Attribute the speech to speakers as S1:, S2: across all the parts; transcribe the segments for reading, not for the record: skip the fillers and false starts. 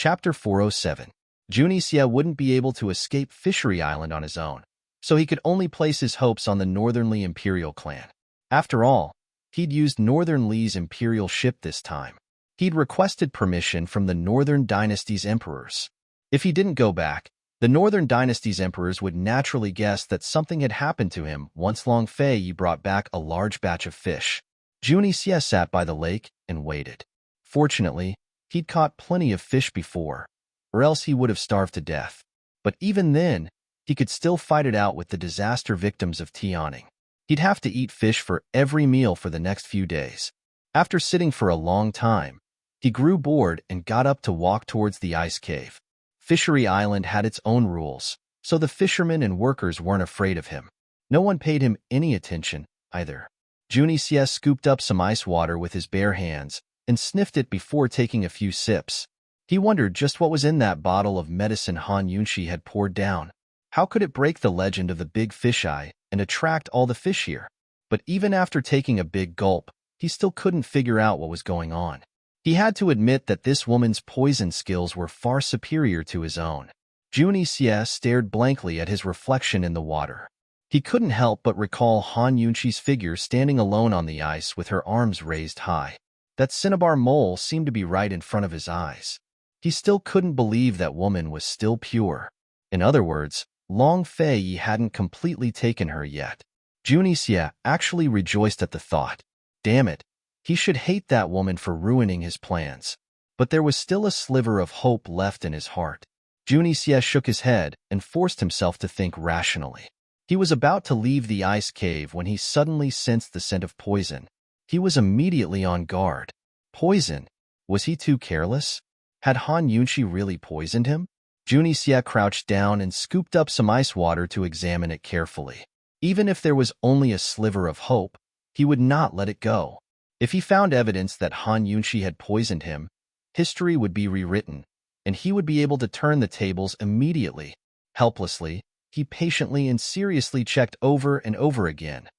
S1: Chapter 407. Junisia wouldn't be able to escape Fishery Island on his own, so he could only place his hopes on the Northern Lee Imperial clan. After all, he'd used Northern Lee's Imperial ship this time. He'd requested permission from the Northern Dynasty's emperors. If he didn't go back, the Northern Dynasty's emperors would naturally guess that something had happened to him once Long Fei brought back a large batch of fish. Junisia sat by the lake and waited. Fortunately, he'd caught plenty of fish before, or else he would have starved to death. But even then, he could still fight it out with the disaster victims of Tianing. He'd have to eat fish for every meal for the next few days. After sitting for a long time, he grew bored and got up to walk towards the ice cave. Fishery Island had its own rules, so the fishermen and workers weren't afraid of him. No one paid him any attention, either. Junisia scooped up some ice water with his bare hands and sniffed it before taking a few sips. He wondered just what was in that bottle of medicine Han Yunshi had poured down. How could it break the legend of the big fisheye and attract all the fish here? But even after taking a big gulp, he still couldn't figure out what was going on. He had to admit that this woman's poison skills were far superior to his own. Junisia stared blankly at his reflection in the water. He couldn't help but recall Han Yunshi's figure standing alone on the ice with her arms raised high. That cinnabar mole seemed to be right in front of his eyes. He still couldn't believe that woman was still pure. In other words, Long Fei hadn't completely taken her yet. Junisia actually rejoiced at the thought. Damn it, he should hate that woman for ruining his plans. But there was still a sliver of hope left in his heart. Junisia shook his head and forced himself to think rationally. He was about to leave the ice cave when he suddenly sensed the scent of poison. He was immediately on guard. Poison? Was he too careless? Had Han Yunshi really poisoned him? Junisia crouched down and scooped up some ice water to examine it carefully. Even if there was only a sliver of hope, he would not let it go. If he found evidence that Han Yunshi had poisoned him, history would be rewritten, and he would be able to turn the tables immediately. Helplessly, he patiently and seriously checked over and over again.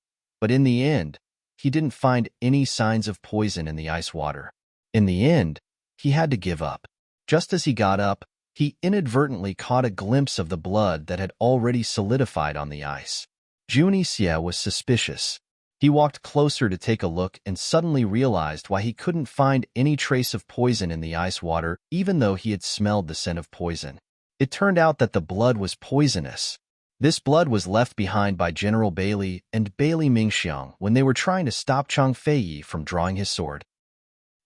S1: But in the end, he didn't find any signs of poison in the ice water. In the end, he had to give up. Just as he got up, he inadvertently caught a glimpse of the blood that had already solidified on the ice. Junisia was suspicious. He walked closer to take a look and suddenly realized why he couldn't find any trace of poison in the ice water even though he had smelled the scent of poison. It turned out that the blood was poisonous. This blood was left behind by General Bailey and Bailey Mingxiang when they were trying to stop Chang Fei from drawing his sword.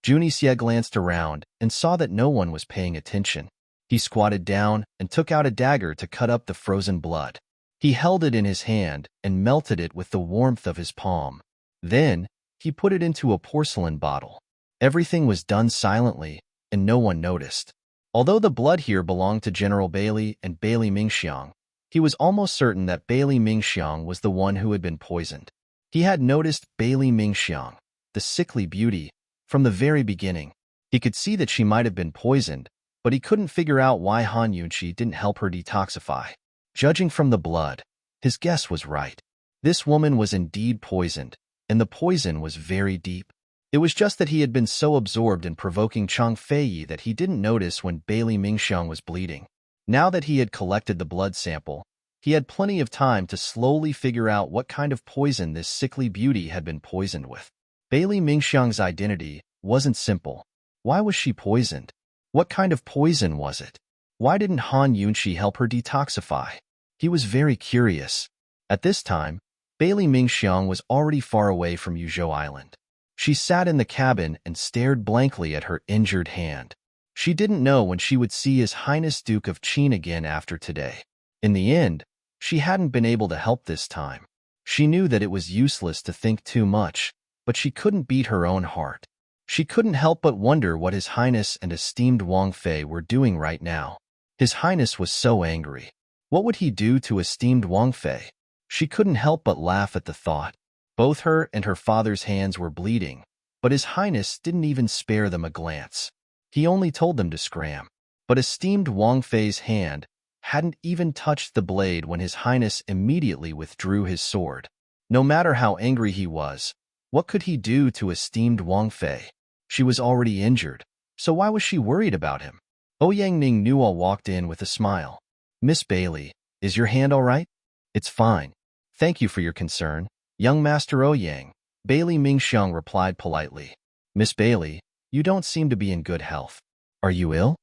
S1: Junisia glanced around and saw that no one was paying attention. He squatted down and took out a dagger to cut up the frozen blood. He held it in his hand and melted it with the warmth of his palm. Then, he put it into a porcelain bottle. Everything was done silently, and no one noticed. Although the blood here belonged to General Bailey and Bailey Mingxiang, he was almost certain that Bailey Mingxiang was the one who had been poisoned. He had noticed Bailey Mingxiang, the sickly beauty, from the very beginning. He could see that she might have been poisoned, but he couldn't figure out why Han Yunshi didn't help her detoxify. Judging from the blood, his guess was right. This woman was indeed poisoned, and the poison was very deep. It was just that he had been so absorbed in provoking Chang Fei that he didn't notice when Bailey Mingxiang was bleeding. Now that he had collected the blood sample, he had plenty of time to slowly figure out what kind of poison this sickly beauty had been poisoned with. Bailey Mingxiang's identity wasn't simple. Why was she poisoned? What kind of poison was it? Why didn't Han Yunshi help her detoxify? He was very curious. At this time, Bailey Mingxiang was already far away from Yuzhou Island. She sat in the cabin and stared blankly at her injured hand. She didn't know when she would see His Highness Duke of Qin again after today. In the end, she hadn't been able to help this time. She knew that it was useless to think too much, but she couldn't beat her own heart. She couldn't help but wonder what His Highness and esteemed Wang Fei were doing right now. His Highness was so angry. What would he do to esteemed Wang Fei? She couldn't help but laugh at the thought. Both her and her father's hands were bleeding, but His Highness didn't even spare them a glance. He only told them to scram. But esteemed Wang Fei's hand hadn't even touched the blade when His Highness immediately withdrew his sword. No matter how angry he was, what could he do to esteemed Wang Fei? She was already injured, so why was she worried about him? Ouyang Ning Nua walked in with a smile. Miss Bailey, is your hand all right? It's fine. Thank you for your concern, young Master Ouyang. Bailey Mingxiang replied politely. Miss Bailey, you don't seem to be in good health. Are you ill?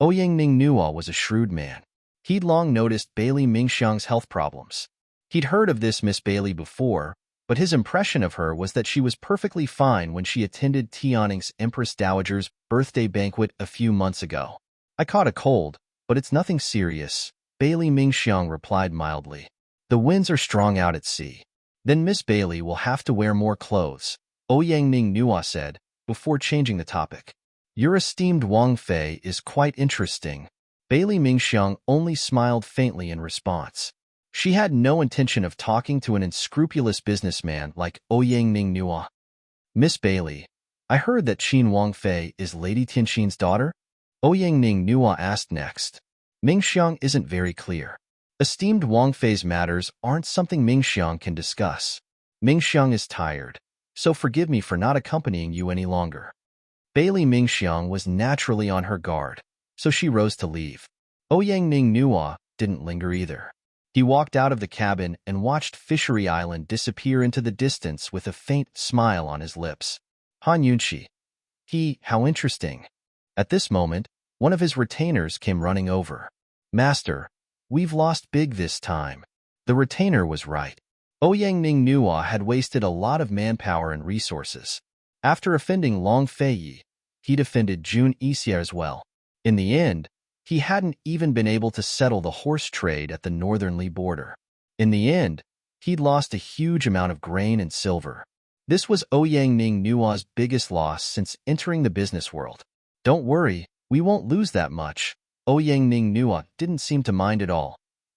S1: Ouyang Ning Nua was a shrewd man. He'd long noticed Bailey Mingxiang's health problems. He'd heard of this Miss Bailey before, but his impression of her was that she was perfectly fine when she attended Tianning's Empress Dowager's birthday banquet a few months ago. I caught a cold, but it's nothing serious, Bailey Mingxiang replied mildly. The winds are strong out at sea. Then Miss Bailey will have to wear more clothes, Ouyang Ning Nua said, before changing the topic. Your esteemed Wang Fei is quite interesting. Bailey Mingxiang only smiled faintly in response. She had no intention of talking to an unscrupulous businessman like Ouyang Ning Nua. Miss Bailey, I heard that Qin Wang Fei is Lady Tianxin's daughter? Ouyang Ning Nua asked next. Mingxiang isn't very clear. Esteemed Wang Fei's matters aren't something Mingxiang can discuss. Mingxiang is tired, so forgive me for not accompanying you any longer. Bailey Mingxiang was naturally on her guard, so she rose to leave. Ouyang Ning Nua didn't linger either. He walked out of the cabin and watched Fishery Island disappear into the distance with a faint smile on his lips. Han Yunqi. How interesting. At this moment, one of his retainers came running over. Master, we've lost big this time. The retainer was right. Ouyang Ning Nua had wasted a lot of manpower and resources. After offending Long Fei, he defended Jun Yixia as well. In the end, he hadn't even been able to settle the horse trade at the northernly border. In the end, he'd lost a huge amount of grain and silver. This was Ouyang Ning Nua's biggest loss since entering the business world. Don't worry, we won't lose that much. Ouyang Ning Nua didn't seem to mind at all.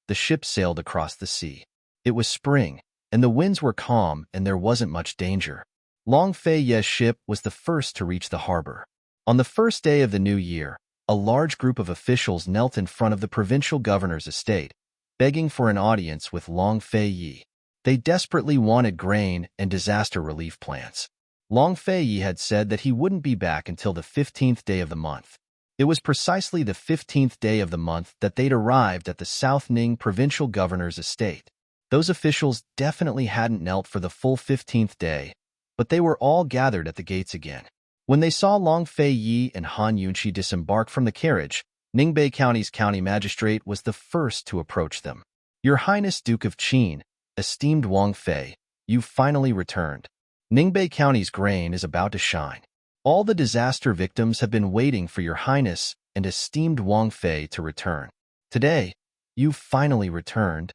S1: The ship sailed across the sea. It was spring, and the winds were calm and there wasn't much danger. Long Fei's ship was the first to reach the harbor. On the first day of the new year, a large group of officials knelt in front of the provincial governor's estate, begging for an audience with Long Fei. They desperately wanted grain and disaster relief plans. Long Fei had said that he wouldn't be back until the 15th day of the month. It was precisely the 15th day of the month that they'd arrived at the South Ning provincial governor's estate. Those officials definitely hadn't knelt for the full 15th day, but they were all gathered at the gates again. When they saw Long Fei and Han Yunqi disembark from the carriage, Ningbei County's county magistrate was the first to approach them. Your Highness Duke of Qin, esteemed Wang Fei, you've finally returned. Ningbei County's grain is about to shine. All the disaster victims have been waiting for your Highness and esteemed Wang Fei to return. Today, you've finally returned.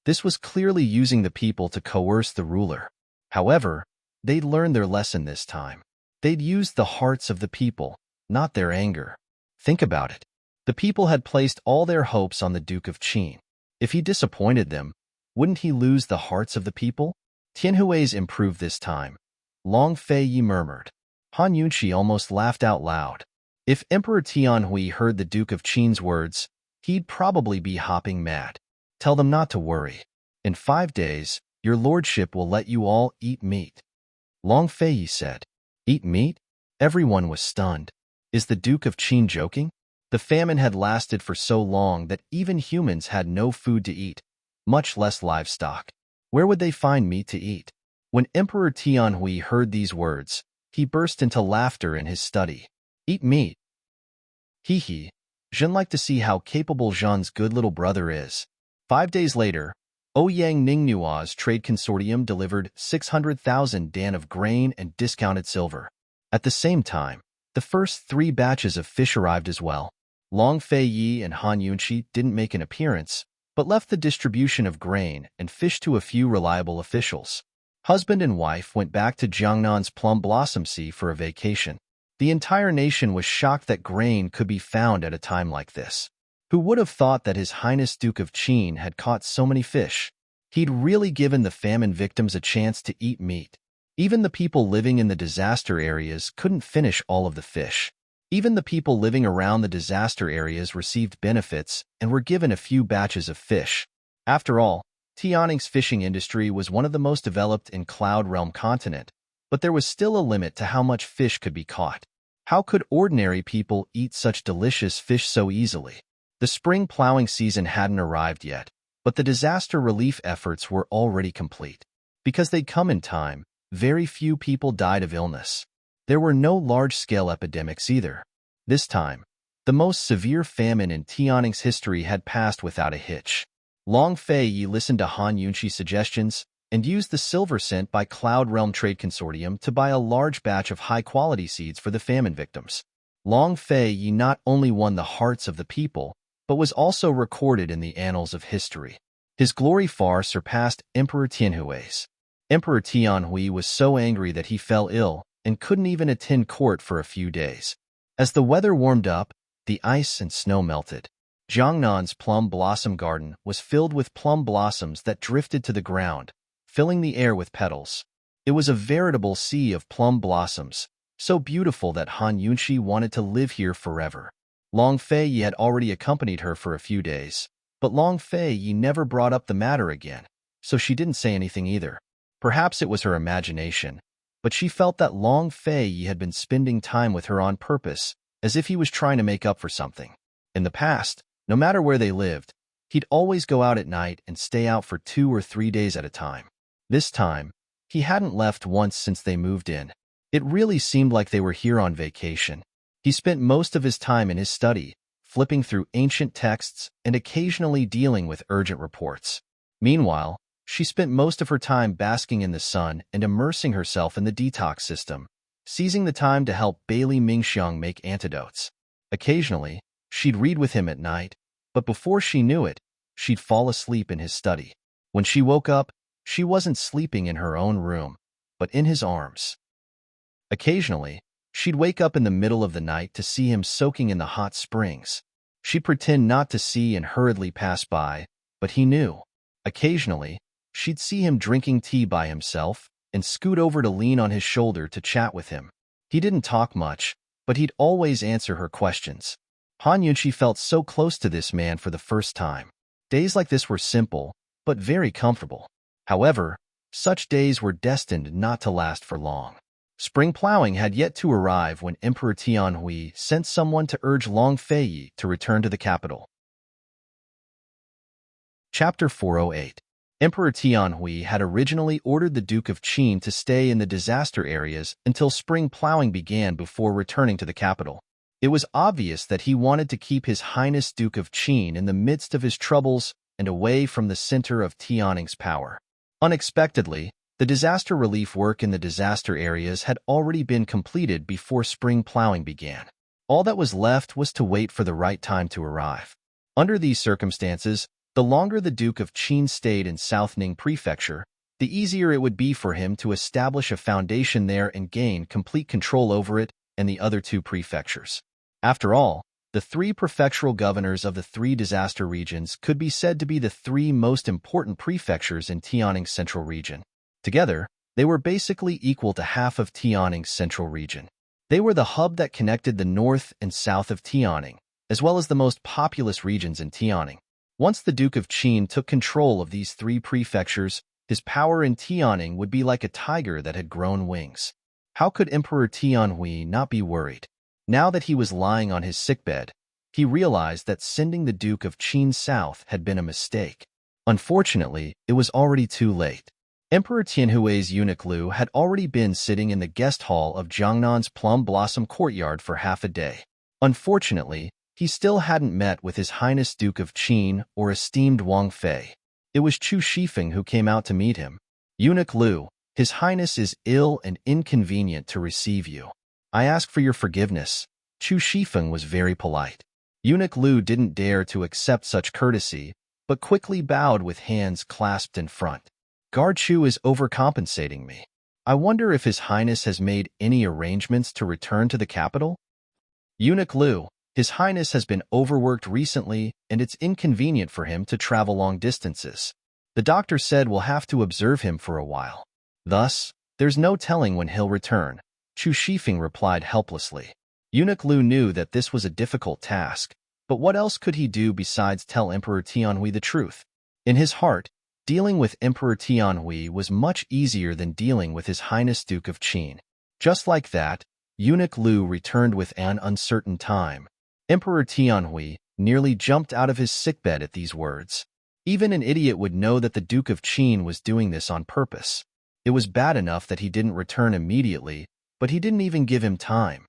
S1: This was clearly using the people to coerce the ruler. However, they'd learned their lesson this time. They'd used the hearts of the people, not their anger. Think about it. The people had placed all their hopes on the Duke of Qin. If he disappointed them, wouldn't he lose the hearts of the people? Tianhui's improved this time, Long Fei murmured. Han Yunqi almost laughed out loud. If Emperor Tianhui heard the Duke of Qin's words, he'd probably be hopping mad. Tell them not to worry. In 5 days, your lordship will let you all eat meat. Long Fei said. Eat meat? Everyone was stunned. Is the Duke of Qin joking? The famine had lasted for so long that even humans had no food to eat, much less livestock. Where would they find meat to eat? When Emperor Tianhui heard these words, he burst into laughter in his study. Eat meat? Hee. Zhen like to see how capable Zhen's good little brother is. 5 days later, Ouyang Ning Nua's trade consortium delivered 600,000 dan of grain and discounted silver. At the same time, the first 3 batches of fish arrived as well. Long Fei and Han Yunqi didn't make an appearance, but left the distribution of grain and fish to a few reliable officials. Husband and wife went back to Jiangnan's Plum Blossom Sea for a vacation. The entire nation was shocked that grain could be found at a time like this. Who would have thought that His Highness Duke of Qin had caught so many fish? He'd really given the famine victims a chance to eat meat. Even the people living in the disaster areas couldn't finish all of the fish. Even the people living around the disaster areas received benefits and were given a few batches of fish. After all, Tianning's fishing industry was one of the most developed in Cloud Realm continent, but there was still a limit to how much fish could be caught. How could ordinary people eat such delicious fish so easily? The spring plowing season hadn't arrived yet, but the disaster relief efforts were already complete. Because they'd come in time, very few people died of illness. There were no large-scale epidemics either. This time, the most severe famine in Tianning's history had passed without a hitch. Long Fei listened to Han Yunqi's suggestions and used the silver sent by Cloud Realm Trade Consortium to buy a large batch of high-quality seeds for the famine victims. Long Fei not only won the hearts of the people, but was also recorded in the annals of history. His glory far surpassed Emperor Tianhui's. Emperor Tianhui was so angry that he fell ill and couldn't even attend court for a few days. As the weather warmed up, the ice and snow melted. Jiangnan's plum blossom garden was filled with plum blossoms that drifted to the ground, filling the air with petals. It was a veritable sea of plum blossoms, so beautiful that Han Yunqi wanted to live here forever. Long Fei had already accompanied her for a few days, but Long Fei never brought up the matter again, so she didn't say anything either. Perhaps it was her imagination, but she felt that Long Fei had been spending time with her on purpose, as if he was trying to make up for something. In the past, no matter where they lived, he'd always go out at night and stay out for 2 or 3 days at a time. This time, he hadn't left once since they moved in. It really seemed like they were here on vacation. He spent most of his time in his study, flipping through ancient texts and occasionally dealing with urgent reports. Meanwhile, she spent most of her time basking in the sun and immersing herself in the detox system, seizing the time to help Bailey Mingxiang make antidotes. Occasionally, she'd read with him at night, but before she knew it, she'd fall asleep in his study. When she woke up, she wasn't sleeping in her own room, but in his arms. Occasionally, she'd wake up in the middle of the night to see him soaking in the hot springs. She'd pretend not to see and hurriedly pass by, but he knew. Occasionally, she'd see him drinking tea by himself and scoot over to lean on his shoulder to chat with him. He didn't talk much, but he'd always answer her questions. Han Yunqi felt so close to this man for the first time. Days like this were simple, but very comfortable. However, such days were destined not to last for long. Spring plowing had yet to arrive when Emperor Tianhui sent someone to urge Long Fei to return to the capital. Chapter 408. Emperor Tianhui had originally ordered the Duke of Qin to stay in the disaster areas until spring plowing began before returning to the capital. It was obvious that he wanted to keep His Highness Duke of Qin in the midst of his troubles and away from the center of Tianning's power. Unexpectedly, the disaster relief work in the disaster areas had already been completed before spring plowing began. All that was left was to wait for the right time to arrive. Under these circumstances, the longer the Duke of Qin stayed in South Ning Prefecture, the easier it would be for him to establish a foundation there and gain complete control over it and the other 2 prefectures. After all, the 3 prefectural governors of the 3 disaster regions could be said to be the 3 most important prefectures in Tianning's central region. Together, they were basically equal to half of Tianning's central region. They were the hub that connected the north and south of Tianning, as well as the most populous regions in Tianning. Once the Duke of Qin took control of these 3 prefectures, his power in Tianning would be like a tiger that had grown wings. How could Emperor Tianhui not be worried? Now that he was lying on his sickbed, he realized that sending the Duke of Qin south had been a mistake. Unfortunately, it was already too late. Emperor Tianhui's eunuch Lu had already been sitting in the guest hall of Jiangnan's plum blossom courtyard for half a day. Unfortunately, he still hadn't met with His Highness Duke of Qin or esteemed Wang Fei. It was Chu Shifeng who came out to meet him. Eunuch Lu, His Highness is ill and inconvenient to receive you. I ask for your forgiveness. Chu Shifeng was very polite. Eunuch Lu didn't dare to accept such courtesy, but quickly bowed with hands clasped in front. Guard Chu is overcompensating me. I wonder if His Highness has made any arrangements to return to the capital? Eunuch Lu, His Highness has been overworked recently and it's inconvenient for him to travel long distances. The doctor said we'll have to observe him for a while. Thus, there's no telling when he'll return, Chu Shifeng replied helplessly. Eunuch Lu knew that this was a difficult task, but what else could he do besides tell Emperor Tianhui the truth? In his heart, dealing with Emperor Tianhui was much easier than dealing with His Highness Duke of Qin. Just like that, Eunuch Lu returned with an uncertain time. Emperor Tianhui nearly jumped out of his sickbed at these words. Even an idiot would know that the Duke of Qin was doing this on purpose. It was bad enough that he didn't return immediately, but he didn't even give him time.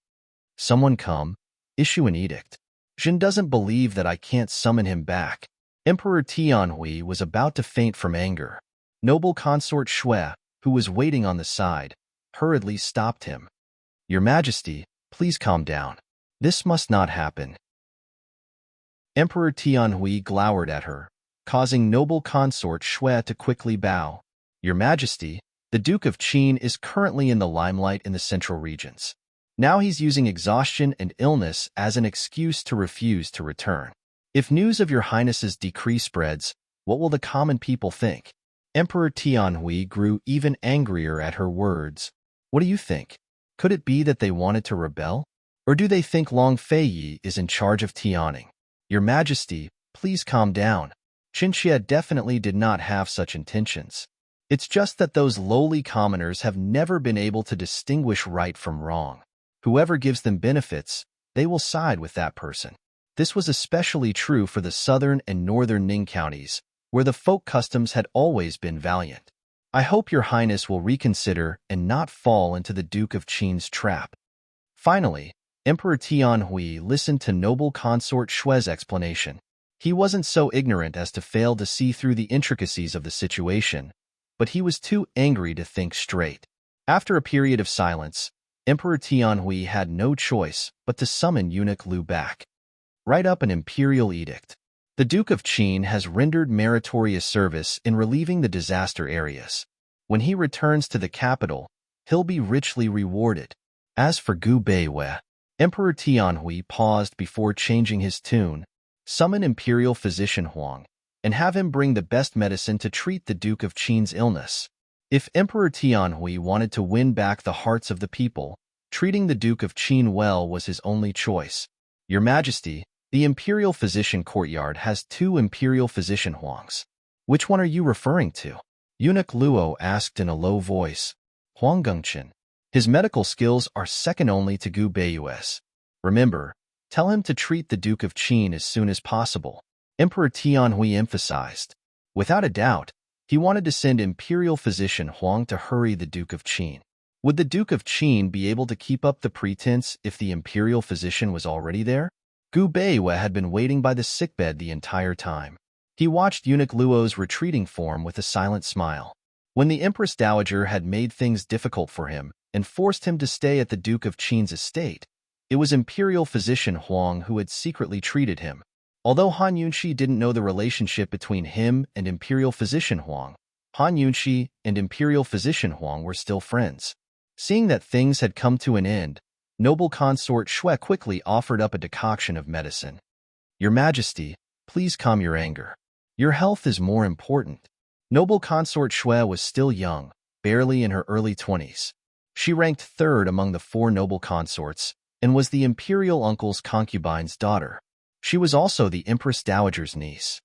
S1: Someone come, issue an edict. Jin doesn't believe that I can't summon him back. Emperor Tianhui was about to faint from anger. Noble Consort Shui, who was waiting on the side, hurriedly stopped him. Your Majesty, please calm down. This must not happen. Emperor Tianhui glowered at her, causing Noble Consort Shui to quickly bow. Your Majesty, the Duke of Qin is currently in the limelight in the central regions. Now he's using exhaustion and illness as an excuse to refuse to return. If news of your Highness's decree spreads, what will the common people think? Emperor Tianhui grew even angrier at her words. What do you think? Could it be that they wanted to rebel? Or do they think Long Feiyi is in charge of Tianing? Your Majesty, please calm down. Qinxia definitely did not have such intentions. It's just that those lowly commoners have never been able to distinguish right from wrong. Whoever gives them benefits, they will side with that person. This was especially true for the southern and northern Ning counties, where the folk customs had always been valiant. I hope your Highness will reconsider and not fall into the Duke of Qin's trap. Finally, Emperor Tianhui listened to Noble Consort Shui's explanation. He wasn't so ignorant as to fail to see through the intricacies of the situation, but he was too angry to think straight. After a period of silence, Emperor Tianhui had no choice but to summon Eunuch Lu back. Write up an imperial edict. The Duke of Qin has rendered meritorious service in relieving the disaster areas. When he returns to the capital, he'll be richly rewarded. As for Gu Beiwei, Emperor Tianhui paused before changing his tune. Summon Imperial Physician Huang, and have him bring the best medicine to treat the Duke of Qin's illness. If Emperor Tianhui wanted to win back the hearts of the people, treating the Duke of Qin well was his only choice. Your Majesty, the Imperial Physician Courtyard has 2 Imperial Physician Huangs. Which one are you referring to? Eunuch Luo asked in a low voice. Huang Gengqian. His medical skills are second only to Gu Beiwei's. Remember, tell him to treat the Duke of Qin as soon as possible. Emperor Tianhui emphasized. Without a doubt, he wanted to send Imperial Physician Huang to hurry the Duke of Qin. Would the Duke of Qin be able to keep up the pretense if the Imperial Physician was already there? Gu Beiwei had been waiting by the sickbed the entire time. He watched Eunuch Luo's retreating form with a silent smile. When the Empress Dowager had made things difficult for him and forced him to stay at the Duke of Qin's estate, it was Imperial Physician Huang who had secretly treated him. Although Han Yunxi didn't know the relationship between him and Imperial Physician Huang, Han Yunxi and Imperial Physician Huang were still friends. Seeing that things had come to an end, Noble Consort Shui quickly offered up a decoction of medicine. Your Majesty, please calm your anger. Your health is more important. Noble Consort Shui was still young, barely in her early 20s. She ranked 3rd among the 4 noble consorts and was the imperial uncle's concubine's daughter. She was also the Empress Dowager's niece.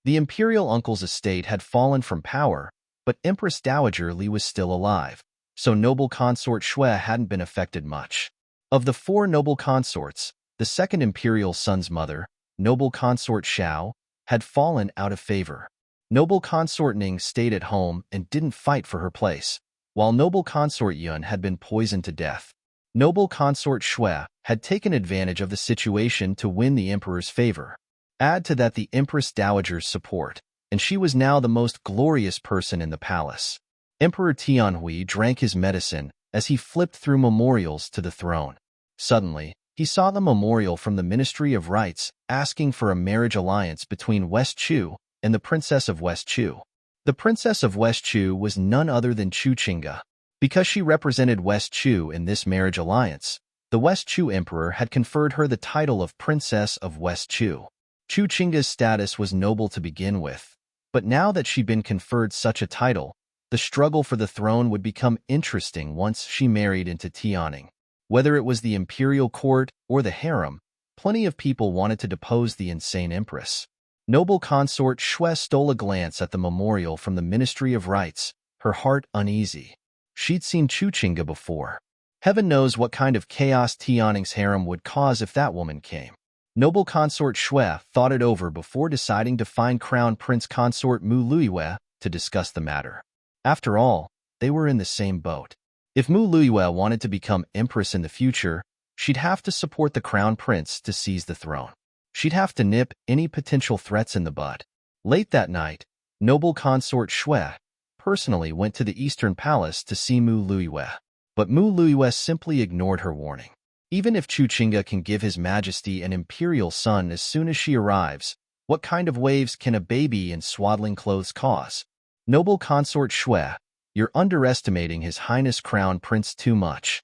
S1: The imperial uncle's estate had fallen from power, but Empress Dowager Li was still alive, so Noble Consort Shui hadn't been affected much. Of the 4 noble consorts, the second imperial son's mother, Noble Consort Xiao, had fallen out of favor. Noble Consort Ning stayed at home and didn't fight for her place, while Noble Consort Yun had been poisoned to death. Noble Consort Shui had taken advantage of the situation to win the emperor's favor. Add to that the Empress Dowager's support, and she was now the most glorious person in the palace. Emperor Tianhui drank his medicine as he flipped through memorials to the throne. Suddenly, he saw the memorial from the Ministry of Rites asking for a marriage alliance between West Chu and the Princess of West Chu. The Princess of West Chu was none other than Chu Qingge. Because she represented West Chu in this marriage alliance, the West Chu Emperor had conferred her the title of Princess of West Chu. Chu Qingge's status was noble to begin with, but now that she'd been conferred such a title, the struggle for the throne would become interesting once she married into Tianing. Whether it was the imperial court or the harem, plenty of people wanted to depose the insane empress. Noble Consort Shui stole a glance at the memorial from the Ministry of Rites, her heart uneasy. She'd seen Chu Qingge before. Heaven knows what kind of chaos Tianning's harem would cause if that woman came. Noble consort Shui thought it over before deciding to find Crown Prince consort Mu Luiyue to discuss the matter. After all, they were in the same boat. If Mu Luiyue wanted to become empress in the future, she'd have to support the crown prince to seize the throne. She'd have to nip any potential threats in the bud. Late that night, noble consort Shui personally went to the Eastern Palace to see Mu Luiyue. But Mu Luiyue simply ignored her warning. Even if Chu Qingge can give His Majesty an imperial son as soon as she arrives, what kind of waves can a baby in swaddling clothes cause? Noble consort Shui, you're underestimating His Highness Crown Prince too much.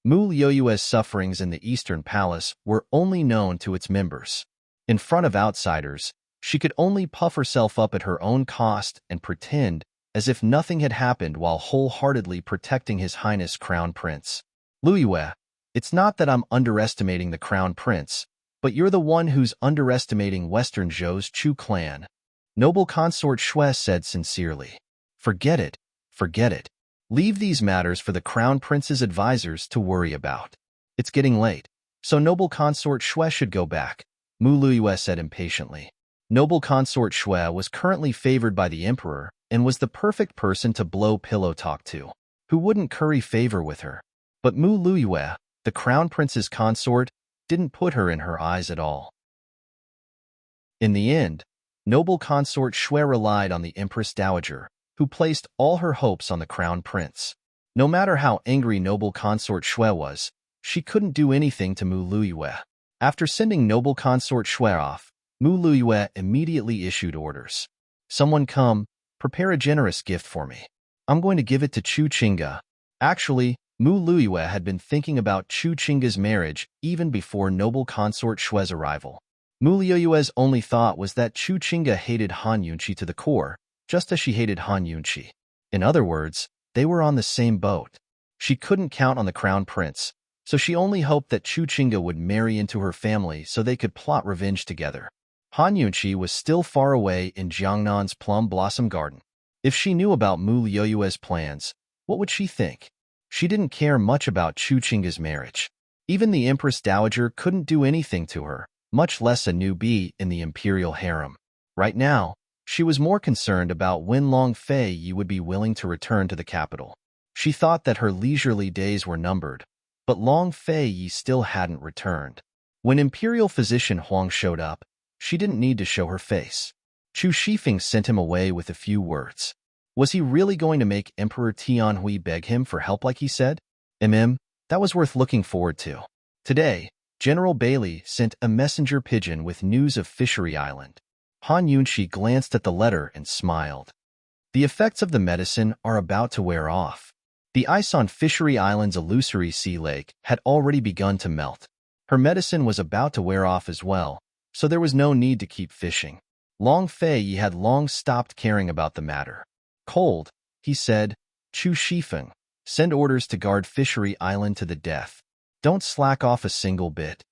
S1: Mu Luiyue's sufferings in the Eastern Palace were only known to its members. In front of outsiders, she could only puff herself up at her own cost and pretend as if nothing had happened while wholeheartedly protecting His Highness Crown Prince. Luiyue, it's not that I'm underestimating the Crown Prince, but you're the one who's underestimating Western Zhou's Chu clan. Noble consort Shui said sincerely. Forget it, forget it. Leave these matters for the Crown Prince's advisors to worry about. It's getting late, so noble consort Shui should go back, Mu Luiyue said impatiently. Noble consort Shui was currently favored by the emperor and was the perfect person to blow pillow talk to. Who wouldn't curry favor with her? But Mu Luiyue, the crown prince's consort, didn't put her in her eyes at all. In the end, noble consort Shui relied on the Empress Dowager, who placed all her hopes on the crown prince. No matter how angry noble consort Shui was, she couldn't do anything to Mu Luiyue. After sending noble consort Shui off, Mu Luiyue immediately issued orders. Someone come, prepare a generous gift for me. I'm going to give it to Chu Qingge. Actually, Mu Luiyue had been thinking about Chu Qingge's marriage even before noble consort Shui's arrival. Mu Luiyue's only thought was that Chu Qingge hated Han Yunqi to the core, just as she hated Han Yunqi. In other words, they were on the same boat. She couldn't count on the crown prince, so she only hoped that Chu Qingge would marry into her family so they could plot revenge together. Han Yunqi was still far away in Jiangnan's Plum Blossom Garden. If she knew about Mu Luiyue's plans, what would she think? She didn't care much about Chu Qingge's marriage. Even the Empress Dowager couldn't do anything to her, much less a newbie in the imperial harem. Right now, she was more concerned about when Long Fei would be willing to return to the capital. She thought that her leisurely days were numbered, but Long Fei still hadn't returned. When imperial physician Huang showed up, she didn't need to show her face. Chu Shifeng sent him away with a few words. Was he really going to make Emperor Tianhui beg him for help like he said? That was worth looking forward to. Today, General Bailey sent a messenger pigeon with news of Fishery Island. Han Yunqi glanced at the letter and smiled. The effects of the medicine are about to wear off. The ice on Fishery Island's illusory sea lake had already begun to melt. Her medicine was about to wear off as well, so there was no need to keep fishing. Long Fei had long stopped caring about the matter. Cold, he said, Chu Shifeng, send orders to guard Fishery Island to the death. Don't slack off a single bit.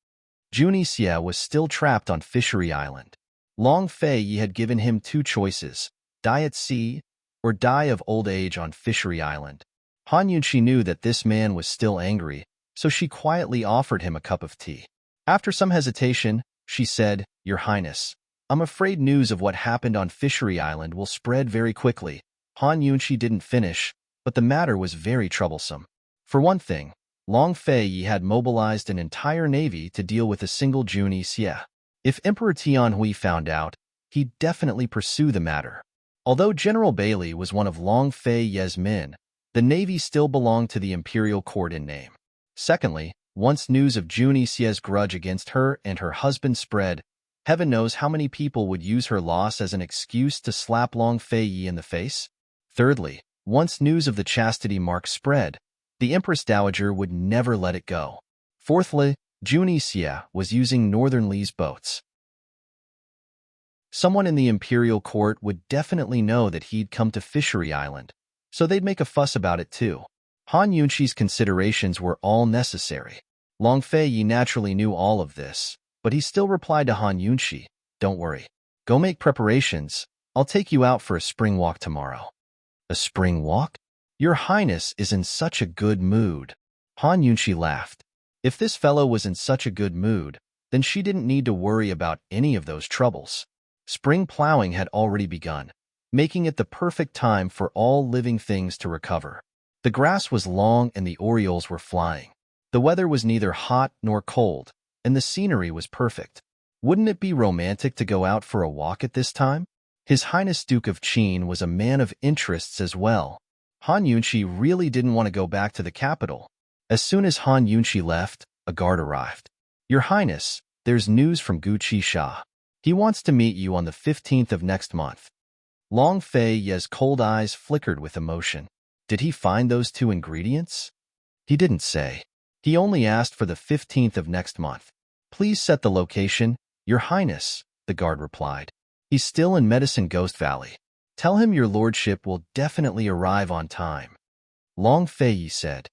S1: Junie Xie was still trapped on Fishery Island. Long Fei had given him two choices, die at sea or die of old age on Fishery Island. Han Yunqi knew that this man was still angry, so she quietly offered him a cup of tea. After some hesitation, she said, Your Highness, I'm afraid news of what happened on Fishery Island will spread very quickly. Han Yunqi didn't finish, but the matter was very troublesome. For one thing, Long Fei had mobilized an entire navy to deal with a single Junie Xie. If Emperor Tianhui found out, he'd definitely pursue the matter. Although General Bailey was one of Long Fei's men, the navy still belonged to the imperial court in name. Secondly, once news of Junie Xie's grudge against her and her husband spread, heaven knows how many people would use her loss as an excuse to slap Long Fei in the face. Thirdly, once news of the chastity mark spread, the Empress Dowager would never let it go. Fourthly, Junie Xie was using Northern Li's boats. Someone in the imperial court would definitely know that he'd come to Fishery Island, so they'd make a fuss about it too. Han Yunqi's considerations were all necessary. Long Fei naturally knew all of this, but he still replied to Han Yunqi, Don't worry. Go make preparations. I'll take you out for a spring walk tomorrow. A spring walk? Your Highness is in such a good mood. Han Yunxi laughed. If this fellow was in such a good mood, then she didn't need to worry about any of those troubles. Spring plowing had already begun, making it the perfect time for all living things to recover. The grass was long and the orioles were flying. The weather was neither hot nor cold, and the scenery was perfect. Wouldn't it be romantic to go out for a walk at this time? His Highness Duke of Qin was a man of interests as well. Han Yunxi really didn't want to go back to the capital. As soon as Han Yunxi left, a guard arrived. Your Highness, there's news from Gu Qisha. He wants to meet you on the 15th of next month. Long Fei Ye's cold eyes flickered with emotion. Did he find those two ingredients? He didn't say. He only asked for the 15th of next month. Please set the location, Your Highness, the guard replied. He's still in Medicine Ghost Valley. Tell him your lordship will definitely arrive on time. Long Fei Yi said.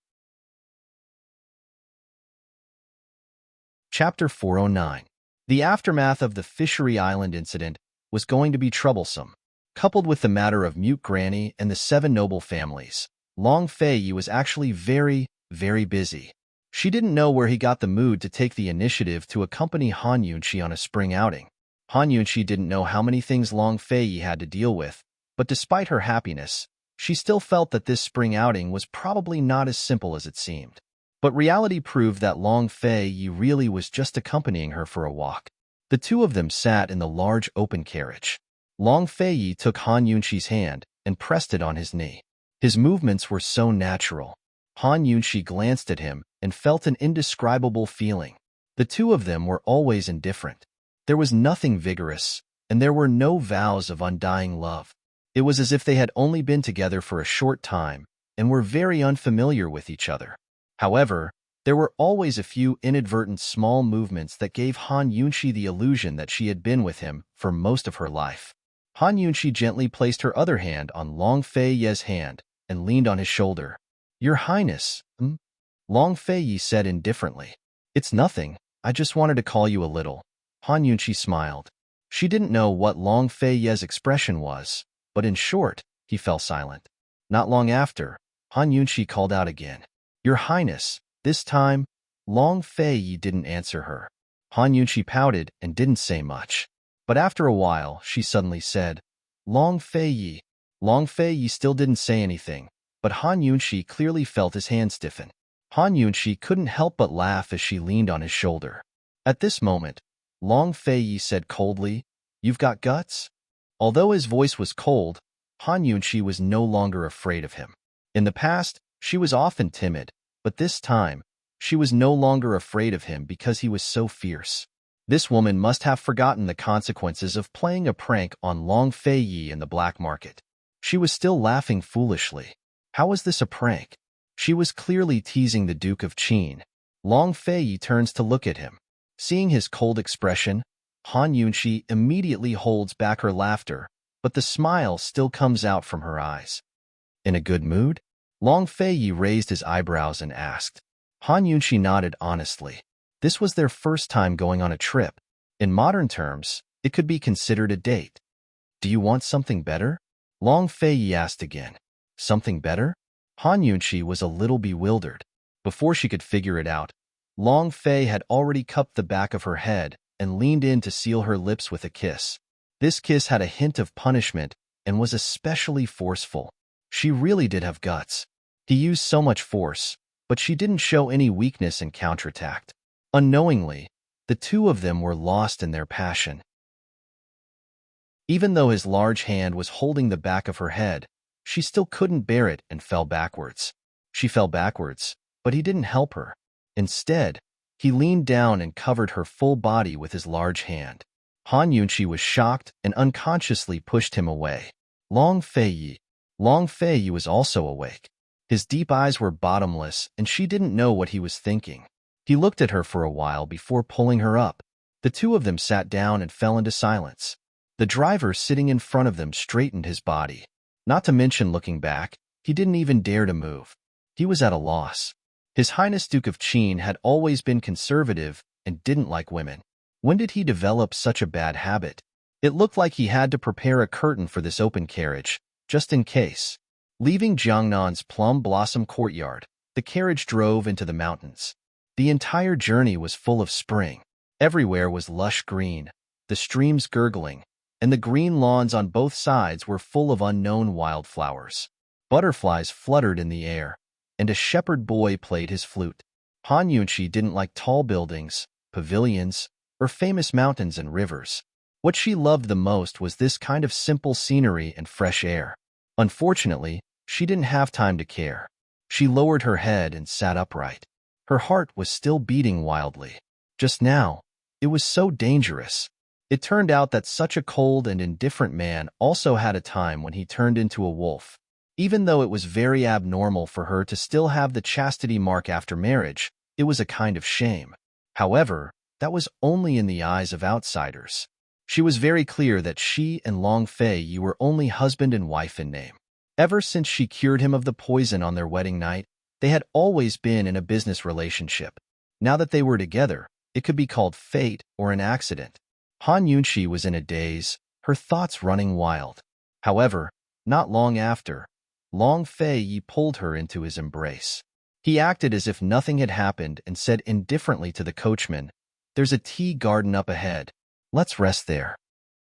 S1: Chapter 409. The aftermath of the Fishery Island incident was going to be troublesome. Coupled with the matter of Mute Granny and the 7 noble families, Long Fei Yi was actually very, very busy. She didn't know where he got the mood to take the initiative to accompany Han Yunxi on a spring outing. Han Yunxi didn't know how many things Long Fei Yi had to deal with, but despite her happiness, she still felt that this spring outing was probably not as simple as it seemed. But reality proved that Long Fei Yi really was just accompanying her for a walk. The two of them sat in the large open carriage. Long Fei Yi took Han Yunxi's hand and pressed it on his knee. His movements were so natural. Han Yunxi glanced at him and felt an indescribable feeling. The two of them were always indifferent. There was nothing vigorous, and there were no vows of undying love. It was as if they had only been together for a short time and were very unfamiliar with each other. However, there were always a few inadvertent small movements that gave Han Yunxi the illusion that she had been with him for most of her life. Han Yunxi gently placed her other hand on Long Fei Ye's hand and leaned on his shoulder. Your Highness, Long Fei Yi said indifferently. It's nothing, I just wanted to call you a little. Han Yunxi smiled. She didn't know what Long Fei Ye's expression was, but in short, he fell silent. Not long after, Han Yunxi called out again. Your Highness, this time, Long Fei Yi didn't answer her. Han Yunxi pouted and didn't say much. But after a while, she suddenly said, Long Fei Yi. Long Fei Yi still didn't say anything, but Han Yunxi clearly felt his hand stiffen. Han Yunxi couldn't help but laugh as she leaned on his shoulder. At this moment, Long Fei Yi said coldly, You've got guts? Although his voice was cold, Han Yunxi was no longer afraid of him. In the past, she was often timid, but this time, she was no longer afraid of him because he was so fierce. This woman must have forgotten the consequences of playing a prank on Long Fei Yi in the black market. She was still laughing foolishly. How was this a prank? She was clearly teasing the Duke of Qin. Long Fei Yi turns to look at him. Seeing his cold expression, Han Yunxi immediately holds back her laughter, but the smile still comes out from her eyes. In a good mood? Long Fei Yi raised his eyebrows and asked. Han Yunxi nodded honestly. This was their first time going on a trip. In modern terms, it could be considered a date. Do you want something better? Long Fei Yi asked again. Something better? Han Yunxi was a little bewildered. Before she could figure it out, Long Fei had already cupped the back of her head and leaned in to seal her lips with a kiss. This kiss had a hint of punishment and was especially forceful. She really did have guts. He used so much force, but she didn't show any weakness and counterattacked. Unknowingly, the two of them were lost in their passion. Even though his large hand was holding the back of her head, she still couldn't bear it and fell backwards. She fell backwards, but he didn't help her. Instead, he leaned down and covered her full body with his large hand. Han Yunxi was shocked and unconsciously pushed him away. Long Fei Yi was also awake. His deep eyes were bottomless, and she didn't know what he was thinking. He looked at her for a while before pulling her up. The two of them sat down and fell into silence. The driver sitting in front of them straightened his body. Not to mention looking back, he didn't even dare to move. He was at a loss. His Highness Duke of Qin had always been conservative and didn't like women. When did he develop such a bad habit? It looked like he had to prepare a curtain for this open carriage, just in case. Leaving Jiangnan's plum blossom courtyard, The carriage drove into the mountains. The entire journey was full of spring. Everywhere was lush green, the streams gurgling, and the green lawns on both sides were full of unknown wildflowers. Butterflies fluttered in the air, and a shepherd boy played his flute. Han Yunqi didn't like tall buildings, pavilions, or famous mountains and rivers. What she loved the most was this kind of simple scenery and fresh air. Unfortunately, she didn't have time to care. She lowered her head and sat upright. Her heart was still beating wildly. Just now, it was so dangerous. It turned out that such a cold and indifferent man also had a time when he turned into a wolf. Even though it was very abnormal for her to still have the chastity mark after marriage, it was a kind of shame. However, that was only in the eyes of outsiders. She was very clear that she and Long Fei were only husband and wife in name. Ever since she cured him of the poison on their wedding night, they had always been in a business relationship. Now that they were together, it could be called fate or an accident. Han Yunqi was in a daze, her thoughts running wild. However, not long after, Long Fei pulled her into his embrace. He acted as if nothing had happened and said indifferently to the coachman, "There's a tea garden up ahead. Let's rest there."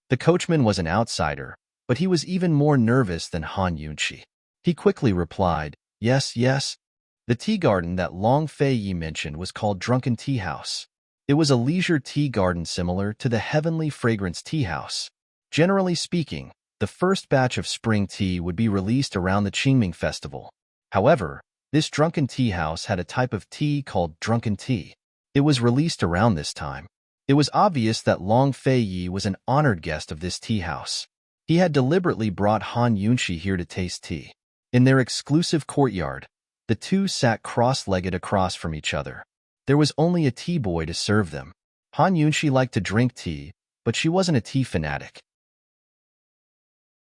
S1: The coachman was an outsider, but he was even more nervous than Han Yunqi. He quickly replied, "Yes, yes." The tea garden that Long Fei mentioned was called Drunken Tea House. It was a leisure tea garden similar to the Heavenly Fragrance Tea House. Generally speaking, the first batch of spring tea would be released around the Qingming festival. However, this drunken tea house had a type of tea called drunken tea. It was released around this time. It was obvious that Long Fei was an honored guest of this tea house. He had deliberately brought Han Yunqi here to taste tea. In their exclusive courtyard, the two sat cross-legged across from each other. There was only a tea boy to serve them. Han Yunqi liked to drink tea, but she wasn't a tea fanatic.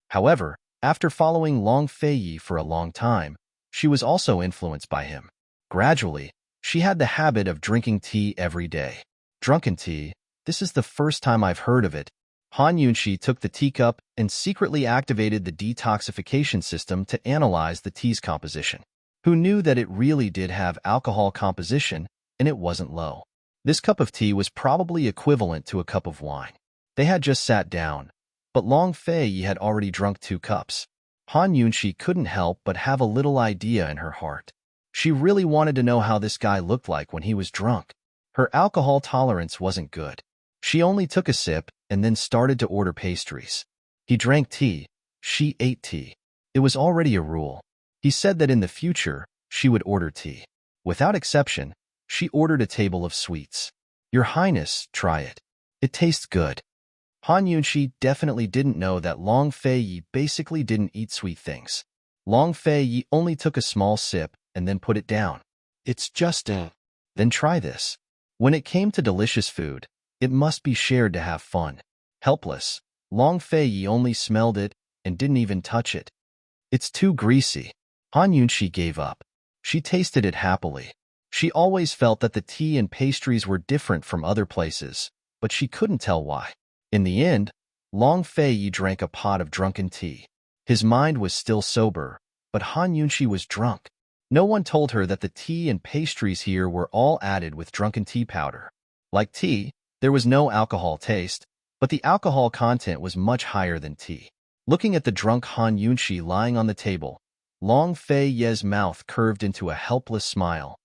S1: However, after following Long Fei for a long time, she was also influenced by him. Gradually, she had the habit of drinking tea every day. Drunken tea, this is the first time I've heard of it. Han Yunqi took the teacup and secretly activated the detoxification system to analyze the tea's composition. Who knew that it really did have alcohol composition, and it wasn't low. This cup of tea was probably equivalent to a cup of wine. They had just sat down, but Long Fei had already drunk 2 cups. Han Yunqi couldn't help but have a little idea in her heart. She really wanted to know how this guy looked like when he was drunk. Her alcohol tolerance wasn't good. She only took a sip and then started to order pastries. He drank tea, she ate tea. It was already a rule. He said that in the future, she would order tea. Without exception, she ordered a table of sweets. "Your Highness, try it. It tastes good." Han Yunqi definitely didn't know that Long Fei basically didn't eat sweet things. Long Fei only took a small sip and then put it down. "It's just a..." "Then try this." When it came to delicious food, it must be shared to have fun. Helpless, Long Fei only smelled it and didn't even touch it. "It's too greasy." Han Yunqi gave up. She tasted it happily. She always felt that the tea and pastries were different from other places, but she couldn't tell why. In the end, Long Fei drank a pot of drunken tea. His mind was still sober, but Han Yunqi was drunk. No one told her that the tea and pastries here were all added with drunken tea powder. Like tea, there was no alcohol taste, but the alcohol content was much higher than tea. Looking at the drunk Han Yunqi lying on the table, Long Fei's mouth curved into a helpless smile.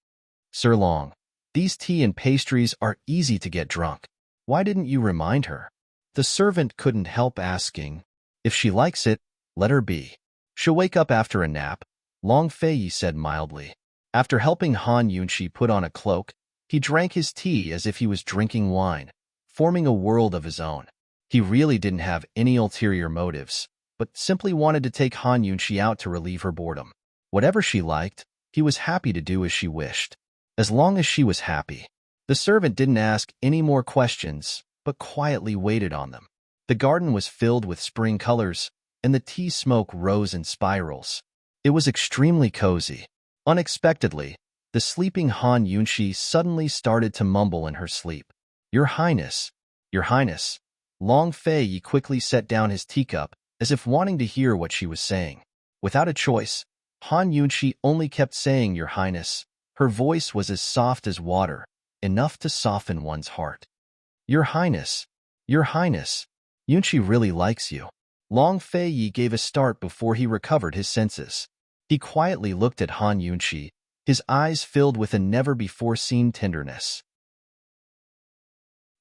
S1: "Sir Long, these tea and pastries are easy to get drunk. Why didn't you remind her?" The servant couldn't help asking. "If she likes it, let her be. She'll wake up after a nap," Long Fei said mildly. After helping Han Yunqi put on a cloak, he drank his tea as if he was drinking wine, forming a world of his own. He really didn't have any ulterior motives, but simply wanted to take Han Yunqi out to relieve her boredom. Whatever she liked, he was happy to do as she wished. As long as she was happy. The servant didn't ask any more questions, but quietly waited on them. The garden was filled with spring colors, and the tea smoke rose in spirals. It was extremely cozy. Unexpectedly, the sleeping Han Yunqi suddenly started to mumble in her sleep. "Your Highness, Your Highness." Long Fei quickly set down his teacup, as if wanting to hear what she was saying. Without a choice, Han Yunshi only kept saying, "Your Highness." Her voice was as soft as water, enough to soften one's heart. "Your Highness, Your Highness, Yunshi really likes you." Long Fei gave a start before he recovered his senses. He quietly looked at Han Yunshi, his eyes filled with a never-before-seen tenderness.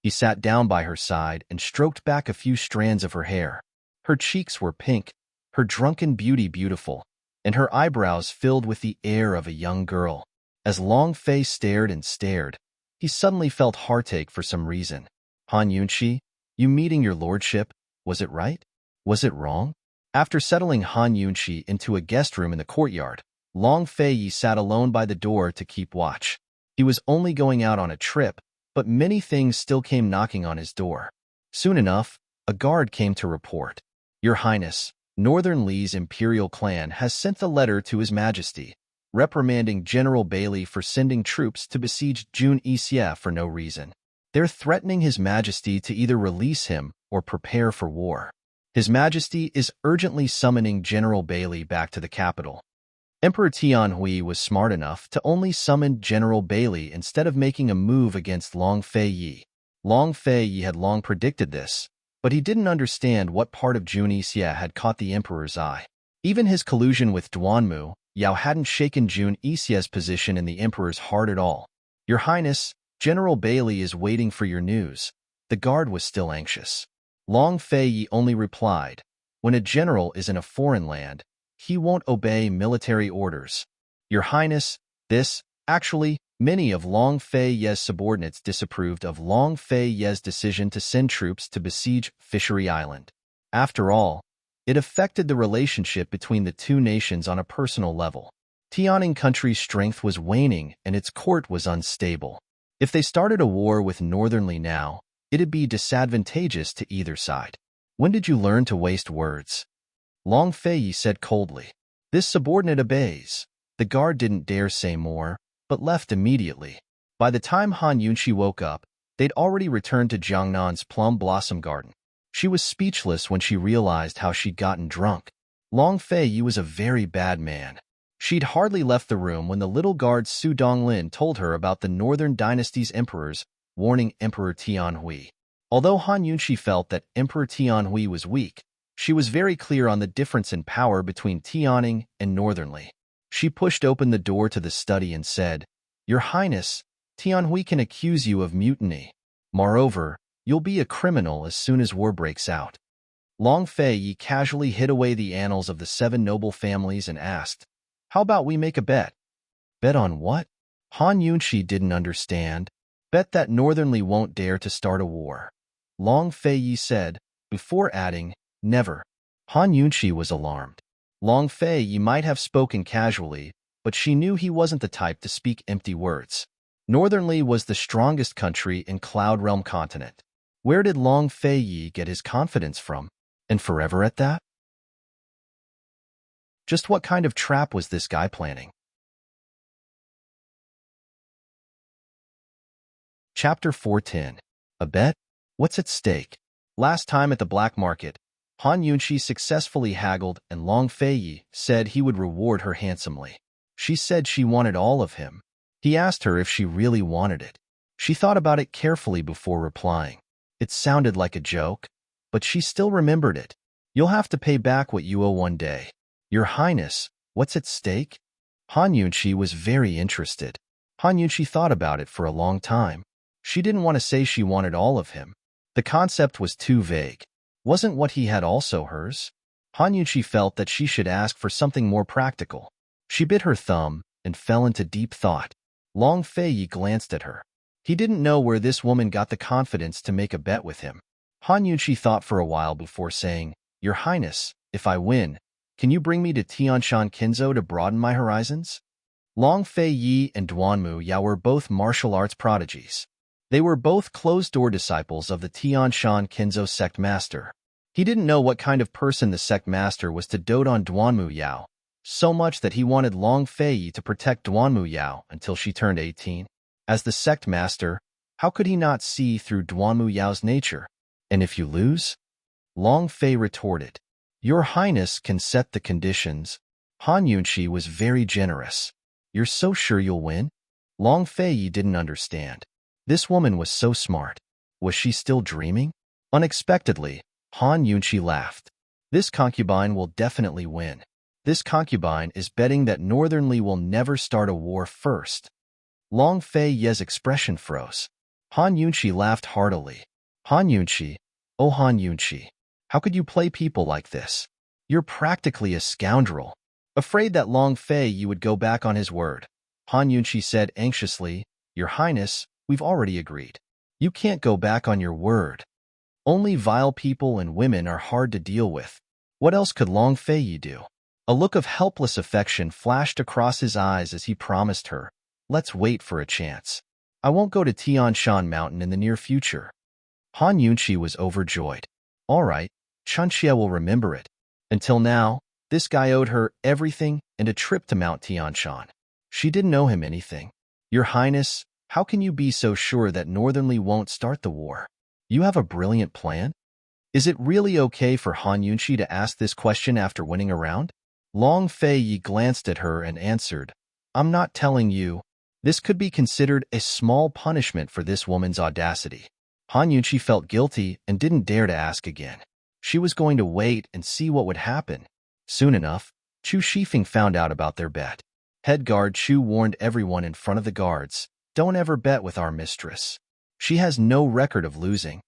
S1: He sat down by her side and stroked back a few strands of her hair. Her cheeks were pink, her drunken beauty beautiful, and her eyebrows filled with the air of a young girl. As Long Fei stared and stared, he suddenly felt heartache for some reason. "Han Yunshi, you meeting your lordship, was it right? Was it wrong?" After settling Han Yunshi into a guest room in the courtyard, Long Fei sat alone by the door to keep watch. He was only going out on a trip, but many things still came knocking on his door. Soon enough, a guard came to report. "Your Highness, Northern Li's imperial clan has sent a letter to His Majesty, reprimanding General Bailey for sending troops to besiege Jun Xie for no reason. They're threatening His Majesty to either release him or prepare for war. His Majesty is urgently summoning General Bailey back to the capital." Emperor Tianhui was smart enough to only summon General Bailey instead of making a move against Long Fei. Long Fei had long predicted this, but he didn't understand what part of Jun Xie had caught the emperor's eye. Even his collusion with Duanmu, Yao hadn't shaken Jun Xie's position in the emperor's heart at all. "Your Highness, General Bailey is waiting for your news." The guard was still anxious. Long Fei only replied, "When a general is in a foreign land, he won't obey military orders." "Your Highness, actually, many of Long Fei's subordinates disapproved of Long Fei's decision to send troops to besiege Fishery Island. After all, it affected the relationship between the two nations on a personal level. Tianing country's strength was waning and its court was unstable. If they started a war with Northern Li now, it'd be disadvantageous to either side." "When did you learn to waste words?" Long Fei said coldly. "This subordinate obeys." The guard didn't dare say more, but left immediately. By the time Han Yunshi woke up, they'd already returned to Jiangnan's plum blossom garden. She was speechless when she realized how she'd gotten drunk. Long Fei was a very bad man. She'd hardly left the room when the little guard Su Donglin told her about the Northern Dynasty's emperors, warning Emperor Tianhui. Although Han Yunshi felt that Emperor Tianhui was weak, she was very clear on the difference in power between Tianing and Northern Li. She pushed open the door to the study and said, "Your Highness, Tianhui can accuse you of mutiny. Moreover, you'll be a criminal as soon as war breaks out." Long Fei casually hid away the annals of the 7 noble families and asked, "How about we make a bet?" "Bet on what?" Han Yunshi didn't understand. "Bet that Northern Li won't dare to start a war," Long Fei said, before adding, "Never." Han Yunshi was alarmed. Long Fei might have spoken casually, but she knew he wasn't the type to speak empty words. Northern Li was the strongest country in Cloud Realm continent. Where did Long Fei get his confidence from? And forever at that? Just what kind of trap was this guy planning? Chapter 410. A bet? What's at stake? Last time at the black market, Han Yunshi successfully haggled and Long Fei said he would reward her handsomely. She said she wanted all of him. He asked her if she really wanted it. She thought about it carefully before replying. It sounded like a joke, but she still remembered it. "You'll have to pay back what you owe one day." "Your Highness, what's at stake?" Han Yunshi was very interested. Han Yunshi thought about it for a long time. She didn't want to say she wanted all of him. The concept was too vague. Wasn't what he had also hers? Han Yunshi felt that she should ask for something more practical. She bit her thumb and fell into deep thought. Long Fei glanced at her. He didn't know where this woman got the confidence to make a bet with him. Han Yunshi thought for a while before saying, "Your Highness, if I win, can you bring me to Tianshan Kinzo to broaden my horizons?" Long Fei and Duanmu Yao were both martial arts prodigies. They were both closed-door disciples of the Tianshan Kinzo sect master. He didn't know what kind of person the sect master was to dote on Duanmu Yao, so much that he wanted Long Fei to protect Duanmu Yao until she turned 18. As the sect master, how could he not see through Duanmu Yao's nature? "And if you lose?" Long Fei retorted. "Your Highness can set the conditions." Han Yunqi was very generous. You're so sure you'll win? Long Feiyi didn't understand. This woman was so smart. Was she still dreaming? Unexpectedly, Han Yunqi laughed. This concubine will definitely win. This concubine is betting that Northern Li will never start a war first. Long Feiyi's expression froze. Han Yunqi laughed heartily. Han Yunqi, oh Han Yunqi, how could you play people like this? You're practically a scoundrel. Afraid that Long Feiyi would go back on his word, Han Yunqi said anxiously, Your Highness, we've already agreed. You can't go back on your word. Only vile people and women are hard to deal with. What else could Long Feiyi do? A look of helpless affection flashed across his eyes as he promised her, Let's wait for a chance. I won't go to Tian Shan Mountain in the near future. Han Yunqi was overjoyed. All right, Chunxia will remember it. Until now, this guy owed her everything and a trip to Mount Tianshan. She didn't owe him anything. Your Highness, how can you be so sure that Northern Li won't start the war? You have a brilliant plan? Is it really okay for Han Yunqi to ask this question after winning a round? Long Feiyi glanced at her and answered, I'm not telling you. This could be considered a small punishment for this woman's audacity. Han Yunqi felt guilty and didn't dare to ask again. She was going to wait and see what would happen. Soon enough, Chu Shifeng found out about their bet. Head guard Chu warned everyone in front of the guards, Don't ever bet with our mistress. She has no record of losing.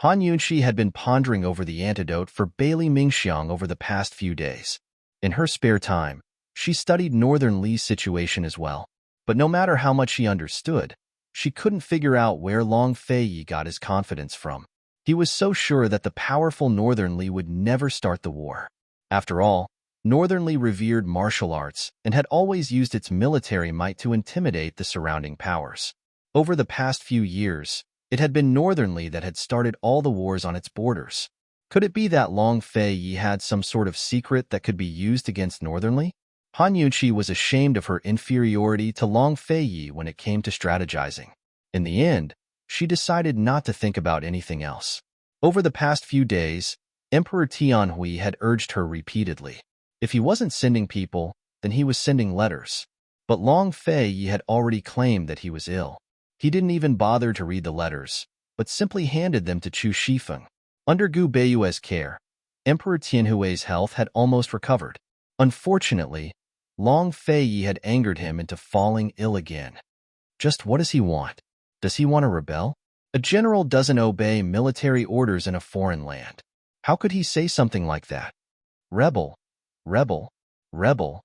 S1: Han Yunqi had been pondering over the antidote for Bailey Mingxiang over the past few days. In her spare time, she studied Northern Li's situation as well. But no matter how much she understood, she couldn't figure out where Long Feiyi got his confidence from. He was so sure that the powerful Northern Li would never start the war. After all, Northern Li revered martial arts and had always used its military might to intimidate the surrounding powers. Over the past few years, it had been Northern Li that had started all the wars on its borders. Could it be that Long Feiyi had some sort of secret that could be used against Northern Li? Han Yunqi was ashamed of her inferiority to Long Feiyi when it came to strategizing. In the end, she decided not to think about anything else. Over the past few days, Emperor Tianhui had urged her repeatedly. If he wasn't sending people, then he was sending letters. But Long Feiyi had already claimed that he was ill. He didn't even bother to read the letters, but simply handed them to Chu Shifeng. Under Gu Beiyue's care, Emperor Tianhui's health had almost recovered. Unfortunately, Long Feiyi had angered him into falling ill again. Just what does he want? Does he want to rebel? A general doesn't obey military orders in a foreign land. How could he say something like that? Rebel, rebel, rebel.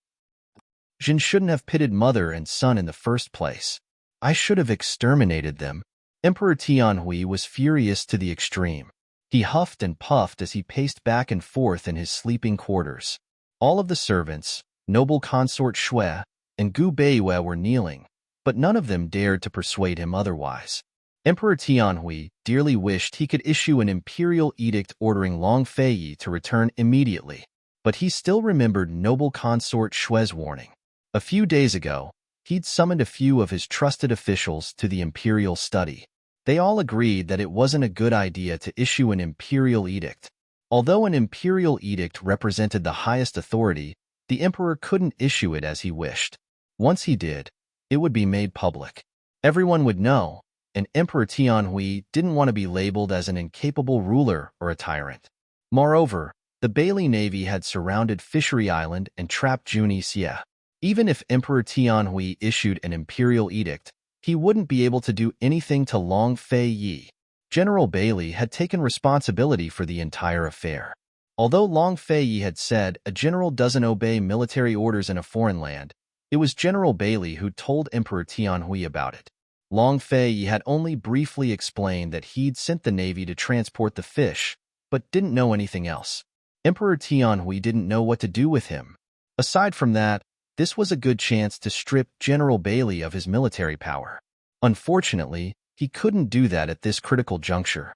S1: Jin shouldn't have pitted mother and son in the first place. I should have exterminated them. Emperor Tianhui was furious to the extreme. He huffed and puffed as he paced back and forth in his sleeping quarters. All of the servants, noble consort Shui, and Gu Beiyue were kneeling, but none of them dared to persuade him otherwise. Emperor Tianhui dearly wished he could issue an imperial edict ordering Long Feiyi to return immediately, but he still remembered noble consort Shui's warning. A few days ago, he'd summoned a few of his trusted officials to the imperial study. They all agreed that it wasn't a good idea to issue an imperial edict. Although an imperial edict represented the highest authority, the emperor couldn't issue it as he wished. Once he did, it would be made public. Everyone would know, and Emperor Tianhui didn't want to be labeled as an incapable ruler or a tyrant. Moreover, the Bailey Navy had surrounded Fishery Island and trapped Juni Xie. Even if Emperor Tianhui issued an imperial edict, he wouldn't be able to do anything to Long Feiyi. General Bailey had taken responsibility for the entire affair. Although Long Feiyi had said a general doesn't obey military orders in a foreign land, it was General Bailey who told Emperor Tianhui about it. Long Feiyi had only briefly explained that he'd sent the navy to transport the fish, but didn't know anything else. Emperor Tianhui didn't know what to do with him. Aside from that, this was a good chance to strip General Bailey of his military power. Unfortunately, he couldn't do that at this critical juncture.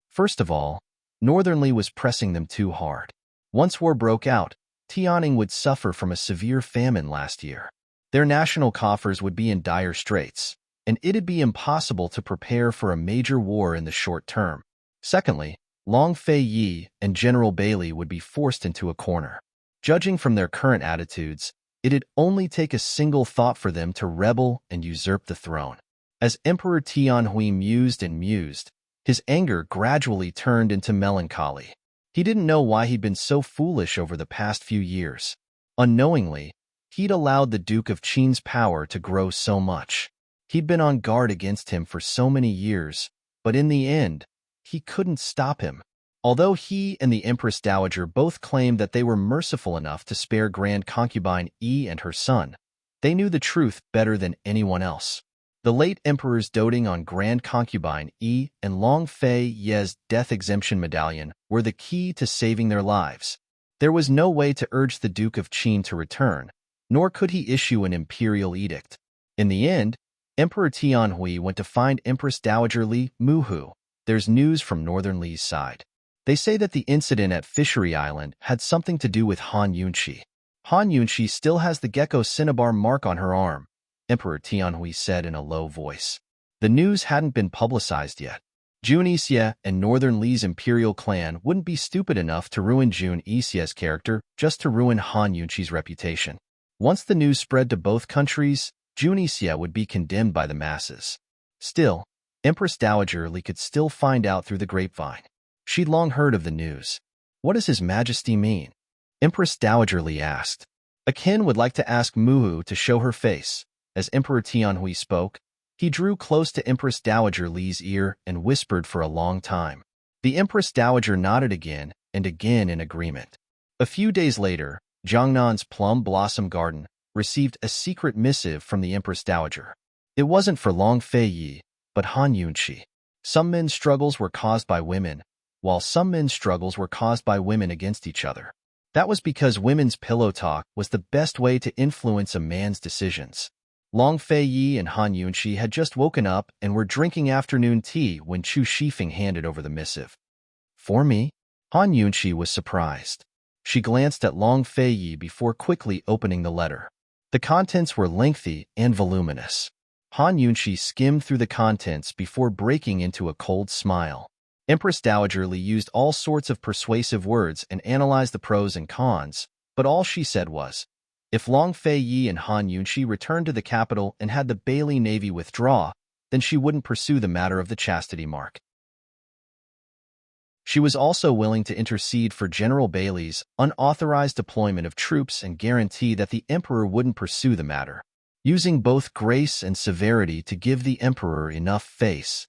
S1: First of all, Northern Li was pressing them too hard. Once war broke out, Tianning would suffer from a severe famine last year. Their national coffers would be in dire straits, and it'd be impossible to prepare for a major war in the short term. Secondly, Long Fei Yi and General Bailey would be forced into a corner. Judging from their current attitudes, it'd only take a single thought for them to rebel and usurp the throne. As Emperor Tianhui mused and mused, his anger gradually turned into melancholy. He didn't know why he'd been so foolish over the past few years. Unknowingly, he'd allowed the Duke of Qin's power to grow so much. He'd been on guard against him for so many years, but in the end, he couldn't stop him. Although he and the Empress Dowager both claimed that they were merciful enough to spare Grand Concubine Yi and her son, they knew the truth better than anyone else. The late emperor's doting on Grand Concubine Yi and Long Fei Ye's death exemption medallion were the key to saving their lives. There was no way to urge the Duke of Qin to return, nor could he issue an imperial edict. In the end, Emperor Tianhui went to find Empress Dowager Li Muhu. There's news from Northern Li's side. They say that the incident at Fishery Island had something to do with Han Yunqi. Han Yunqi still has the gecko cinnabar mark on her arm, Emperor Tianhui said in a low voice. The news hadn't been publicized yet. Jun Yixie and Northern Li's imperial clan wouldn't be stupid enough to ruin Jun Yixie's character just to ruin Han Yunqi's reputation. Once the news spread to both countries, Jun Yixie would be condemned by the masses. Still, Empress Dowager Li could still find out through the grapevine. She'd long heard of the news. What does His Majesty mean? Empress Dowager Li asked. Akin would like to ask Muhu to show her face. As Emperor Tianhui spoke, he drew close to Empress Dowager Li's ear and whispered for a long time. The Empress Dowager nodded again and again in agreement. A few days later, Jiangnan's Plum Blossom Garden received a secret missive from the Empress Dowager. It wasn't for Long Fei Yi, but Han Yunqi. Some men's struggles were caused by women, while some men's struggles were caused by women against each other. That was because women's pillow talk was the best way to influence a man's decisions. Long Fei Yi and Han Yunqi had just woken up and were drinking afternoon tea when Chu Shifeng handed over the missive. For me? Han Yunqi was surprised. She glanced at Long Fei Yi before quickly opening the letter. The contents were lengthy and voluminous. Han Yunqi skimmed through the contents before breaking into a cold smile. Empress Dowager Li used all sorts of persuasive words and analyzed the pros and cons, but all she said was, if Long Fei Yi and Han Yunqi returned to the capital and had the Bailey Navy withdraw, then she wouldn't pursue the matter of the chastity mark. She was also willing to intercede for General Bailey's unauthorized deployment of troops and guarantee that the emperor wouldn't pursue the matter, using both grace and severity to give the emperor enough face.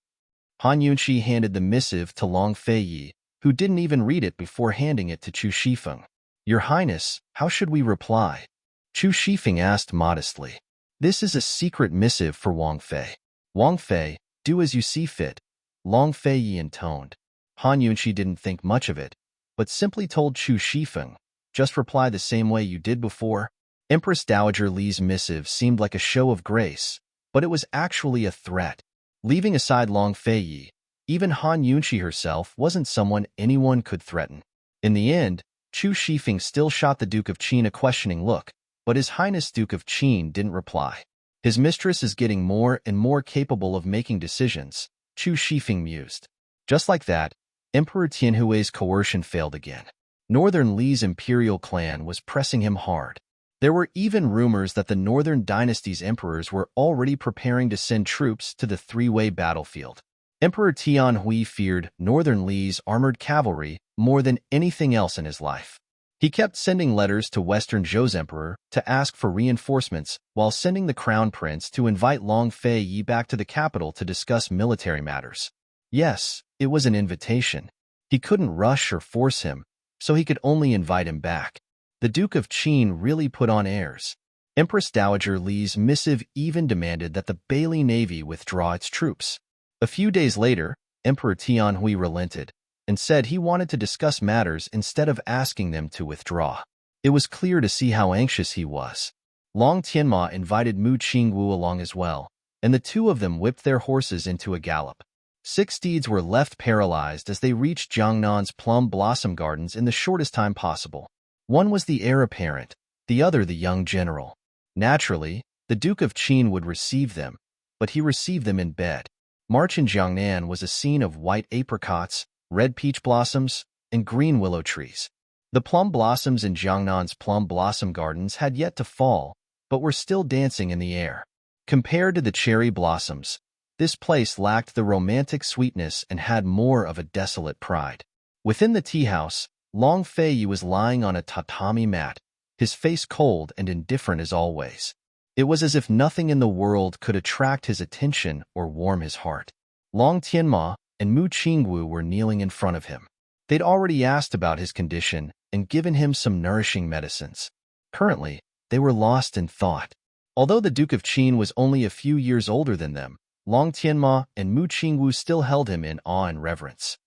S1: Han Yunqi handed the missive to Long Fei Yi, who didn't even read it before handing it to Chu Shifeng. Your Highness, how should we reply? Chu Shifeng asked modestly. This is a secret missive for Wang Fei. Wang Fei, do as you see fit, Long Fei Yi intoned. Han Yunqi didn't think much of it, but simply told Chu Shifeng, just reply the same way you did before. Empress Dowager Li's missive seemed like a show of grace, but it was actually a threat. Leaving aside Long Fei Yi, even Han Yunqi herself wasn't someone anyone could threaten. In the end, Chu Shifeng still shot the Duke of Qin a questioning look, but His Highness Duke of Qin didn't reply. His mistress is getting more and more capable of making decisions, Chu Shifeng mused. Just like that, Emperor Tianhui's coercion failed again. Northern Li's imperial clan was pressing him hard. There were even rumors that the Northern Dynasty's emperors were already preparing to send troops to the three-way battlefield. Emperor Tianhui feared Northern Li's armored cavalry more than anything else in his life. He kept sending letters to Western Zhou's emperor to ask for reinforcements while sending the crown prince to invite Long Fei Yi back to the capital to discuss military matters. Yes, it was an invitation. He couldn't rush or force him, so he could only invite him back. The Duke of Qin really put on airs. Empress Dowager Li's missive even demanded that the Bailey Navy withdraw its troops. A few days later, Emperor Tianhui relented and said he wanted to discuss matters instead of asking them to withdraw. It was clear to see how anxious he was. Long Tianma invited Mu Qingwu along as well, and the two of them whipped their horses into a gallop. 6 steeds were left paralyzed as they reached Jiangnan's Plum Blossom Gardens in the shortest time possible. One was the heir apparent, the other the young general. Naturally, the Duke of Qin would receive them, but he received them in bed. March in Jiangnan was a scene of white apricots, red peach blossoms, and green willow trees. The plum blossoms in Jiangnan's plum blossom gardens had yet to fall, but were still dancing in the air. Compared to the cherry blossoms, this place lacked the romantic sweetness and had more of a desolate pride. Within the tea house, Long Fei was lying on a tatami mat, his face cold and indifferent as always. It was as if nothing in the world could attract his attention or warm his heart. Long Tianma and Mu Qingwu were kneeling in front of him. They'd already asked about his condition and given him some nourishing medicines. Currently, they were lost in thought. Although the Duke of Qin was only a few years older than them, Long Tianma and Mu Qingwu still held him in awe and reverence.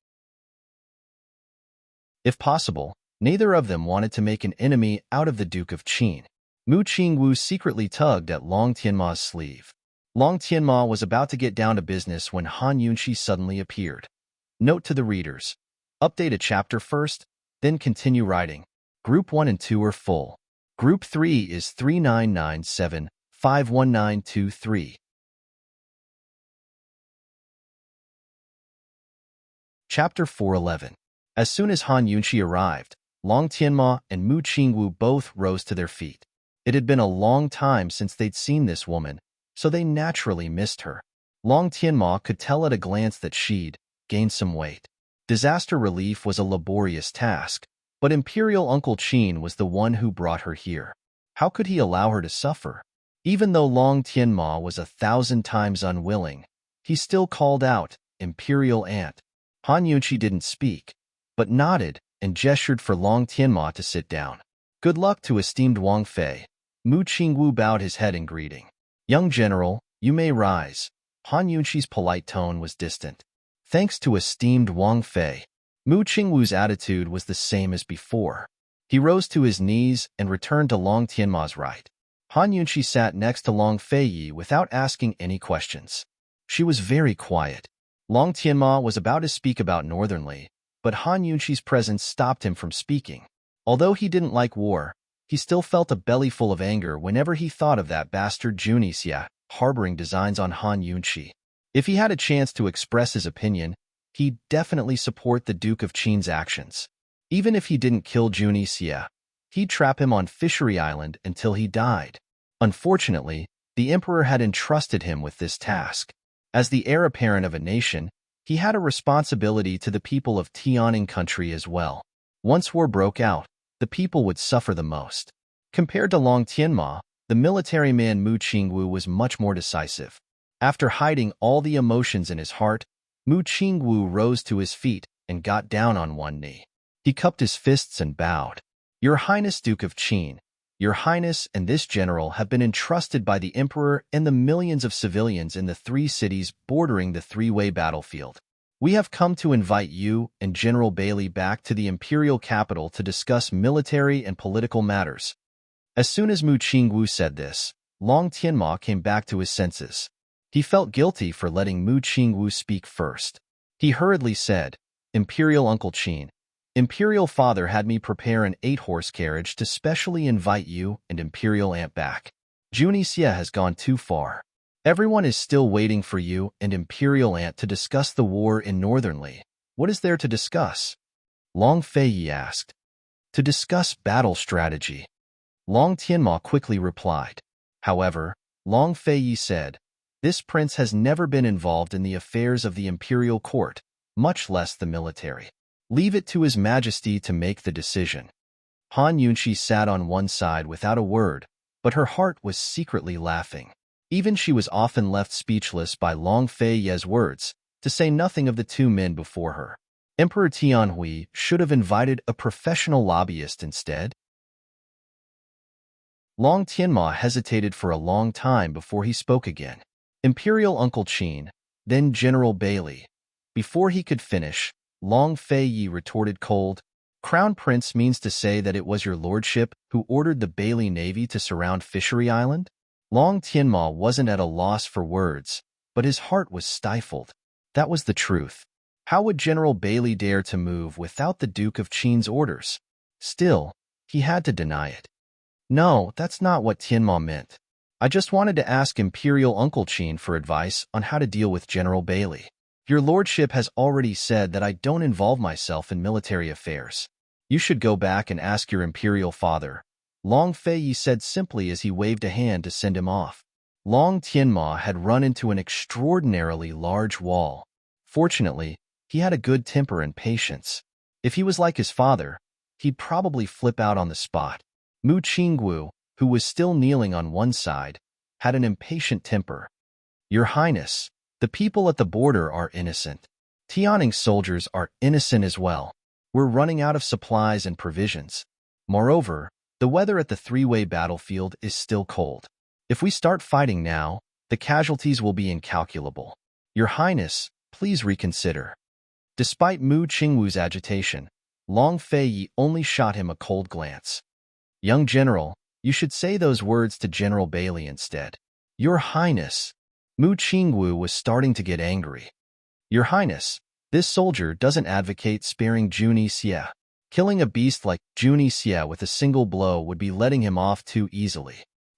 S1: If possible, neither of them wanted to make an enemy out of the Duke of Qin. Mu Qingwu secretly tugged at Long Tianma's sleeve. Long Tianma was about to get down to business when Han Yunqi suddenly appeared. Note to the readers: update a chapter first, then continue writing. Group 1 and 2 are full. Group 3 is 3997-51923. Chapter 411. As soon as Han Yunqi arrived, Long Tianma and Mu Qingwu both rose to their feet. It had been a long time since they'd seen this woman, so they naturally missed her. Long Tianma could tell at a glance that she'd gained some weight. Disaster relief was a laborious task, but Imperial Uncle Qin was the one who brought her here. How could he allow her to suffer? Even though Long Tianma was 1,000 times unwilling, he still called out, "Imperial Aunt." Han Yunqi didn't speak, but nodded and gestured for Long Tianma to sit down. "Good luck to esteemed Wang Fei." Mu Qingwu bowed his head in greeting. "Young general, you may rise." Han Yunqi's polite tone was distant. "Thanks to esteemed Wang Fei." Mu Qingwu's attitude was the same as before. He rose to his knees and returned to Long Tianma's right. Han Yunqi sat next to Long Fei without asking any questions. She was very quiet. Long Tianma was about to speak about Northernly, but Han Yunqi's presence stopped him from speaking. Although he didn't like war, he still felt a bellyful of anger whenever he thought of that bastard Junixia harboring designs on Han Yunqi. If he had a chance to express his opinion, he'd definitely support the Duke of Qin's actions. Even if he didn't kill Junixia, he'd trap him on Fishery Island until he died. Unfortunately, the Emperor had entrusted him with this task. As the heir apparent of a nation, he had a responsibility to the people of Tianing country as well. Once war broke out, the people would suffer the most. Compared to Long Tianma, the military man Mu Qingwu was much more decisive. After hiding all the emotions in his heart, Mu Qingwu rose to his feet and got down on one knee. He cupped his fists and bowed. "Your Highness Duke of Qin, Your Highness and this general have been entrusted by the Emperor and the millions of civilians in the 3 cities bordering the three-way battlefield. We have come to invite you and General Bailey back to the imperial capital to discuss military and political matters." As soon as Mu Qingwu said this, Long Tianma came back to his senses. He felt guilty for letting Mu Qingwu speak first. He hurriedly said, "Imperial Uncle Qin, Imperial Father had me prepare an 8-horse carriage to specially invite you and Imperial Aunt back. Junixia has gone too far. Everyone is still waiting for you and Imperial Aunt to discuss the war in Northernly. What is there to discuss?" Long Fei asked. "To discuss battle strategy." Long Tianma quickly replied. However, Long Fei said, "This prince has never been involved in the affairs of the imperial court, much less the military. Leave it to His Majesty to make the decision." Han Yunqi sat on one side without a word, but her heart was secretly laughing. Even she was often left speechless by Long Fei's words, to say nothing of the 2 men before her. Emperor Tianhui should have invited a professional lobbyist instead. Long Tianma hesitated for a long time before he spoke again. "Imperial Uncle Qin, then General Bailey." Before he could finish, Long Fei retorted cold, "Crown Prince means to say that it was your lordship who ordered the Bailey Navy to surround Fishery Island?" Long Tianma wasn't at a loss for words, but his heart was stifled. That was the truth. How would General Bailey dare to move without the Duke of Qin's orders? Still, he had to deny it. "No, that's not what Tianma meant. I just wanted to ask Imperial Uncle Qin for advice on how to deal with General Bailey." Your lordship has already said that I don't involve myself in military affairs. You should go back and ask your imperial father, Long Feiyi said simply as he waved a hand to send him off. Long Tianma had run into an extraordinarily large wall. Fortunately, he had a good temper and patience. If he was like his father, he'd probably flip out on the spot. Mu Qinggu, who was still kneeling on one side, had an impatient temper. Your Highness, the people at the border are innocent. Tianning soldiers are innocent as well. We're running out of supplies and provisions. Moreover, the weather at the three-way battlefield is still cold. If we start fighting now, the casualties will be incalculable. Your Highness, please reconsider. Despite Mu Qingwu's agitation, Long Feiyi only shot him a cold glance. Young General, you should say those words to General Bailey instead. Your Highness. Mu Qingwu was starting to get angry. Your Highness, this soldier doesn't advocate sparing Juni Xie. Killing a beast like Juni Xie with a single blow would be letting him off too easily.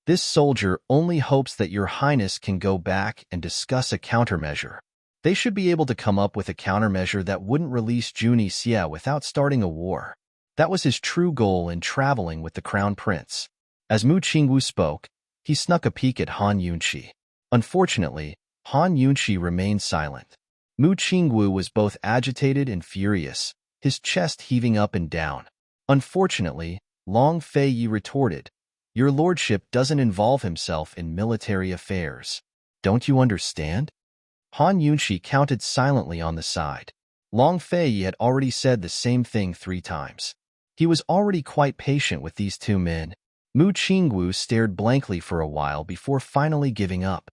S1: This soldier only hopes that Your Highness can go back and discuss a countermeasure. They should be able to come up with a countermeasure that wouldn't release Juni Xie without starting a war. That was his true goal in traveling with the Crown Prince. As Mu Qingwu spoke, he snuck a peek at Han Yunqi. Unfortunately, Han Yunqi remained silent. Mu Qingwu was both agitated and furious, his chest heaving up and down. Unfortunately, Long Feiyi retorted, Your lordship doesn't involve himself in military affairs. Don't you understand? Han Yunqi counted silently on the side. Long Feiyi had already said the same thing 3 times. He was already quite patient with these two men. Mu Qingwu stared blankly for a while before finally giving up.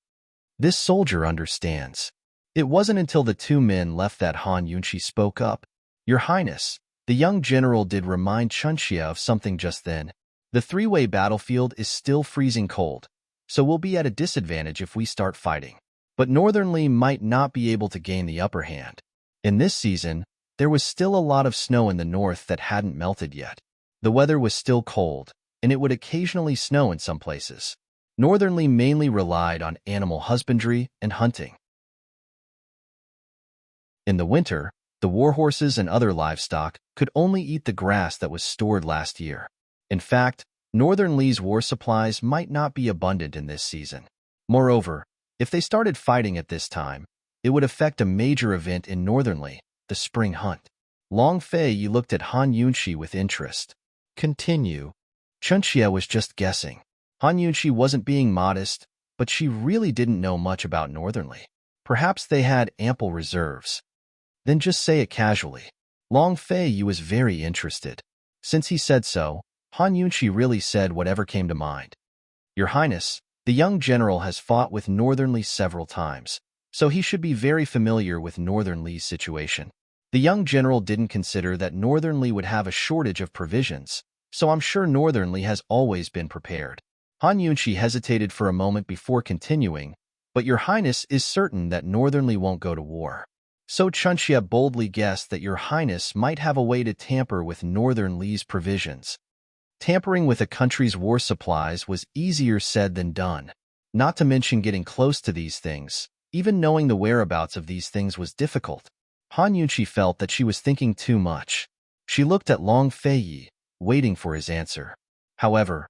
S1: This soldier understands. It wasn't until the two men left that Han Yunqi spoke up. Your Highness, the young general did remind Chunxia of something just then. The three-way battlefield is still freezing cold, so we'll be at a disadvantage if we start fighting. But Northern Li might not be able to gain the upper hand. In this season, there was still a lot of snow in the north that hadn't melted yet. The weather was still cold, and it would occasionally snow in some places. Northern Li mainly relied on animal husbandry and hunting. In the winter, the warhorses and other livestock could only eat the grass that was stored last year. In fact, Northern Li's war supplies might not be abundant in this season. Moreover, if they started fighting at this time, it would affect a major event in Northern Li, the spring hunt. Long Feiyi looked at Han Yunqi with interest. Continue. Chunxia was just guessing. Han Yunqi wasn't being modest, but she really didn't know much about Northern Li. Perhaps they had ample reserves. Then just say it casually. Long Feiyi was very interested. Since he said so, Han Yunqi really said whatever came to mind. Your Highness, the young general has fought with Northern Li several times, so he should be very familiar with Northern Li's situation. The young general didn't consider that Northern Li would have a shortage of provisions, so I'm sure Northern Li has always been prepared. Han Yunqi hesitated for a moment before continuing, but Your Highness is certain that Northern Li won't go to war. So Chunxia boldly guessed that Your Highness might have a way to tamper with Northern Li's provisions. Tampering with a country's war supplies was easier said than done. Not to mention getting close to these things. Even knowing the whereabouts of these things was difficult. Han Yunqi felt that she was thinking too much. She looked at Long Feiyi, waiting for his answer. However,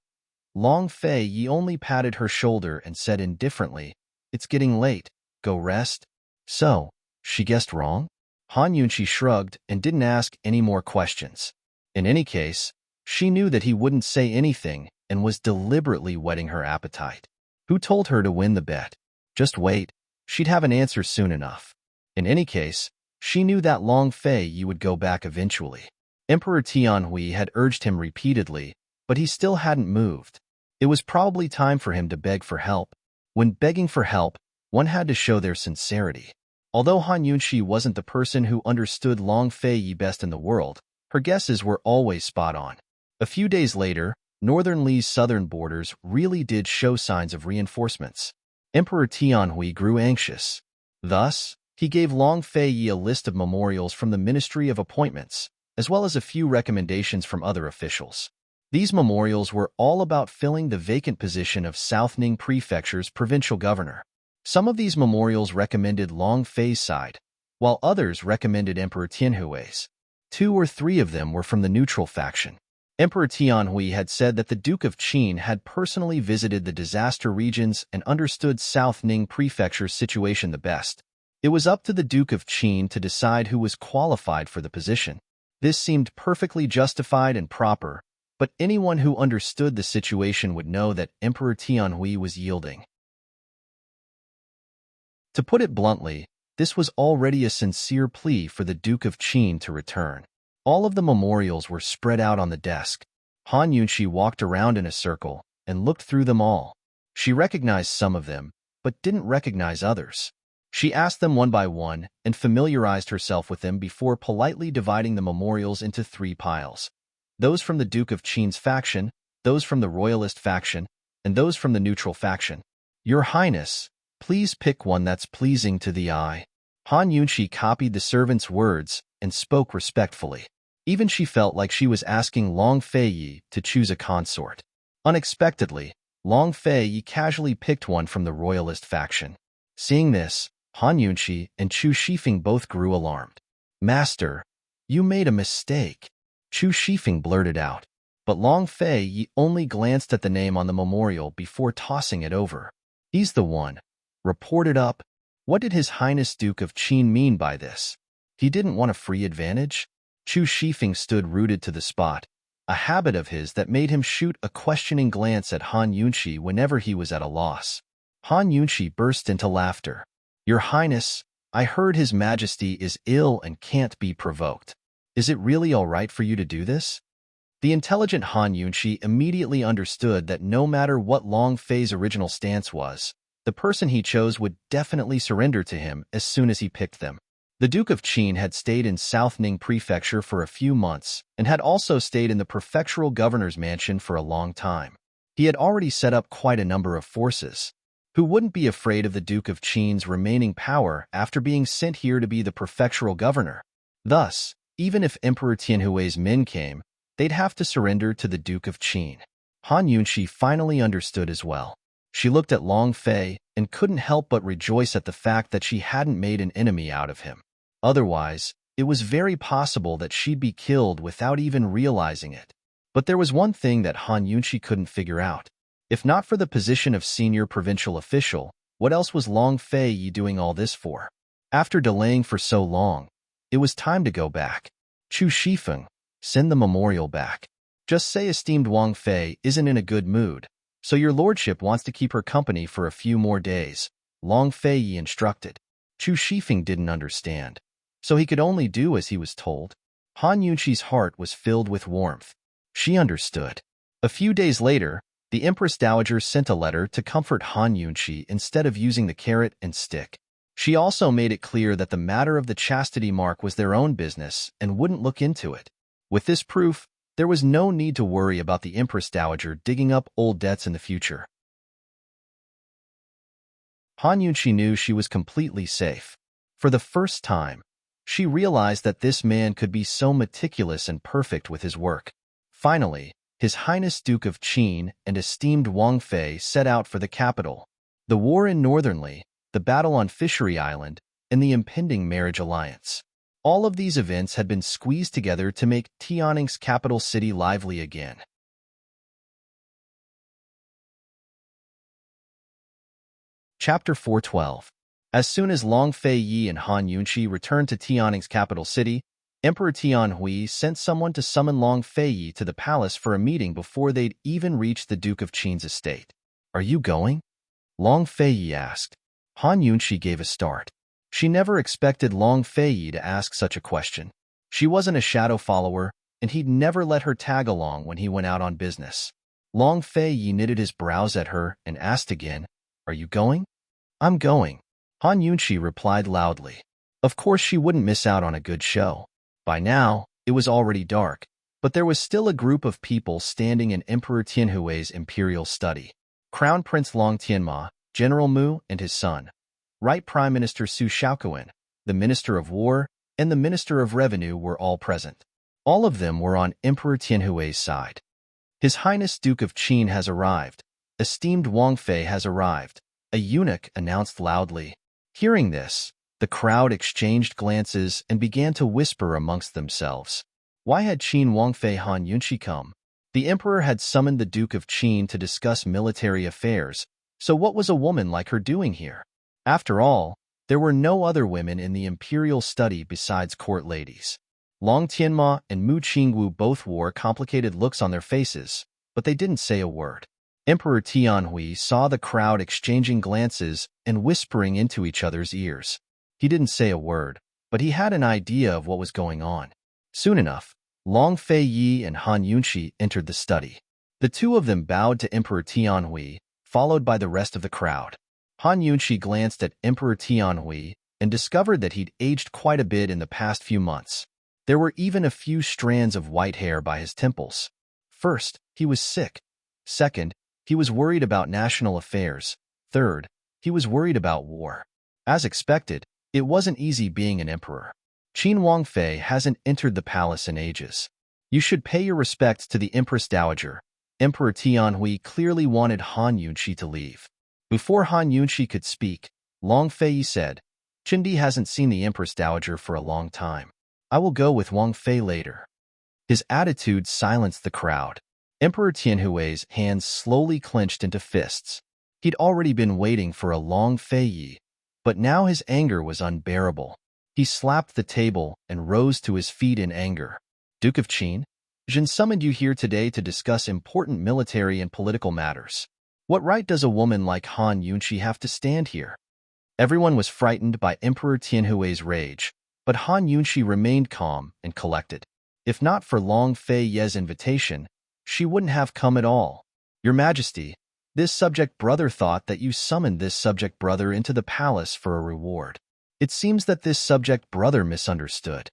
S1: Long Feiyi only patted her shoulder and said indifferently, It's getting late. Go rest. So, she guessed wrong? Han Yunqi shrugged and didn't ask any more questions. In any case, she knew that he wouldn't say anything and was deliberately whetting her appetite. Who told her to win the bet? Just wait. She'd have an answer soon enough. In any case, she knew that Long Feiyi would go back eventually. Emperor Tianhui had urged him repeatedly, but he still hadn't moved. It was probably time for him to beg for help. When begging for help, one had to show their sincerity. Although Han Yunqi wasn't the person who understood Long Feiyi best in the world, her guesses were always spot on. A few days later, Northern Li's southern borders really did show signs of reinforcements. Emperor Tianhui grew anxious. Thus, he gave Long Feiyi a list of memorials from the Ministry of Appointments, as well as a few recommendations from other officials. These memorials were all about filling the vacant position of Southning Prefecture's provincial governor. Some of these memorials recommended Long Fei's side, while others recommended Emperor Tianhui's. 2 or 3 of them were from the neutral faction. Emperor Tianhui had said that the Duke of Qin had personally visited the disaster regions and understood South Ning Prefecture's situation the best. It was up to the Duke of Qin to decide who was qualified for the position. This seemed perfectly justified and proper, but anyone who understood the situation would know that Emperor Tianhui was yielding. To put it bluntly, this was already a sincere plea for the Duke of Qin to return. All of the memorials were spread out on the desk. Han Yunxi walked around in a circle and looked through them all. She recognized some of them, but didn't recognize others. She asked them one by one and familiarized herself with them before politely dividing the memorials into 3 piles. Those from the Duke of Qin's faction, those from the Royalist faction, and those from the neutral faction. Your Highness, please pick one that's pleasing to the eye. Han Yunxi copied the servant's words and spoke respectfully. Even she felt like she was asking Long Feiyi to choose a consort. Unexpectedly, Long Feiyi casually picked one from the Royalist faction. Seeing this, Han Yunxi and Chu Shifeng both grew alarmed. Master, you made a mistake, Chu Shifeng blurted out. But Long Feiyi only glanced at the name on the memorial before tossing it over. He's the one. Reported up. What did His Highness Duke of Qin mean by this? He didn't want a free advantage? Chu Shifeng stood rooted to the spot, a habit of his that made him shoot a questioning glance at Han Yunxi whenever he was at a loss. Han Yunxi burst into laughter. Your Highness, I heard His Majesty is ill and can't be provoked. Is it really all right for you to do this? The intelligent Han Yunxi immediately understood that no matter what Long Fei's original stance was, the person he chose would definitely surrender to him as soon as he picked them. The Duke of Qin had stayed in South Ning Prefecture for a few months and had also stayed in the prefectural governor's mansion for a long time. He had already set up quite a number of forces. Who wouldn't be afraid of the Duke of Qin's remaining power after being sent here to be the prefectural governor? Thus, even if Emperor Tianhui's men came, they'd have to surrender to the Duke of Qin. Han Yunxi finally understood as well. She looked at Long Fei and couldn't help but rejoice at the fact that she hadn't made an enemy out of him. Otherwise, it was very possible that she'd be killed without even realizing it. But there was one thing that Han Yunxi couldn't figure out. If not for the position of senior provincial official, what else was Long Feiyi doing all this for? After delaying for so long, it was time to go back. Chu Shifeng, send the memorial back. Just say esteemed Wang Fei isn't in a good mood, so your lordship wants to keep her company for a few more days, Long Feiyi instructed. Chu Shifeng didn't understand, so he could only do as he was told. Han Yunxi's heart was filled with warmth. She understood. A few days later, the Empress Dowager sent a letter to comfort Han Yunxi instead of using the carrot and stick. She also made it clear that the matter of the chastity mark was their own business and wouldn't look into it. With this proof, there was no need to worry about the Empress Dowager digging up old debts in the future. Han Yunxi knew she was completely safe. For the first time, she realized that this man could be so meticulous and perfect with his work. Finally, His Highness Duke of Qin and esteemed Wang Fei set out for the capital. The war in Northernly, the battle on Fishery Island, and the impending marriage alliance. All of these events had been squeezed together to make Tianning's capital city lively again. Chapter 412. As soon as Long Feiyi and Han Yunxi returned to Tianning's capital city, Emperor Tianhui sent someone to summon Long Feiyi to the palace for a meeting before they'd even reached the Duke of Qin's estate. Are you going? Long Feiyi asked. Han Yunxi gave a start. She never expected Long Feiyi to ask such a question. She wasn't a shadow follower, and he'd never let her tag along when he went out on business. Long Feiyi knitted his brows at her and asked again, Are you going? I'm going. Han Yunxi replied loudly. Of course she wouldn't miss out on a good show. By now, it was already dark, but there was still a group of people standing in Emperor Tianhui's imperial study. Crown Prince Long Tianma, General Mu and his son, Right Prime Minister Su Shaoquan, the Minister of War, and the Minister of Revenue were all present. All of them were on Emperor Tianhui's side. His Highness Duke of Qin has arrived. Esteemed Wang Fei has arrived, a eunuch announced loudly. Hearing this, The crowd exchanged glances and began to whisper amongst themselves. Why had Qin Wangfei Han Yunxi come? The emperor had summoned the Duke of Qin to discuss military affairs, so what was a woman like her doing here? After all, there were no other women in the imperial study besides court ladies. Long Tianma and Mu Qingwu both wore complicated looks on their faces, but they didn't say a word. Emperor Tianhui saw the crowd exchanging glances and whispering into each other's ears. He didn't say a word, but he had an idea of what was going on. Soon enough, Long Fei Yi and Han Yunxi entered the study. The two of them bowed to Emperor Tianhui, followed by the rest of the crowd. Han Yunxi glanced at Emperor Tianhui and discovered that he'd aged quite a bit in the past few months. There were even a few strands of white hair by his temples. First, he was sick. Second, he was worried about national affairs. Third, he was worried about war. As expected, it wasn't easy being an emperor. Qin Wangfei hasn't entered the palace in ages. You should pay your respects to the Empress Dowager. Emperor Tianhui clearly wanted Han Yunxi to leave. Before Han Yunxi could speak, Long Fei said, Chindi hasn't seen the Empress Dowager for a long time. I will go with Wang Fei later. His attitude silenced the crowd. Emperor Tianhui's hands slowly clenched into fists. He'd already been waiting for a Long Fei, but now his anger was unbearable. He slapped the table and rose to his feet in anger. Duke of Qin, Jin summoned you here today to discuss important military and political matters. What right does a woman like Han Yunxi have to stand here? Everyone was frightened by Emperor Tianhui's rage, but Han Yunxi remained calm and collected. If not for Long Fei Ye's invitation, she wouldn't have come at all. Your Majesty, this subject brother thought that you summoned this subject brother into the palace for a reward. It seems that this subject brother misunderstood.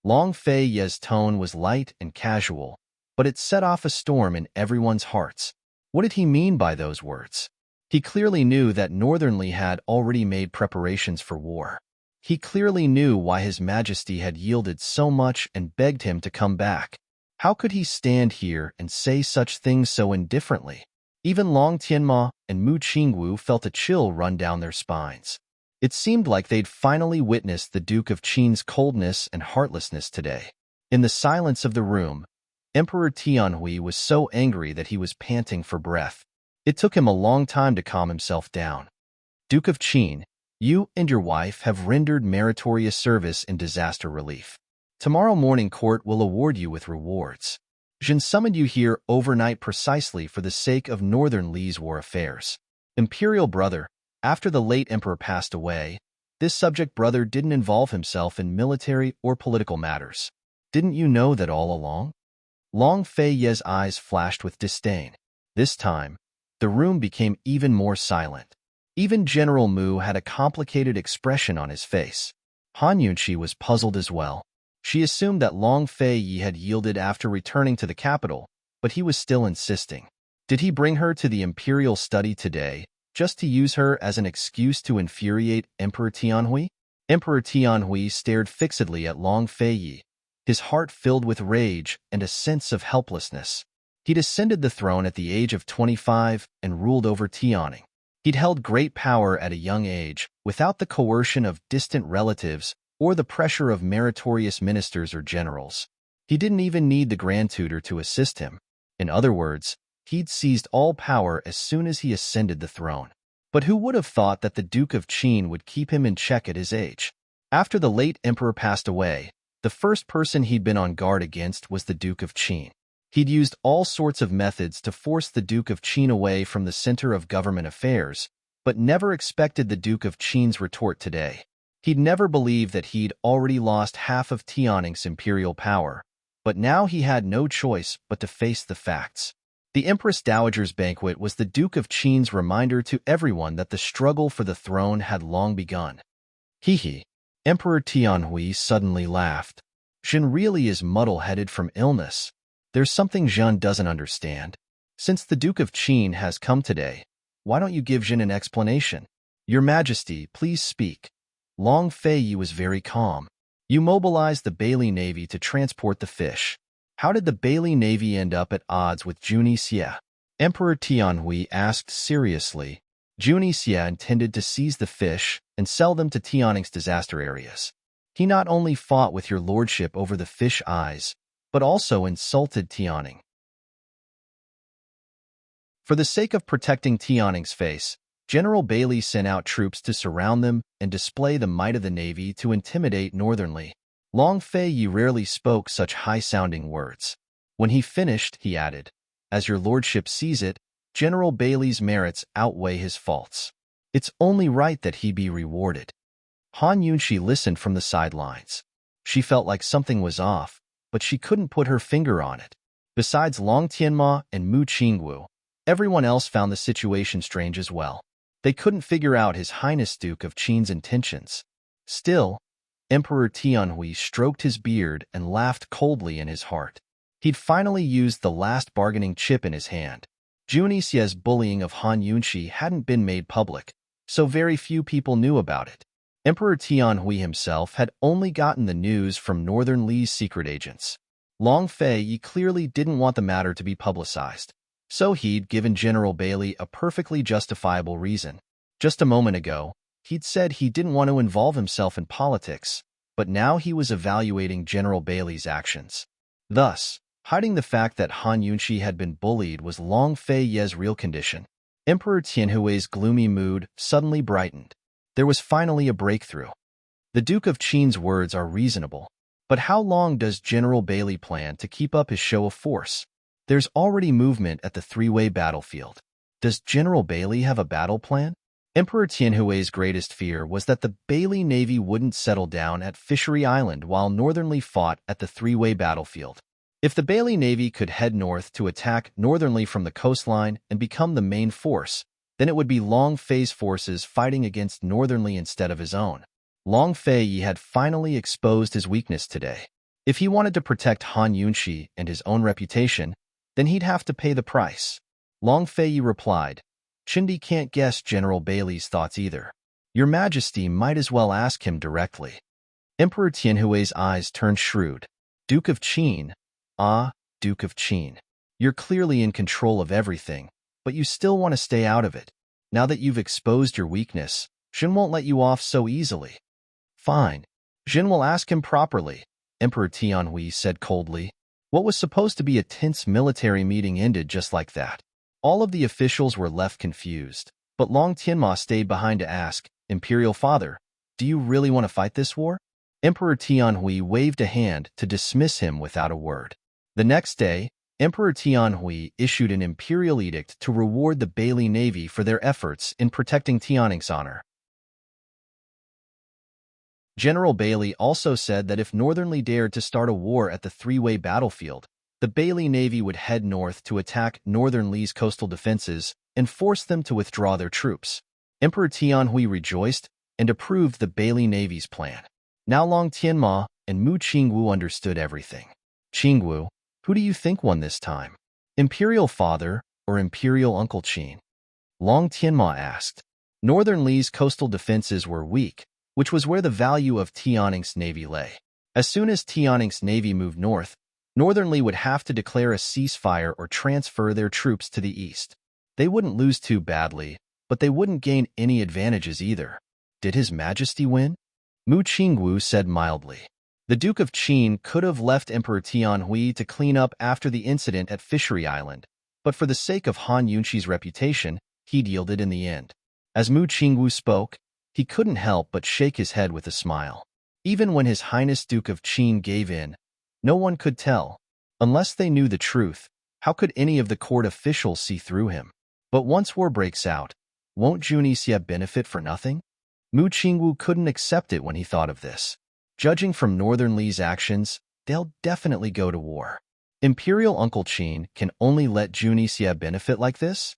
S1: Long Fei Ye's tone was light and casual, but it set off a storm in everyone's hearts. What did he mean by those words? He clearly knew that Northern Li had already made preparations for war. He clearly knew why His Majesty had yielded so much and begged him to come back. How could he stand here and say such things so indifferently? Even Long Tianma and Mu Qingwu felt a chill run down their spines. It seemed like they'd finally witnessed the Duke of Qin's coldness and heartlessness today. In the silence of the room, Emperor Tianhui was so angry that he was panting for breath. It took him a long time to calm himself down. Duke of Qin, you and your wife have rendered meritorious service in disaster relief. Tomorrow morning court will award you with rewards. Jin summoned you here overnight precisely for the sake of Northern Li's war affairs. Imperial brother, after the late emperor passed away, this subject brother didn't involve himself in military or political matters. Didn't you know that all along? Long Fei Ye's eyes flashed with disdain. This time, the room became even more silent. Even General Mu had a complicated expression on his face. Han Yunxi was puzzled as well. She assumed that Long Fei Yi had yielded after returning to the capital, but he was still insisting. Did he bring her to the imperial study today, just to use her as an excuse to infuriate Emperor Tianhui? Emperor Tianhui stared fixedly at Long Fei Yi, his heart filled with rage and a sense of helplessness. He'd ascended the throne at the age of 25 and ruled over Tianing. He'd held great power at a young age, without the coercion of distant relatives or the pressure of meritorious ministers or generals. He didn't even need the Grand Tutor to assist him. In other words, he'd seized all power as soon as he ascended the throne. But who would have thought that the Duke of Qin would keep him in check at his age? After the late emperor passed away, the first person he'd been on guard against was the Duke of Qin. He'd used all sorts of methods to force the Duke of Qin away from the center of government affairs, but never expected the Duke of Qin's retort today. He'd never believed that he'd already lost half of Tianing's imperial power, but now he had no choice but to face the facts. The Empress Dowager's banquet was the Duke of Qin's reminder to everyone that the struggle for the throne had long begun. Hee. Emperor Tianhui suddenly laughed. Jin really is muddle-headed from illness. There's something Jin doesn't understand. Since the Duke of Qin has come today, why don't you give Jin an explanation? Your Majesty, please speak. Long Fei Yi was very calm. You mobilized the Bailey Navy to transport the fish. How did the Bailey Navy end up at odds with Junie Xie? Emperor Tianhui asked seriously. Junie Xie intended to seize the fish and sell them to Tianning's disaster areas. He not only fought with your lordship over the fish eyes, but also insulted Tianning. For the sake of protecting Tianning's face, General Bailey sent out troops to surround them and display the might of the Navy to intimidate Northern Li. Long Fei Yi rarely spoke such high-sounding words. When he finished, he added, "As your lordship sees it, General Bailey's merits outweigh his faults. It's only right that he be rewarded." Han Yunxi listened from the sidelines. She felt like something was off, but she couldn't put her finger on it. Besides Long Tianma and Mu Qingwu, everyone else found the situation strange as well. They couldn't figure out His Highness Duke of Qin's intentions. Still, Emperor Tianhui stroked his beard and laughed coldly in his heart. He'd finally used the last bargaining chip in his hand. Junie Xie's bullying of Han Yunxi hadn't been made public, so very few people knew about it. Emperor Tianhui himself had only gotten the news from Northern Li's secret agents. Long Fei Yi clearly didn't want the matter to be publicized, so he'd given General Bailey a perfectly justifiable reason. Just a moment ago, he'd said he didn't want to involve himself in politics, but now he was evaluating General Bailey's actions. Thus, hiding the fact that Han Yunxi had been bullied was Long Fei Yi's real condition. Emperor Tianhui's gloomy mood suddenly brightened. There was finally a breakthrough. The Duke of Qin's words are reasonable, but how long does General Bailey plan to keep up his show of force? There's already movement at the three-way battlefield. Does General Bailey have a battle plan? Emperor Tianhui's greatest fear was that the Bailey Navy wouldn't settle down at Fishery Island while Northern Li fought at the three-way battlefield. If the Bailey Navy could head north to attack Northern Li from the coastline and become the main force, then it would be Long Fei's forces fighting against Northern Li instead of his own. Long Fei Yi had finally exposed his weakness today. If he wanted to protect Han Yunxi and his own reputation, then he'd have to pay the price. Long Fei Yi replied, "Chindi can't guess General Bailey's thoughts either. Your Majesty might as well ask him directly." Emperor Tianhui's eyes turned shrewd. "Duke of Qin, Duke of Qin. You're clearly in control of everything, but you still want to stay out of it. Now that you've exposed your weakness, Jin won't let you off so easily." "Fine. Jin will ask him properly," Emperor Tianhui said coldly. What was supposed to be a tense military meeting ended just like that. All of the officials were left confused, but Long Tianma stayed behind to ask, "Imperial Father, do you really want to fight this war?" Emperor Tianhui waved a hand to dismiss him without a word. The next day, Emperor Tianhui issued an imperial edict to reward the Bailey Navy for their efforts in protecting Tianning's honor. General Bailey also said that if Northern Li dared to start a war at the three-way battlefield, the Bailey Navy would head north to attack Northern Li's coastal defenses and force them to withdraw their troops. Emperor Tianhui rejoiced and approved the Bailey Navy's plan. Now Long Tianma and Mu Qingwu understood everything. "Qingwu, who do you think won this time? Imperial Father or Imperial Uncle Qin?" Long Tianma asked. Northern Li's coastal defenses were weak, which was where the value of Tianning's navy lay. As soon as Tianning's navy moved north, Northern Li would have to declare a ceasefire or transfer their troops to the east. They wouldn't lose too badly, but they wouldn't gain any advantages either. Did His Majesty win? Mu Qingwu said mildly. The Duke of Qin could have left Emperor Tianhui to clean up after the incident at Fishery Island, but for the sake of Han Yunxi's reputation, he'd yielded in the end. As Mu Qingwu spoke, he couldn't help but shake his head with a smile. Even when His Highness Duke of Qin gave in, no one could tell. Unless they knew the truth, how could any of the court officials see through him? But once war breaks out, won't Junie Xie benefit for nothing? Mu Qingwu couldn't accept it when he thought of this. Judging from Northern Li's actions, they'll definitely go to war. Imperial Uncle Qin can only let Junie Xie benefit like this?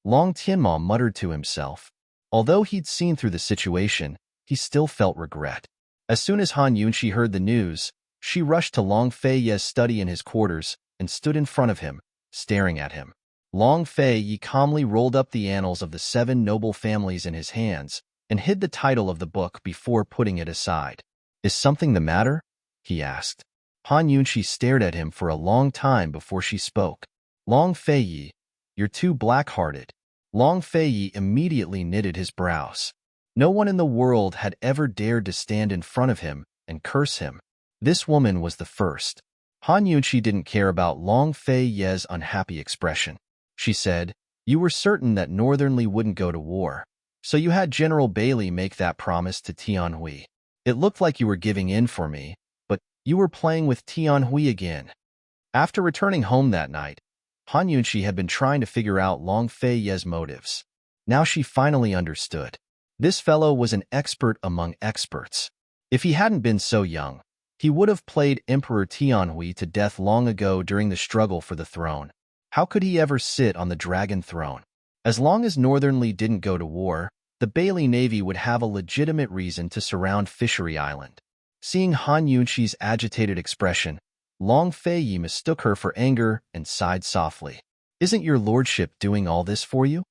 S1: Long Tianma muttered to himself. Although he'd seen through the situation, he still felt regret. As soon as Han Yunxi heard the news, she rushed to Long Fei Yi's study in his quarters and stood in front of him, staring at him. Long Fei Yi calmly rolled up the annals of the 7 noble families in his hands and hid the title of the book before putting it aside. "Is something the matter?" he asked. Han Yunxi stared at him for a long time before she spoke. "Long Fei Yi, you're too black-hearted. Long Fei immediately knitted his brows. No one in the world had ever dared to stand in front of him and curse him. This woman was the first. Han Yunqi didn't care about Long Fei's unhappy expression. She said, "You were certain that Northernly wouldn't go to war, so you had General Bailey make that promise to Tianhui. It looked like you were giving in for me, but you were playing with Tianhui again." After returning home that night, Han Yunqi had been trying to figure out Long Fei's motives. Now she finally understood. This fellow was an expert among experts. If he hadn't been so young, he would have played Emperor Tianhui to death long ago during the struggle for the throne. How could he ever sit on the dragon throne? As long as Northernly didn't go to war, the Bailey Navy would have a legitimate reason to surround Fishery Island. Seeing Han Yunqi's agitated expression, Long Fei mistook her for anger and sighed softly. "Isn't your lordship doing all this for you?"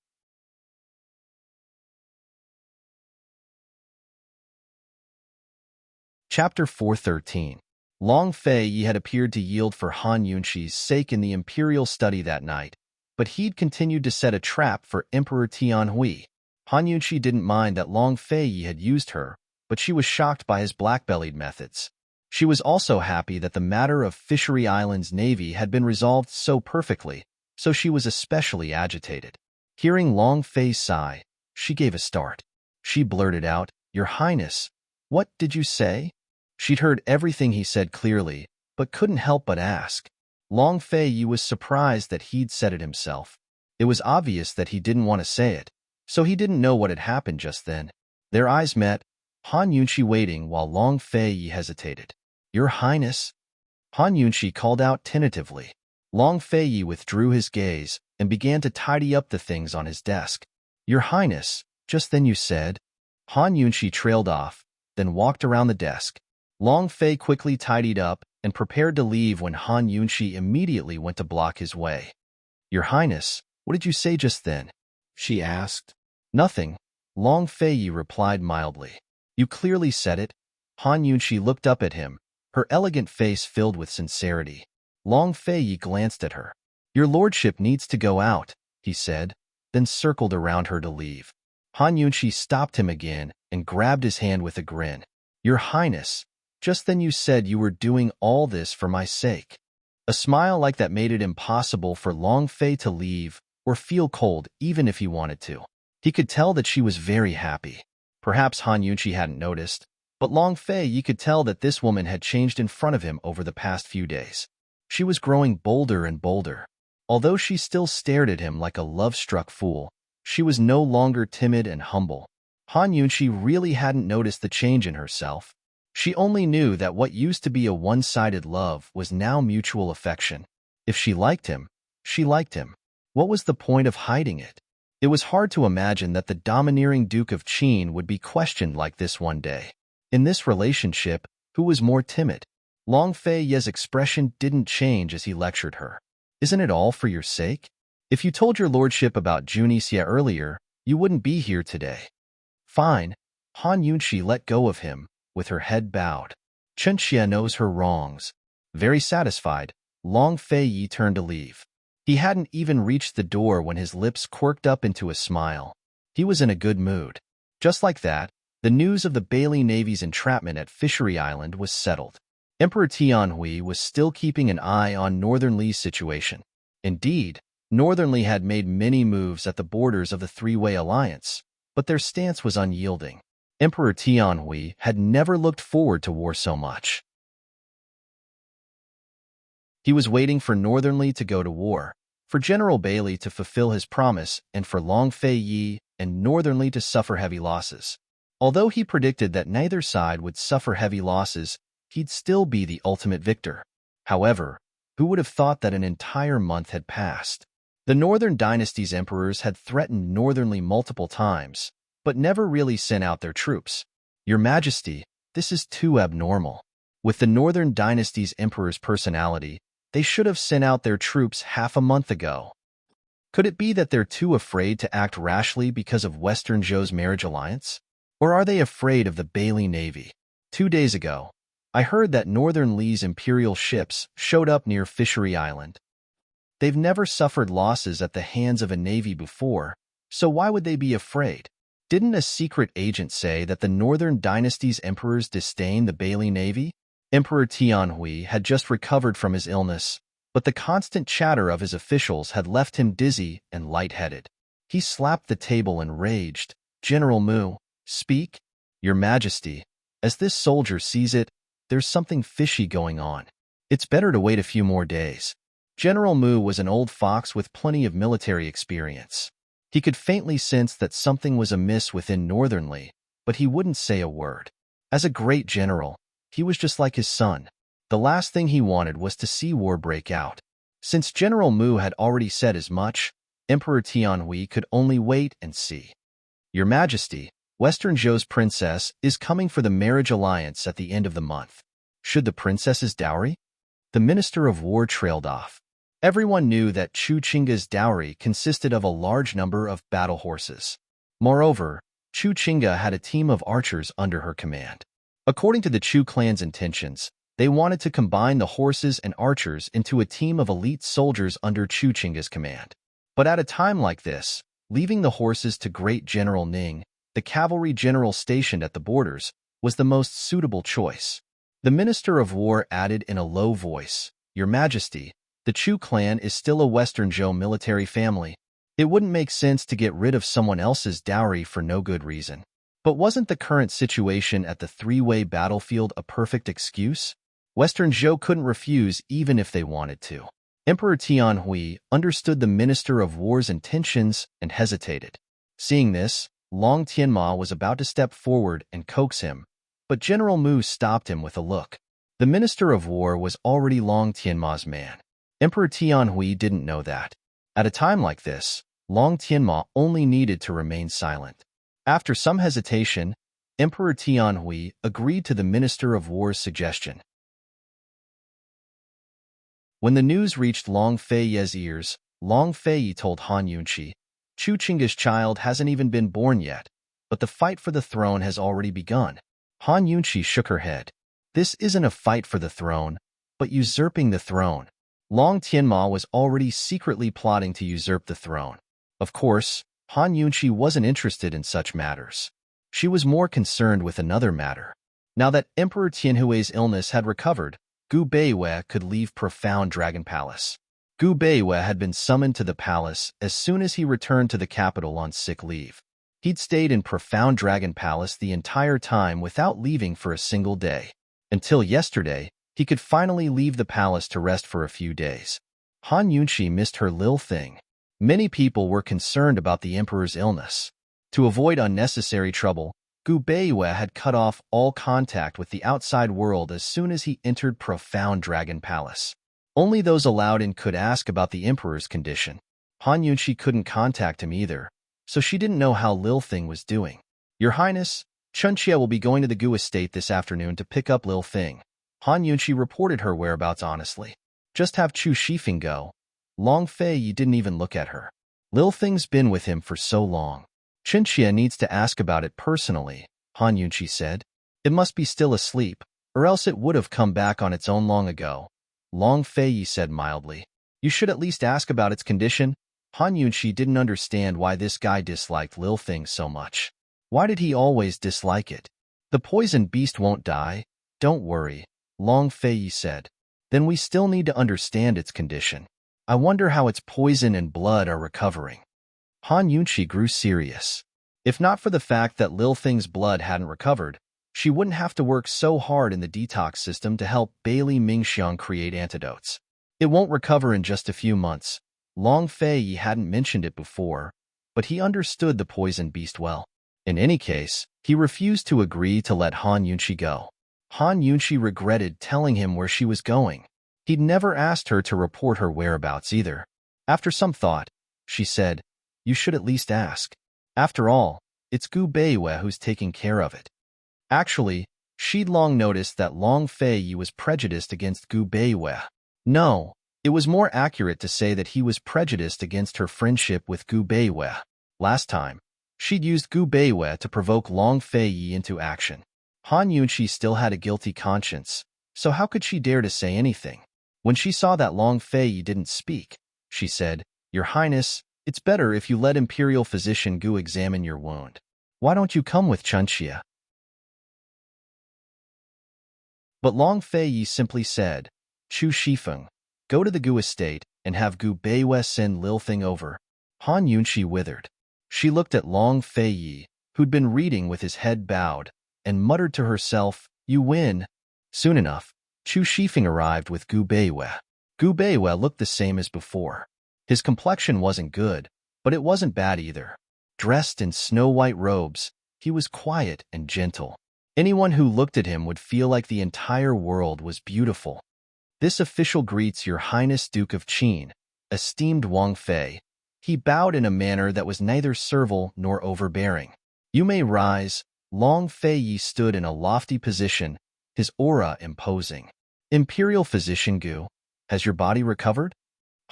S1: Chapter 413. Long Fei had appeared to yield for Han Yunqi's sake in the imperial study that night, but he'd continued to set a trap for Emperor Tianhui. Han Yunqi didn't mind that Long Fei had used her, but she was shocked by his black-bellied methods. She was also happy that the matter of Fishery Island's navy had been resolved so perfectly, so she was especially agitated. Hearing Long Fei sigh, she gave a start. She blurted out, "Your Highness, what did you say?" She'd heard everything he said clearly, but couldn't help but ask. Long Fei was surprised that he'd said it himself. It was obvious that he didn't want to say it, so he didn't know what had happened just then. Their eyes met, Han Yunqi waiting while Long Fei hesitated. "Your Highness?" Han Yunqi called out tentatively. Long Fei withdrew his gaze and began to tidy up the things on his desk. "Your Highness, just then you said..." Han Yunqi trailed off, then walked around the desk. Long Fei quickly tidied up and prepared to leave when Han Yunqi immediately went to block his way. "Your Highness, what did you say just then?" she asked. "Nothing," Long Fei replied mildly. "You clearly said it." Han Yunqi looked up at him, her elegant face filled with sincerity. Long Fei glanced at her. "Your lordship needs to go out," he said, then circled around her to leave. Han Yunqi stopped him again and grabbed his hand with a grin. "Your Highness, just then you said you were doing all this for my sake." A smile like that made it impossible for Long Fei to leave or feel cold even if he wanted to. He could tell that she was very happy. Perhaps Han Yunqi hadn't noticed, but Long Fei could tell that this woman had changed in front of him over the past few days. She was growing bolder and bolder. Although she still stared at him like a love-struck fool, she was no longer timid and humble. Han Yunqi really hadn't noticed the change in herself. She only knew that what used to be a one-sided love was now mutual affection. If she liked him, she liked him. What was the point of hiding it? It was hard to imagine that the domineering Duke of Qin would be questioned like this one day. In this relationship, who was more timid? Long Fei's expression didn't change as he lectured her. "Isn't it all for your sake? If you told your lordship about Junixia earlier, you wouldn't be here today." "Fine." Han Yunqi let go of him, with her head bowed. "Chunxia knows her wrongs." Very satisfied, Long Fei turned to leave. He hadn't even reached the door when his lips quirked up into a smile. He was in a good mood. Just like that, the news of the Bailey Navy's entrapment at Fishery Island was settled. Emperor Tianhui was still keeping an eye on Northernly's situation. Indeed, Northernly had made many moves at the borders of the three-way alliance, but their stance was unyielding. Emperor Tianhui had never looked forward to war so much. He was waiting for Northernly to go to war, for General Bailey to fulfill his promise, and for Long Fei and Northernly to suffer heavy losses. Although he predicted that neither side would suffer heavy losses, he'd still be the ultimate victor. However, who would have thought that an entire month had passed? The Northern Dynasty's emperors had threatened Northernly multiple times, but never really sent out their troops. "Your Majesty, this is too abnormal." With the Northern Dynasty's emperor's personality, they should have sent out their troops half a month ago. Could it be that they're too afraid to act rashly because of Western Zhou's marriage alliance? Or are they afraid of the Bailey Navy? 2 days ago, I heard that Northern Lee's imperial ships showed up near Fishery Island. They've never suffered losses at the hands of a navy before, So why would they be afraid? Didn't a secret agent say that the Northern Dynasty's emperors disdain the Bailey Navy? Emperor Tianhui had just recovered from his illness, but the constant chatter of his officials had left him dizzy and lightheaded. He slapped the table and raged. General Mu, speak? Your Majesty, as this soldier sees it, there's something fishy going on. It's better to wait a few more days. General Mu was an old fox with plenty of military experience. He could faintly sense that something was amiss within Northernly, but he wouldn't say a word. As a great general, he was just like his son. The last thing he wanted was to see war break out. Since General Mu had already said as much, Emperor Tianhui could only wait and see. Your Majesty, Western Zhou's princess is coming for the marriage alliance at the end of the month. Should the princess's dowry? The Minister of War trailed off. Everyone knew that Chu Chinga's dowry consisted of a large number of battle horses. Moreover, Chu Chinga had a team of archers under her command. According to the Chu clan's intentions, they wanted to combine the horses and archers into a team of elite soldiers under Chu Chinga's command. But at a time like this, leaving the horses to Great General Ning, the cavalry general stationed at the borders, was the most suitable choice. The Minister of War added in a low voice, Your Majesty, the Chu clan is still a Western Zhou military family. It wouldn't make sense to get rid of someone else's dowry for no good reason. But wasn't the current situation at the three-way battlefield a perfect excuse? Western Zhou couldn't refuse even if they wanted to. Emperor Tianhui understood the Minister of War's intentions and hesitated. Seeing this, Long Tianma was about to step forward and coax him, but General Mu stopped him with a look. The Minister of War was already Long Tianma's man. Emperor Tianhui didn't know that. At a time like this, Long Tianma only needed to remain silent. After some hesitation, Emperor Tianhui agreed to the Minister of War's suggestion. When the news reached Long Feiye's ears, Long Feiye told Han Yunqi, Chu Chinga's child hasn't even been born yet, but the fight for the throne has already begun. Han Yunqi shook her head. This isn't a fight for the throne, but usurping the throne. Long Tianma was already secretly plotting to usurp the throne. Of course, Han Yunqi wasn't interested in such matters. She was more concerned with another matter. Now that Emperor Tianhui's illness had recovered, Gu Beiwei could leave Profound Dragon Palace. Gu Beiwei had been summoned to the palace as soon as he returned to the capital on sick leave. He'd stayed in Profound Dragon Palace the entire time without leaving for a single day. Until yesterday, he could finally leave the palace to rest for a few days. Han Yunqi missed her Lil Thing. Many people were concerned about the emperor's illness. To avoid unnecessary trouble, Gu Beiwei had cut off all contact with the outside world as soon as he entered Profound Dragon Palace. Only those allowed in could ask about the emperor's condition. Han Yunqi couldn't contact him either, so she didn't know how Lil Thing was doing. Your Highness, Chunxia will be going to the Gu estate this afternoon to pick up Lil Thing. Han Yunqi reported her whereabouts honestly. Just have Chu Shifeng go. Long Feiye didn't even look at her. Lil Thing's been with him for so long. Chunxia needs to ask about it personally, Han Yunqi said. It must be still asleep, or else it would have come back on its own long ago. Long Feiye said mildly. You should at least ask about its condition. Han Yunqi didn't understand why this guy disliked Lil Thing so much. Why did he always dislike it? The poison beast won't die. Don't worry, Long Feiye said. Then we still need to understand its condition. I wonder how its poison and blood are recovering. Han Yunqi grew serious. If not for the fact that Lil Thing's blood hadn't recovered, she wouldn't have to work so hard in the detox system to help Bailey Mingxiang create antidotes. It won't recover in just a few months. Long Feiye hadn't mentioned it before, but he understood the poison beast well. In any case, he refused to agree to let Han Yunqi go. Han Yunqi regretted telling him where she was going. He'd never asked her to report her whereabouts either. After some thought, she said, You should at least ask. After all, it's Gu Beiwei who's taking care of it. Actually, she'd long noticed that Long Feiye was prejudiced against Gu Beiwei. No, it was more accurate to say that he was prejudiced against her friendship with Gu Beiwei. Last time, she'd used Gu Beiwei to provoke Long Feiye into action. Han Yunqi still had a guilty conscience, so how could she dare to say anything? When she saw that Long Feiye didn't speak, she said, Your Highness, It's better if you let Imperial Physician Gu examine your wound. Why don't you come with Chunxia? But Long Fei Yi simply said, Chu Shifeng, go to the Gu estate and have Gu Beiwe send Lil Thing over. Han Yunxi withered. She looked at Long Fei Yi, who'd been reading with his head bowed, and muttered to herself, You win. Soon enough, Chu Shifeng arrived with Gu Beiwe. Gu Beiwe looked the same as before. His complexion wasn't good, but it wasn't bad either. Dressed in snow-white robes, he was quiet and gentle. Anyone who looked at him would feel like the entire world was beautiful. This official greets Your Highness Duke of Qin, esteemed Wang Fei. He bowed in a manner that was neither servile nor overbearing. You may rise. Long Fei Yi stood in a lofty position, his aura imposing. Imperial Physician Gu, has your body recovered?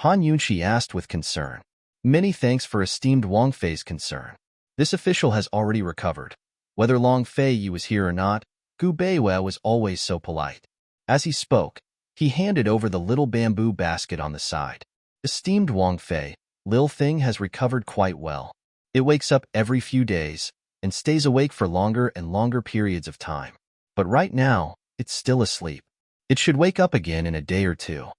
S1: Han Yunxi asked with concern. Many thanks for esteemed Wang Fei's concern. This official has already recovered. Whether Long Fei Yi was here or not, Gu Beiwe was always so polite. As he spoke, he handed over the little bamboo basket on the side. Esteemed Wang Fei, Lil Thing has recovered quite well. It wakes up every few days and stays awake for longer and longer periods of time. But right now, it's still asleep. It should wake up again in a day or two.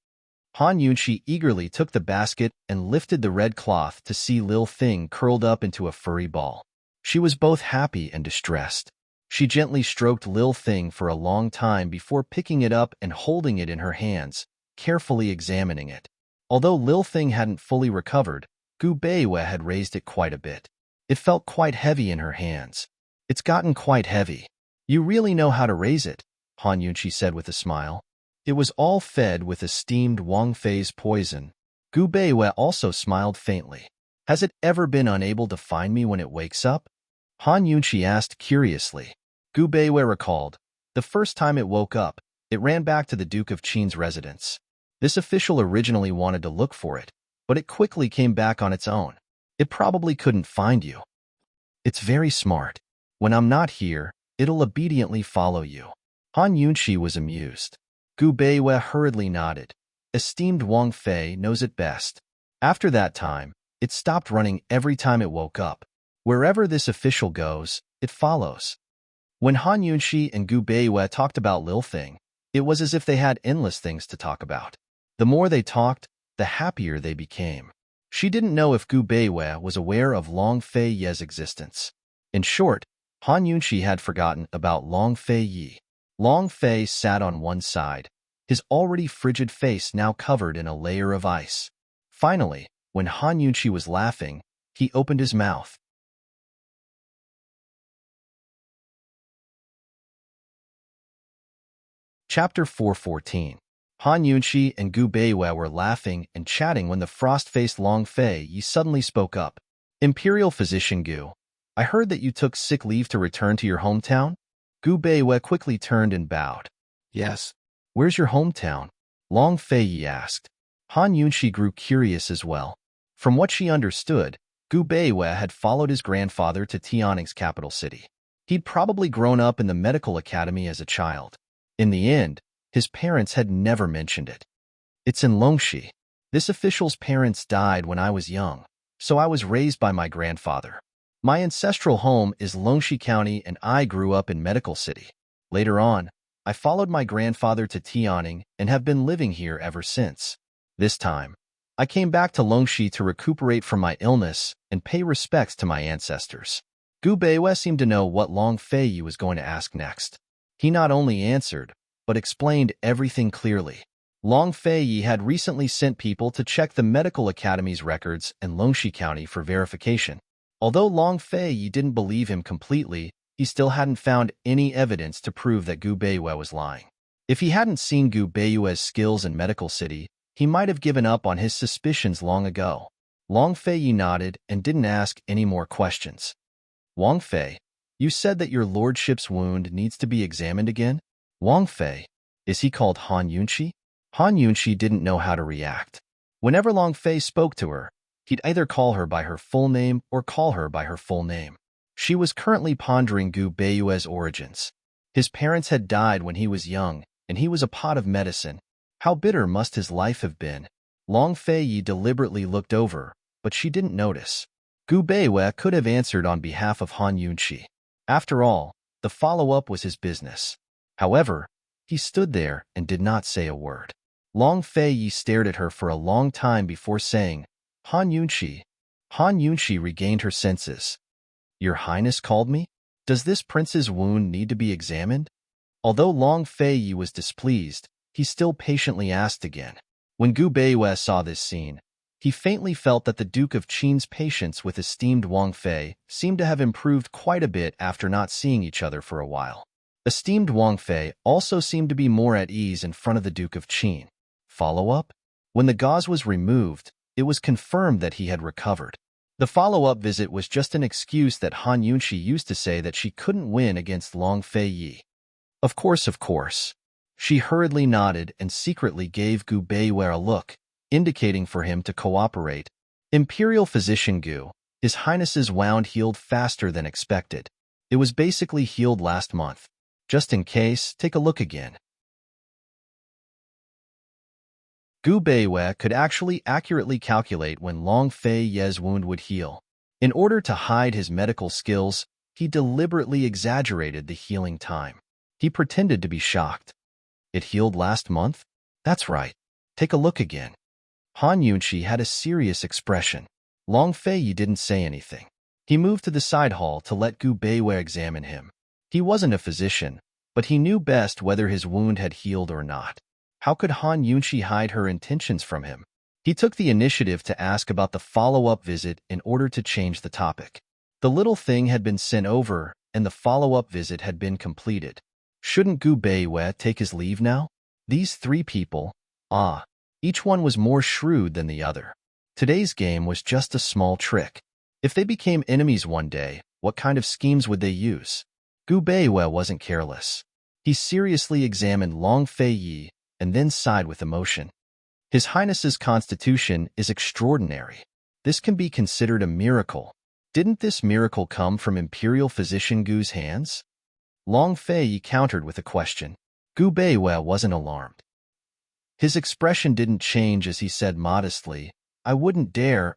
S1: Han Yunxi eagerly took the basket and lifted the red cloth to see Lil Thing curled up into a furry ball. She was both happy and distressed. She gently stroked Lil Thing for a long time before picking it up and holding it in her hands, carefully examining it. Although Lil Thing hadn't fully recovered, Gu Beiwe had raised it quite a bit. It felt quite heavy in her hands. It's gotten quite heavy. You really know how to raise it, Han Yunxi said with a smile. It was all fed with esteemed Wang Fei's poison. Gu Beiwe also smiled faintly. Has it ever been unable to find me when it wakes up? Han Yunxi asked curiously. Gu Beiwe recalled. The first time it woke up, it ran back to the Duke of Qin's residence. This official originally wanted to look for it, but it quickly came back on its own. It probably couldn't find you. It's very smart. When I'm not here, it'll obediently follow you. Han Yunxi was amused. Gu Beiwe hurriedly nodded. Esteemed Wang Fei knows it best. After that time, it stopped running every time it woke up. Wherever this official goes, it follows. When Han Yunxi and Gu Beiwe talked about Lil Thing, it was as if they had endless things to talk about. The more they talked, the happier they became. She didn't know if Gu Beiwe was aware of Long Fei Yi's existence. In short, Han Yunxi had forgotten about Long Fei Yi. Long Fei sat on one side, his already frigid face now covered in a layer of ice. Finally, when Han Yunxi was laughing, he opened his mouth. Chapter 414. Han Yunxi and Gu Beiwe were laughing and chatting when the frost-faced Long Fei Yi suddenly spoke up. Imperial Physician Gu, I heard that you took sick leave to return to your hometown? Gu Beiwe quickly turned and bowed.
S2: Yes.
S1: Where's your hometown? Long Fei Yi asked. Han Yunxi grew curious as well. From what she understood, Gu Beiwe had followed his grandfather to Tianning's capital city. He'd probably grown up in the medical academy as a child. In the end, his parents had never mentioned it. It's in Longxi. This official's parents died when I was young, so I was raised by my grandfather. My ancestral home is Longxi County and I grew up in Medical City. Later on, I followed my grandfather to Tianning and have been living here ever since. This time, I came back to Longxi to recuperate from my illness and pay respects to my ancestors. Gu Beiwe seemed to know what Long Fei Yi was going to ask next. He not only answered, but explained everything clearly. Long Fei Yi had recently sent people to check the medical academy's records in Longxi County for verification. Although Long Fei Yi didn't believe him completely, he still hadn't found any evidence to prove that Gu Beiwe was lying. If he hadn't seen Gu Beiwe's skills in Medical City, he might have given up on his suspicions long ago. Long Fei Yi nodded and didn't ask any more questions. Wang Fei, you said that your lordship's wound needs to be examined again? Wang Fei, is he called Han Yunxi? Han Yunxi didn't know how to react. Whenever Long Fei spoke to her, he'd either call her by her full name or call her by her full name. She was currently pondering Gu Beiwe's origins. His parents had died when he was young, and he was a pot of medicine. How bitter must his life have been? Long Fei Yi deliberately looked over, but she didn't notice. Gu Beiwei could have answered on behalf of Han Yunqi. After all, the follow-up was his business. However, he stood there and did not say a word. Long Fei Yi stared at her for a long time before saying, Han Yunqi. Han Yunqi regained her senses. Your Highness called me? Does this prince's wound need to be examined? Although Long Fei Yi was displeased, he still patiently asked again. When Gu Beiwei saw this scene, he faintly felt that the Duke of Qin's patience with esteemed Wang Fei seemed to have improved quite a bit after not seeing each other for a while. Esteemed Wang Fei also seemed to be more at ease in front of the Duke of Qin. Follow-up? When the gauze was removed, it was confirmed that he had recovered. The follow-up visit was just an excuse that Han Yunqi used to say that she couldn't win against Long Fei Yi. Of course. She hurriedly nodded and secretly gave Gu Beiwei a look, indicating for him to cooperate. Imperial Physician Gu, His Highness's wound healed faster than expected. It was basically healed last month. Just in case, take a look again. Gu Beiwei could actually accurately calculate when Long Fei Yi's wound would heal. In order to hide his medical skills, he deliberately exaggerated the healing time. He pretended to be shocked. It healed last month? That's right. Take a look again. Han Yunqi had a serious expression. Long Fei Yi didn't say anything. He moved to the side hall to let Gu Beiwei examine him. He wasn't a physician, but he knew best whether his wound had healed or not. How could Han Yunqi hide her intentions from him? He took the initiative to ask about the follow-up visit in order to change the topic. The little thing had been sent over, and the follow-up visit had been completed. Shouldn't Gu Beiwei take his leave now? These three people, each one was more shrewd than the other. Today's game was just a small trick. If they became enemies one day, what kind of schemes would they use? Gu Beiwei wasn't careless. He seriously examined Long Fei Yi and then sighed with emotion. His Highness's constitution is extraordinary. This can be considered a miracle. Didn't this miracle come from Imperial Physician Gu's hands? Long Fei Yi countered with a question. Gu Beiwei wasn't alarmed. His expression didn't change as he said modestly, I wouldn't dare.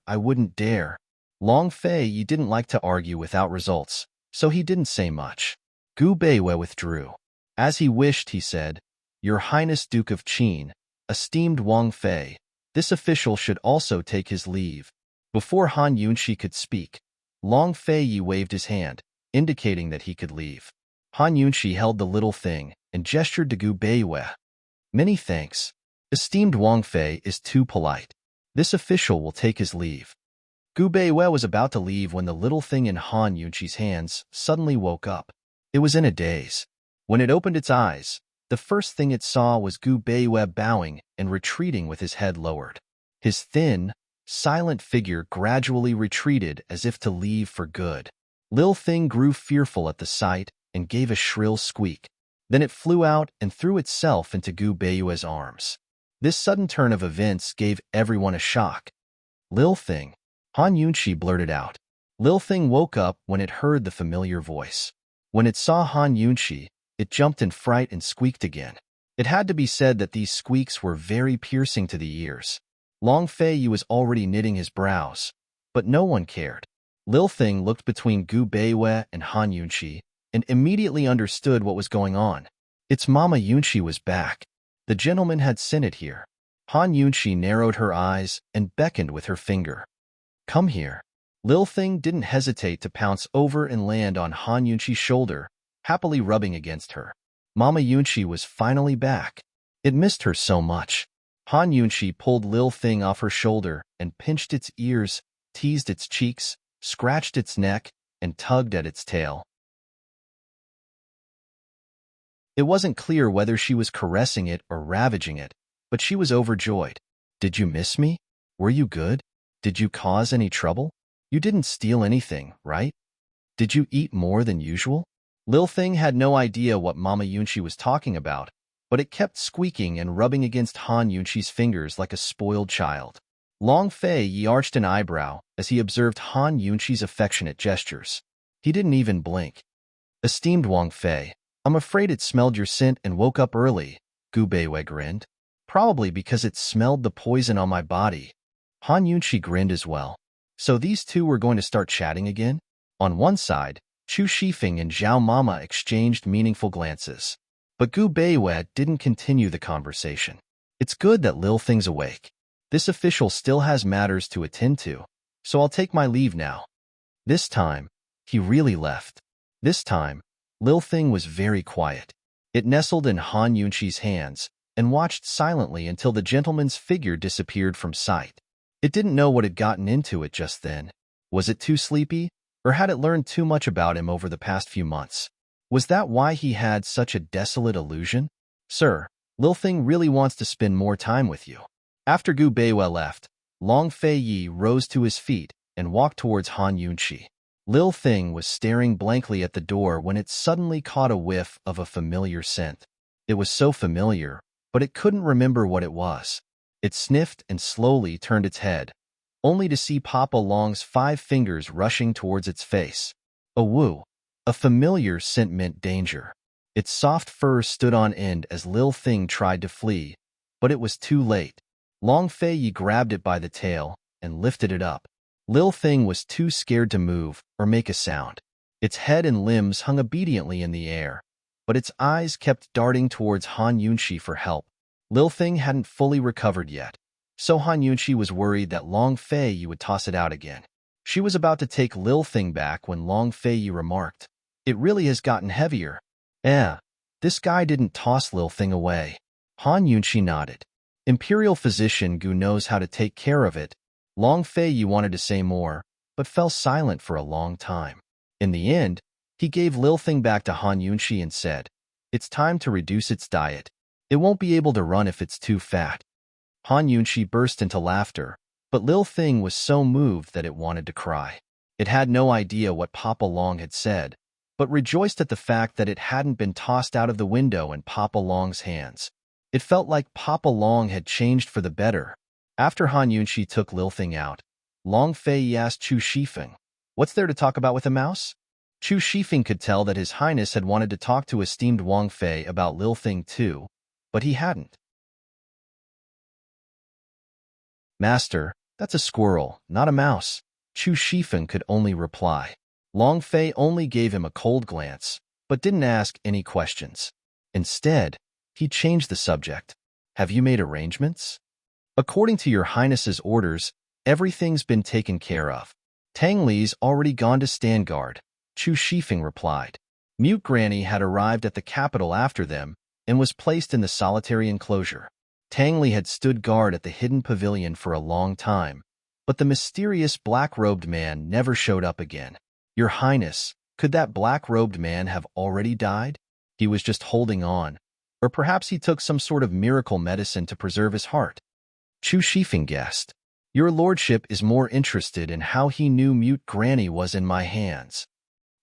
S1: Long Fei Yi didn't like to argue without results, so he didn't say much. Gu Beiwei withdrew. As he wished, he said, Your Highness Duke of Qin, esteemed Wang Fei, this official should also take his leave. Before Han Yunqi could speak, Long Fei Yi waved his hand, indicating that he could leave. Han Yunqi held the little thing and gestured to Gu Beiwei. Many thanks. Esteemed Wang Fei is too polite. This official will take his leave. Gu Beiwei was about to leave when the little thing in Han Yunqi's hands suddenly woke up. It was in a daze. When it opened its eyes, the first thing it saw was Gu Beiwei bowing and retreating with his head lowered. His thin, silent figure gradually retreated as if to leave for good. Lil Thing grew fearful at the sight and gave a shrill squeak. Then it flew out and threw itself into Gu Beiwei's arms. This sudden turn of events gave everyone a shock. Lil Thing, Han Yunqi blurted out. Lil Thing woke up when it heard the familiar voice. When it saw Han Yunqi, it jumped in fright and squeaked again. It had to be said that these squeaks were very piercing to the ears. Long Fei Yi was already knitting his brows, but no one cared. Lil Thing looked between Gu Beiwei and Han Yunqi and immediately understood what was going on. Its Mama Yunqi was back. The gentleman had sent it here. Han Yunqi narrowed her eyes and beckoned with her finger. Come here. Lil Thing didn't hesitate to pounce over and land on Han Yunqi's shoulder, happily rubbing against her. Mama Yunqi was finally back. It missed her so much. Han Yunqi pulled Lil Thing off her shoulder and pinched its ears, teased its cheeks, scratched its neck, and tugged at its tail. It wasn't clear whether she was caressing it or ravaging it, but she was overjoyed. Did you miss me? Were you good? Did you cause any trouble? You didn't steal anything, right? Did you eat more than usual? Lil Thing had no idea what Mama Yunqi was talking about, but it kept squeaking and rubbing against Han Yunqi's fingers like a spoiled child. Long Fei Yi arched an eyebrow as he observed Han Yunqi's affectionate gestures. He didn't even blink. Esteemed Wang Fei, I'm afraid it smelled your scent and woke up early, Gu Beiwei grinned. Probably because it smelled the poison on my body. Han Yunqi grinned as well. So these two were going to start chatting again? On one side, Chu Shifeng and Zhao Mama exchanged meaningful glances. But Gu Beiwei didn't continue the conversation. It's good that Lil Thing's awake. This official still has matters to attend to, so I'll take my leave now. This time, he really left. This time, Lil Thing was very quiet. It nestled in Han Yunqi's hands and watched silently until the gentleman's figure disappeared from sight. It didn't know what had gotten into it just then. Was it too sleepy, or had it learned too much about him over the past few months? Was that why he had such a desolate illusion? Sir, Lil Thing really wants to spend more time with you. After Gu Beiwei left, Long Fei Yi rose to his feet and walked towards Han Yunqi. Lil Thing was staring blankly at the door when it suddenly caught a whiff of a familiar scent. It was so familiar, but it couldn't remember what it was. It sniffed and slowly turned its head, only to see Papa Long's 5 fingers rushing towards its face. A woo. A familiar scent meant danger. Its soft fur stood on end as Lil Thing tried to flee, but it was too late. Long Fei Yi grabbed it by the tail and lifted it up. Lil Thing was too scared to move or make a sound. Its head and limbs hung obediently in the air, but its eyes kept darting towards Han Yunqi for help. Lil Thing hadn't fully recovered yet, so Han Yunqi was worried that Long Fei Yi would toss it out again. She was about to take Lil Thing back when Long Fei Yi remarked, "It really has gotten heavier." This guy didn't toss Lil Thing away. Han Yunqi nodded. Imperial physician Gu knows how to take care of it. Long Fei Yi wanted to say more, but fell silent for a long time. In the end, he gave Lil Thing back to Han Yunqi and said, "It's time to reduce its diet. It won't be able to run if it's too fat." Han Yunqi burst into laughter, but Lil Thing was so moved that it wanted to cry. It had no idea what Papa Long had said, but rejoiced at the fact that it hadn't been tossed out of the window in Papa Long's hands. It felt like Papa Long had changed for the better. After Han Yunqi took Lil Thing out, Long Fei Yi asked Chu Shifeng, "What's there to talk about with a mouse?" Chu Shifeng could tell that His Highness had wanted to talk to esteemed Wang Fei about Lil Thing too, but he hadn't. "Master, that's a squirrel, not a mouse," Chu Shifeng could only reply. Long Fei only gave him a cold glance, but didn't ask any questions. Instead, he changed the subject. "Have you made arrangements?" "According to your Highness's orders, everything's been taken care of. Tang Li's already gone to stand guard," Chu Shifeng replied. Mute Granny had arrived at the capital after them and was placed in the solitary enclosure. Tang Li had stood guard at the hidden pavilion for a long time, but the mysterious black-robed man never showed up again. "Your Highness, could that black-robed man have already died? He was just holding on, or perhaps he took some sort of miracle medicine to preserve his heart." Chu Shifeng guessed. "Your lordship is more interested in how he knew Mute Granny was in my hands,"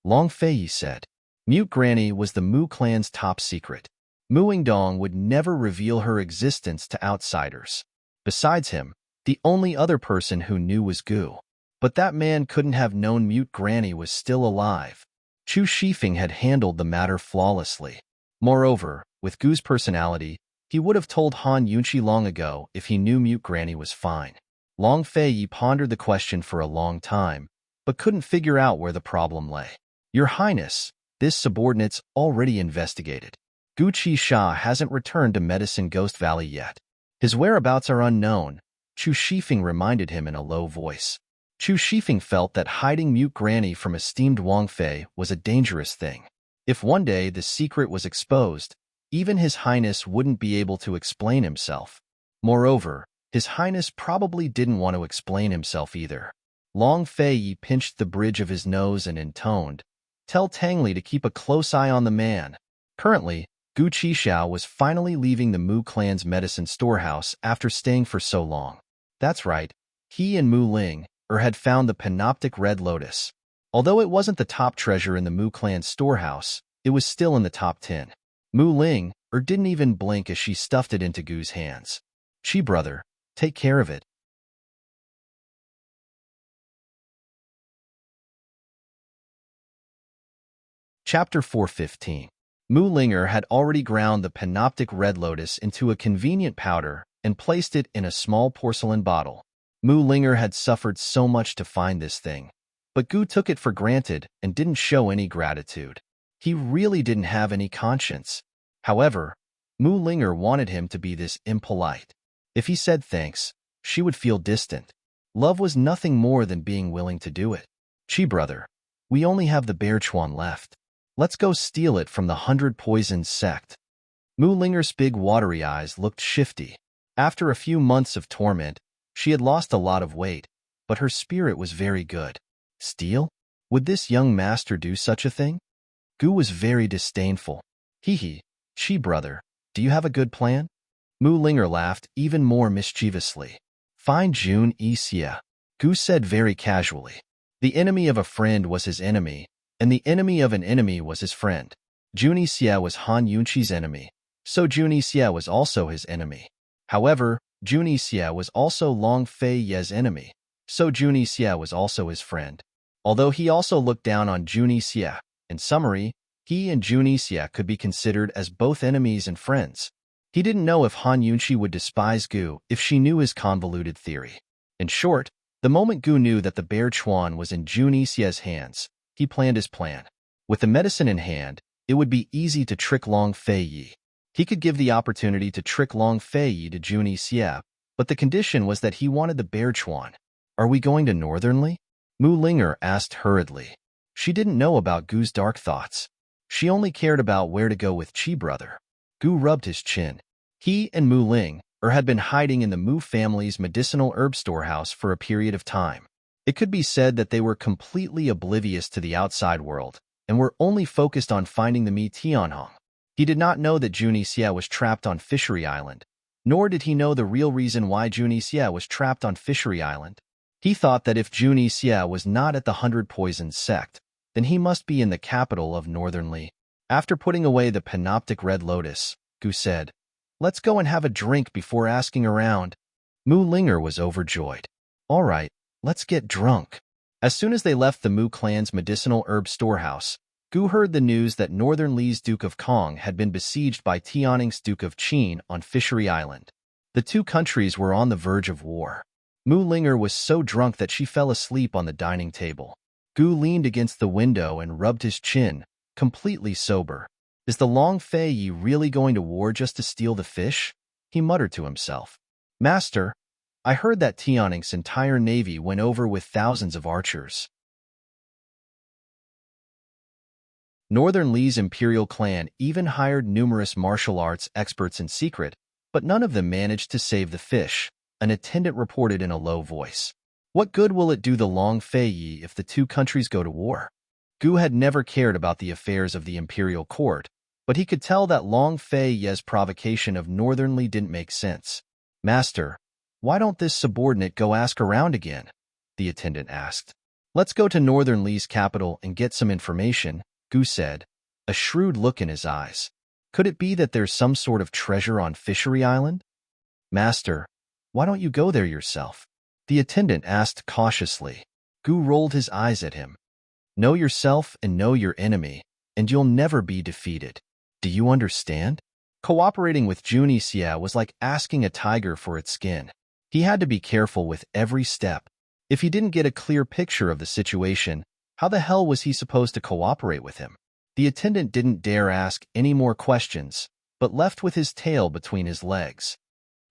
S1: Long Fei Yi said. Mute Granny was the Mu clan's top secret. Muingdong would never reveal her existence to outsiders. Besides him, the only other person who knew was Gu. But that man couldn't have known Mute Granny was still alive. Chu Shifeng had handled the matter flawlessly. Moreover, with Gu's personality, he would have told Han Yunqi long ago if he knew Mute Granny was fine. Long Fei Yi pondered the question for a long time, but couldn't figure out where the problem lay. "Your Highness, this subordinate's already investigated. Gu Qisha hasn't returned to Medicine Ghost Valley yet. His whereabouts are unknown," Chu Shifeng reminded him in a low voice. Chu Shifeng felt that hiding Mute Granny from esteemed Wang Fei was a dangerous thing. If one day the secret was exposed, even His Highness wouldn't be able to explain himself. Moreover, His Highness probably didn't want to explain himself either. Long Fei Yi pinched the bridge of his nose and intoned, "Tell Tang Li to keep a close eye on the man." Currently, Gu Qisha was finally leaving the Mu clan's medicine storehouse after staying for so long. That's right, he and Mu Ling had found the Panoptic Red Lotus. Although it wasn't the top treasure in the Mu clan's storehouse, it was still in the top 10. Mu Ling didn't even blink as she stuffed it into Gu's hands. "Chi brother, take care of it." Chapter 415. Mu Linger had already ground the Panoptic Red Lotus into a convenient powder and placed it in a small porcelain bottle. Mu Linger had suffered so much to find this thing, but Gu took it for granted and didn't show any gratitude. He really didn't have any conscience. However, Mu Linger wanted him to be this impolite. If he said thanks, she would feel distant. Love was nothing more than being willing to do it. Chi brother, we only have the bear chuan left. Let's go steal it from the 100 Poisons sect. Mu Linger's big watery eyes looked shifty. After a few months of torment, she had lost a lot of weight, but her spirit was very good. Steal? Would this young master do such a thing? Gu was very disdainful. Hee, Chi brother, do you have a good plan? Mu Linger laughed even more mischievously. Find Jun Xia, Gu said very casually. The enemy of a friend was his enemy, and the enemy of an enemy was his friend. Jun Xia was Han Yunqi's enemy, so Jun Xia was also his enemy. However, Jun Xia was also Long Fei Ye's enemy, so Jun Xia was also his friend. Although he also looked down on Jun Xia, in summary, he and Jun Xia could be considered as both enemies and friends. He didn't know if Han Yunqi would despise Gu if she knew his convoluted theory. In short, the moment Gu knew that the bear chuan was in Jun Xia's hands, he planned his plan. With the medicine in hand, it would be easy to trick Long Fei Yi. He could give the opportunity to trick Long Fei Yi to Jun Xia, but the condition was that he wanted the bear chuan. Are we going to Northernly? Mu Linger asked hurriedly. She didn't know about Gu's dark thoughts. She only cared about where to go with Chi brother. Gu rubbed his chin. He and Mu Ling had been hiding in the Mu family's medicinal herb storehouse for a period of time. It could be said that they were completely oblivious to the outside world and were only focused on finding the Mi Tianhong. He did not know that Jun Xia was trapped on Fishery Island, nor did he know the real reason why Jun Xia was trapped on Fishery Island. He thought that if Jun Xia was not at the 100 Poisons sect, then he must be in the capital of Northernly. After putting away the panoptic red lotus, Gu said, "Let's go and have a drink before asking around." Mu Linger was overjoyed. All right, let's get drunk. As soon as they left the Mu clan's medicinal herb storehouse, Gu heard the news that Northernly's Duke of Kong had been besieged by Tianning's Duke of Qin on Fishery Island. The two countries were on the verge of war. Mu Linger was so drunk that she fell asleep on the dining table. Gu leaned against the window and rubbed his chin, completely sober. Is the Long Fei Yi really going to war just to steal the fish? He muttered to himself. Master, I heard that Tianning's entire navy went over with thousands of archers. Northernly's imperial clan even hired numerous martial arts experts in secret, but none of them managed to save the fish, an attendant reported in a low voice. What good will it do the Long Fei Yi if the two countries go to war? Gu had never cared about the affairs of the imperial court, but he could tell that Long Fei Ye's provocation of Northernly didn't make sense. Master, why don't this subordinate go ask around again? The attendant asked. Let's go to Northernly's capital and get some information, Gu said, a shrewd look in his eyes. Could it be that there's some sort of treasure on Fishery Island? Master, why don't you go there yourself? The attendant asked cautiously. Gu rolled his eyes at him. Know yourself and know your enemy, and you'll never be defeated. Do you understand? Cooperating with Jun Xia was like asking a tiger for its skin. He had to be careful with every step. If he didn't get a clear picture of the situation, how the hell was he supposed to cooperate with him? The attendant didn't dare ask any more questions, but left with his tail between his legs.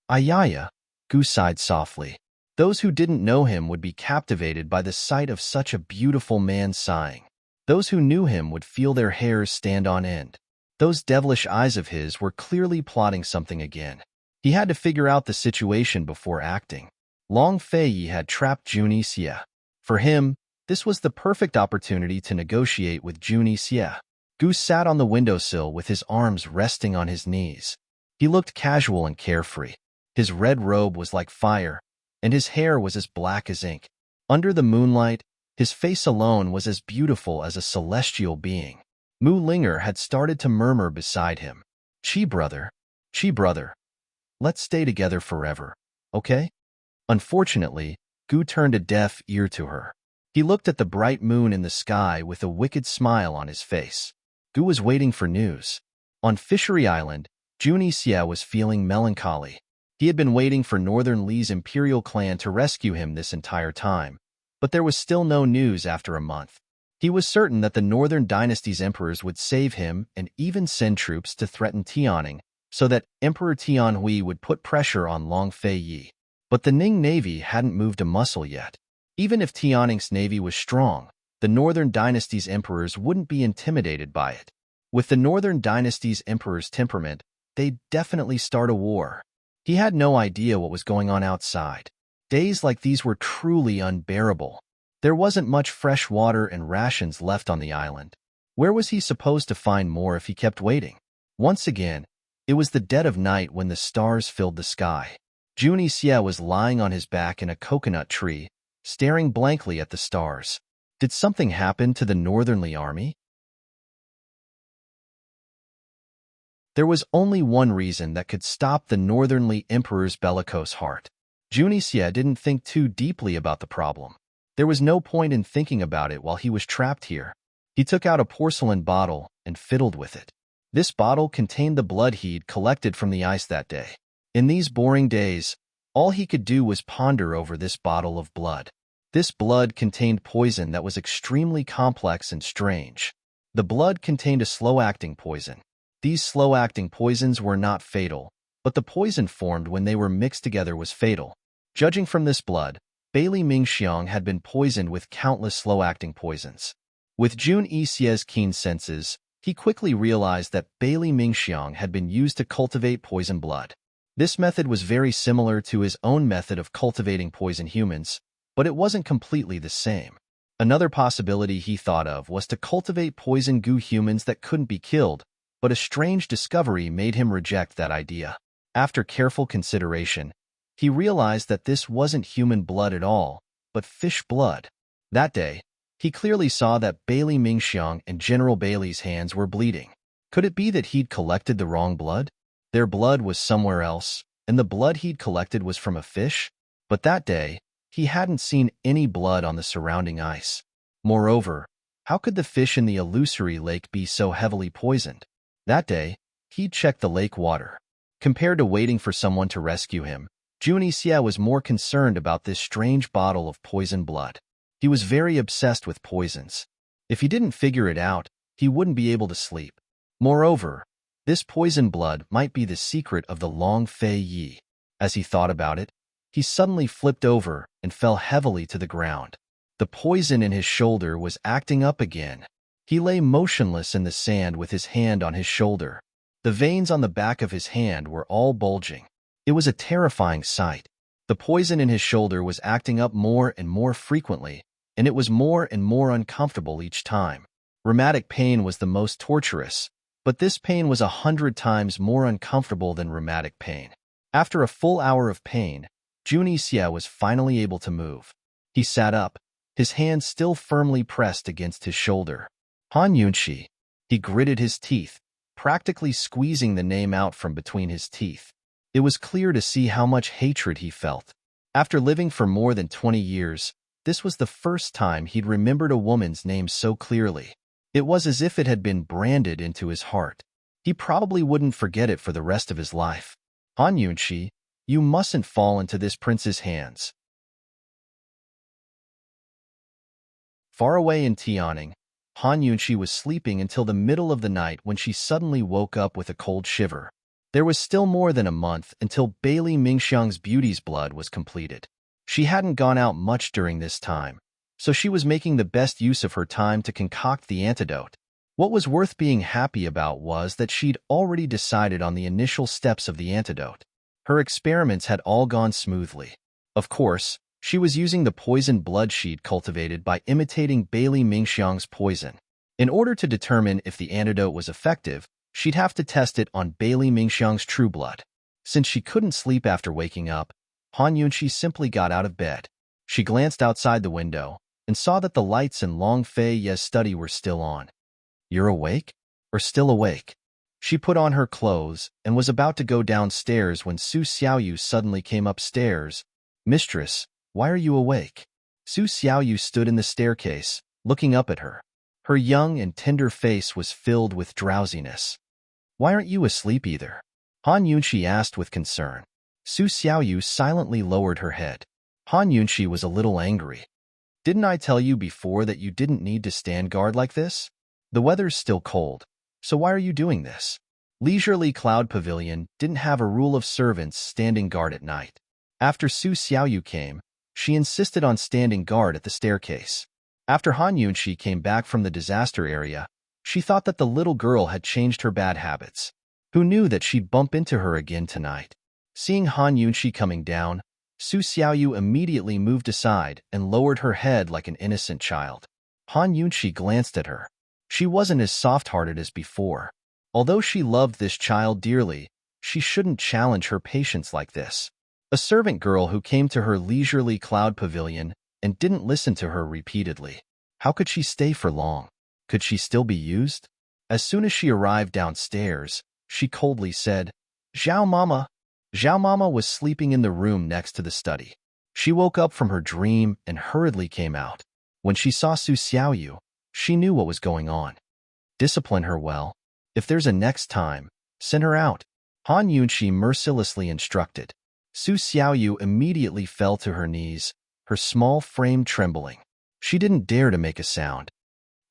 S1: Ayaya, Gu sighed softly. Those who didn't know him would be captivated by the sight of such a beautiful man sighing. Those who knew him would feel their hairs stand on end. Those devilish eyes of his were clearly plotting something again. He had to figure out the situation before acting. Long Fei Yi had trapped Jun Xia. For him, this was the perfect opportunity to negotiate with Jun Xia. Gu sat on the windowsill with his arms resting on his knees. He looked casual and carefree. His red robe was like fire, and his hair was as black as ink. Under the moonlight, his face alone was as beautiful as a celestial being. Mu Linger had started to murmur beside him. Chi brother, let's stay together forever, okay? Unfortunately, Gu turned a deaf ear to her. He looked at the bright moon in the sky with a wicked smile on his face. Gu was waiting for news. On Fishery Island, Jun Xia was feeling melancholy. He had been waiting for Northern Li's imperial clan to rescue him this entire time, but there was still no news after a month. He was certain that the Northern Dynasty's emperors would save him and even send troops to threaten Tianning, so that Emperor Tianhui would put pressure on Long Fei Yi. But the Ning Navy hadn't moved a muscle yet. Even if Tianning's navy was strong, the Northern Dynasty's emperors wouldn't be intimidated by it. With the Northern Dynasty's emperor's temperament, they'd definitely start a war. He had no idea what was going on outside. Days like these were truly unbearable. There wasn't much fresh water and rations left on the island. Where was he supposed to find more if he kept waiting? Once again, it was the dead of night when the stars filled the sky. Junie Xie was lying on his back in a coconut tree, staring blankly at the stars. Did something happen to the Northernly army? There was only one reason that could stop the Northernly Emperor's bellicose heart. Junie Xie didn't think too deeply about the problem. There was no point in thinking about it while he was trapped here. He took out a porcelain bottle and fiddled with it. This bottle contained the blood he'd collected from the ice that day. In these boring days, all he could do was ponder over this bottle of blood. This blood contained poison that was extremely complex and strange. The blood contained a slow-acting poison. These slow-acting poisons were not fatal, but the poison formed when they were mixed together was fatal. Judging from this blood, Bailey Mingxiang had been poisoned with countless slow-acting poisons. With Junie Xie's keen senses, he quickly realized that Bailey Mingxiang had been used to cultivate poison blood. This method was very similar to his own method of cultivating poison humans, but it wasn't completely the same. Another possibility he thought of was to cultivate poison goo humans that couldn't be killed, but a strange discovery made him reject that idea. After careful consideration, he realized that this wasn't human blood at all, but fish blood. That day, he clearly saw that Bailey Mingxiang and General Bailey's hands were bleeding. Could it be that he'd collected the wrong blood? Their blood was somewhere else, and the blood he'd collected was from a fish? But that day, he hadn't seen any blood on the surrounding ice. Moreover, how could the fish in the illusory lake be so heavily poisoned? That day, he'd checked the lake water. Compared to waiting for someone to rescue him, Junie Xie was more concerned about this strange bottle of poison blood. He was very obsessed with poisons. If he didn't figure it out, he wouldn't be able to sleep. Moreover, this poison blood might be the secret of the Long Fei Yi. As he thought about it, he suddenly flipped over and fell heavily to the ground. The poison in his shoulder was acting up again. He lay motionless in the sand with his hand on his shoulder. The veins on the back of his hand were all bulging. It was a terrifying sight. The poison in his shoulder was acting up more and more frequently, and it was more and more uncomfortable each time. Rheumatic pain was the most torturous, but this pain was 100 times more uncomfortable than rheumatic pain. After a full hour of pain, Junie Xie was finally able to move. He sat up, his hand still firmly pressed against his shoulder. Han Yunxi. He gritted his teeth, practically squeezing the name out from between his teeth. It was clear to see how much hatred he felt. After living for more than 20 years, this was the first time he'd remembered a woman's name so clearly. It was as if it had been branded into his heart. He probably wouldn't forget it for the rest of his life. Han Yunxi, you mustn't fall into this prince's hands. Far away in Tianning, Han Yunxi was sleeping until the middle of the night when she suddenly woke up with a cold shiver. There was still more than a month until Bailey Mingxiang's beauty's blood was completed. She hadn't gone out much during this time, so she was making the best use of her time to concoct the antidote. What was worth being happy about was that she'd already decided on the initial steps of the antidote. Her experiments had all gone smoothly. Of course, she was using the poison blood she'd cultivated by imitating Bailey Mingxiang's poison. In order to determine if the antidote was effective, she'd have to test it on Bailey Mingxiang's true blood. Since she couldn't sleep after waking up, Han Yunxi simply got out of bed. She glanced outside the window and saw that the lights in Long Fei Ye's study were still on. You're awake? Or still awake? She put on her clothes and was about to go downstairs when Su Xiaoyu suddenly came upstairs. Mistress, why are you awake? Su Xiaoyu stood in the staircase, looking up at her. Her young and tender face was filled with drowsiness. Why aren't you asleep either? Han Yunxi asked with concern. Su Xiaoyu silently lowered her head. Han Yunxi was a little angry. Didn't I tell you before that you didn't need to stand guard like this? The weather's still cold, so why are you doing this? Leisurely Cloud Pavilion didn't have a rule of servants standing guard at night. After Su Xiaoyu came, she insisted on standing guard at the staircase. After Han Yunxi came back from the disaster area, she thought that the little girl had changed her bad habits. Who knew that she'd bump into her again tonight? Seeing Han Yunxi coming down, Su Xiaoyu immediately moved aside and lowered her head like an innocent child. Han Yunxi glanced at her. She wasn't as soft-hearted as before. Although she loved this child dearly, she shouldn't challenge her patience like this. A servant girl who came to her leisurely Cloud Pavilion and didn't listen to her repeatedly. How could she stay for long? Could she still be used? As soon as she arrived downstairs, she coldly said, "Zhao Mama." Zhao Mama was sleeping in the room next to the study. She woke up from her dream and hurriedly came out. When she saw Su Xiaoyu, she knew what was going on. Discipline her well. If there's a next time, send her out, Han Yunxi mercilessly instructed. Su Xiaoyu immediately fell to her knees, her small frame trembling. She didn't dare to make a sound.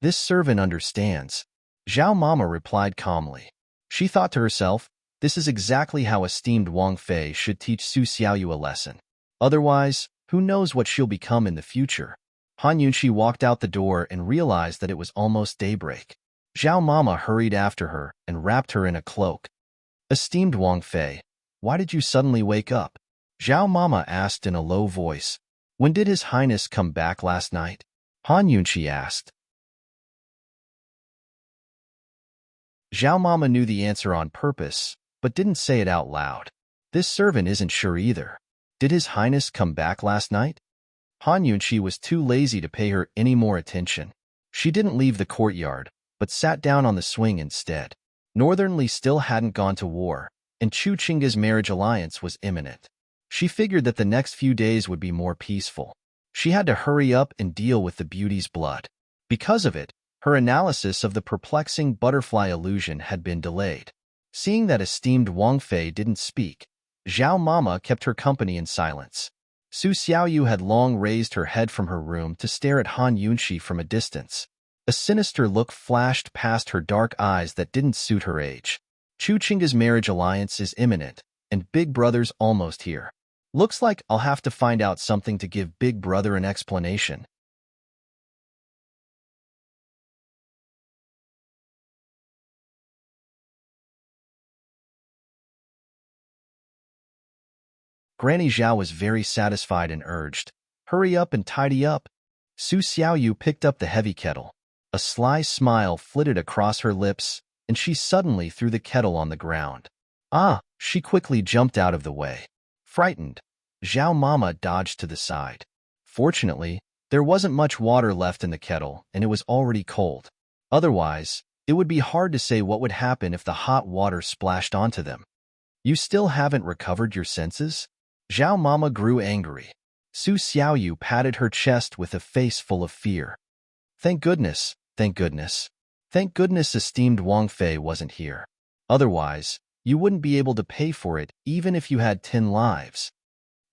S1: This servant understands, Zhao Mama replied calmly. She thought to herself, this is exactly how esteemed Wang Fei should teach Su Xiaoyu a lesson. Otherwise, who knows what she'll become in the future? Han Yunxi walked out the door and realized that it was almost daybreak. Zhao Mama hurried after her and wrapped her in a cloak. Esteemed Wang Fei, why did you suddenly wake up? Zhao Mama asked in a low voice. When did His Highness come back last night? Han Yunxi asked. Zhao Mama knew the answer on purpose, but didn't say it out loud. This servant isn't sure either. Did His Highness come back last night? Han Yunxi was too lazy to pay her any more attention. She didn't leave the courtyard, but sat down on the swing instead. Northern Li still hadn't gone to war, and Chu Qingge's marriage alliance was imminent. She figured that the next few days would be more peaceful. She had to hurry up and deal with the beauty's blood. Because of it, her analysis of the perplexing butterfly illusion had been delayed. Seeing that esteemed Wang Fei didn't speak, Zhao Mama kept her company in silence. Su Xiaoyu had long raised her head from her room to stare at Han Yunxi from a distance. A sinister look flashed past her dark eyes that didn't suit her age. Chu Qingge's marriage alliance is imminent, and Big Brother's almost here. Looks like I'll have to find out something to give Big Brother an explanation. Granny Zhao was very satisfied and urged, hurry up and tidy up. Su Xiaoyu picked up the heavy kettle. A sly smile flitted across her lips, and she suddenly threw the kettle on the ground. Ah! She quickly jumped out of the way. Frightened, Zhao Mama dodged to the side. Fortunately, there wasn't much water left in the kettle, and it was already cold. Otherwise, it would be hard to say what would happen if the hot water splashed onto them. You still haven't recovered your senses? Zhao Mama grew angry. Su Xiaoyu patted her chest with a face full of fear. Thank goodness, thank goodness. Thank goodness esteemed Wang Fei wasn't here. Otherwise, you wouldn't be able to pay for it even if you had 10 lives.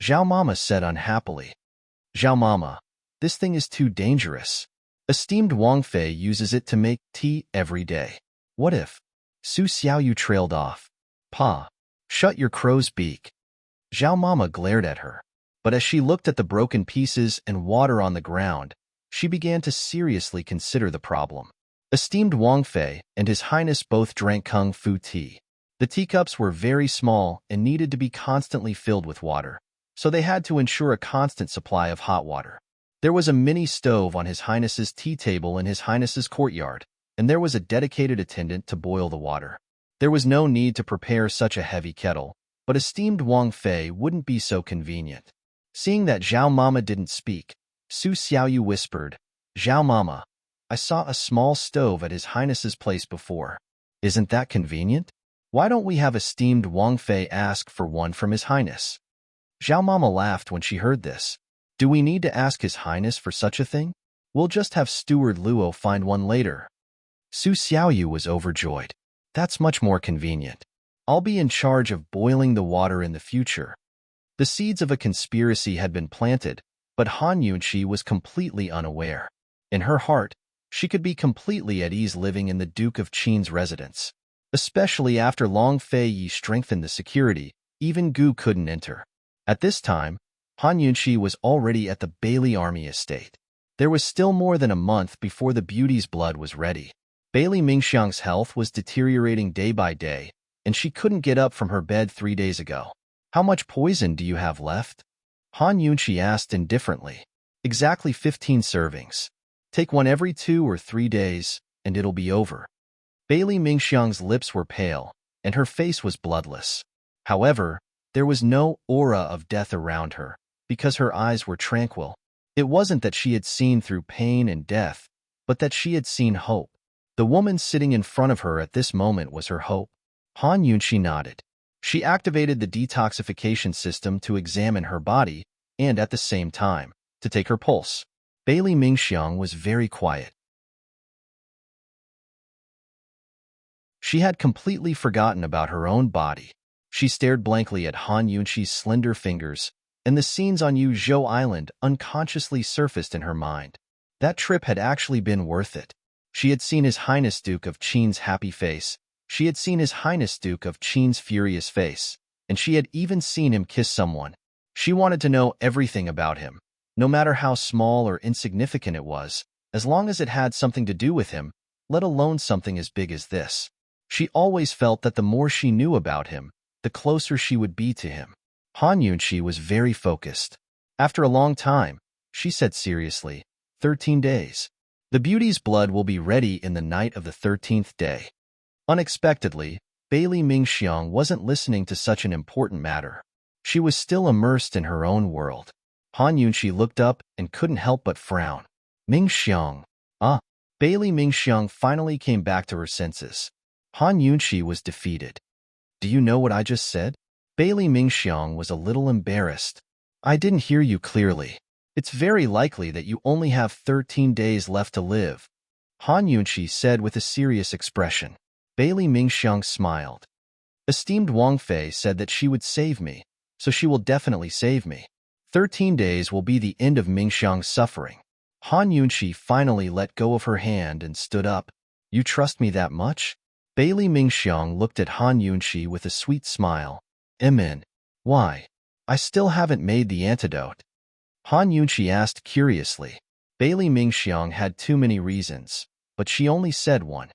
S1: Zhao Mama said unhappily. Zhao Mama, this thing is too dangerous. Esteemed Wang Fei uses it to make tea every day. What if? Su Xiaoyu trailed off. Pa, shut your crow's beak. Zhao Mama glared at her. But as she looked at the broken pieces and water on the ground, she began to seriously consider the problem. Esteemed Wang Fei and His Highness both drank kung fu tea. The teacups were very small and needed to be constantly filled with water, so they had to ensure a constant supply of hot water. There was a mini stove on His Highness's tea table in His Highness's courtyard, and there was a dedicated attendant to boil the water. There was no need to prepare such a heavy kettle, but esteemed Wang Fei wouldn't be so convenient. Seeing that Zhao Mama didn't speak, Su Xiaoyu whispered, Zhao Mama, I saw a small stove at His Highness's place before. Isn't that convenient? Why don't we have esteemed Wang Fei ask for one from His Highness? Zhao Mama laughed when she heard this. Do we need to ask His Highness for such a thing? We'll just have Steward Luo find one later. Su Xiaoyu was overjoyed. That's much more convenient. I'll be in charge of boiling the water in the future. The seeds of a conspiracy had been planted, but Han Yunqi was completely unaware. In her heart, she could be completely at ease living in the Duke of Qin's residence. Especially after Long Fei Yi strengthened the security, even Gu couldn't enter. At this time, Han Yunqi was already at the Bailey Army estate. There was still more than a month before the beauty's blood was ready. Bailey Mingxiang's health was deteriorating day by day, and she couldn't get up from her bed 3 days ago. How much poison do you have left? Han Yunqi asked indifferently. Exactly 15 servings. Take one every 2 or 3 days, and it'll be over. Bailey Mingxiang's lips were pale, and her face was bloodless. However, there was no aura of death around her, because her eyes were tranquil. It wasn't that she had seen through pain and death, but that she had seen hope. The woman sitting in front of her at this moment was her hope. Han Yunqi nodded. She activated the detoxification system to examine her body and, at the same time, to take her pulse. Bailey Mingxiang was very quiet. She had completely forgotten about her own body. She stared blankly at Han Yunqi's slender fingers, and the scenes on Yu Zhou Island unconsciously surfaced in her mind. That trip had actually been worth it. She had seen His Highness Duke of Qin's happy face. She had seen His Highness Duke of Qin's furious face, and she had even seen him kiss someone. She wanted to know everything about him, no matter how small or insignificant it was, as long as it had something to do with him, let alone something as big as this. She always felt that the more she knew about him, the closer she would be to him. Han Yunqi was very focused. After a long time, she said seriously, 13 days. The beauty's blood will be ready in the night of the 13th day. Unexpectedly, Bailey Mingxiang wasn't listening to such an important matter. She was still immersed in her own world. Han Yunqi looked up and couldn't help but frown. Mingxiang. Bailey Mingxiang finally came back to her senses. Han Yunqi was defeated. Do you know what I just said? Bailey Mingxiang was a little embarrassed. I didn't hear you clearly. It's very likely that you only have 13 days left to live, Han Yunqi said with a serious expression. Bailey Mingxiang smiled. Esteemed Wang Fei said that she would save me, so she will definitely save me. 13 days will be the end of Mingxiang's suffering. Han Yunqi finally let go of her hand and stood up. You trust me that much? Bailey Mingxiang looked at Han Yunqi with a sweet smile. Amen. Why? I still haven't made the antidote. Han Yunqi asked curiously. Bailey Mingxiang had too many reasons, but she only said one.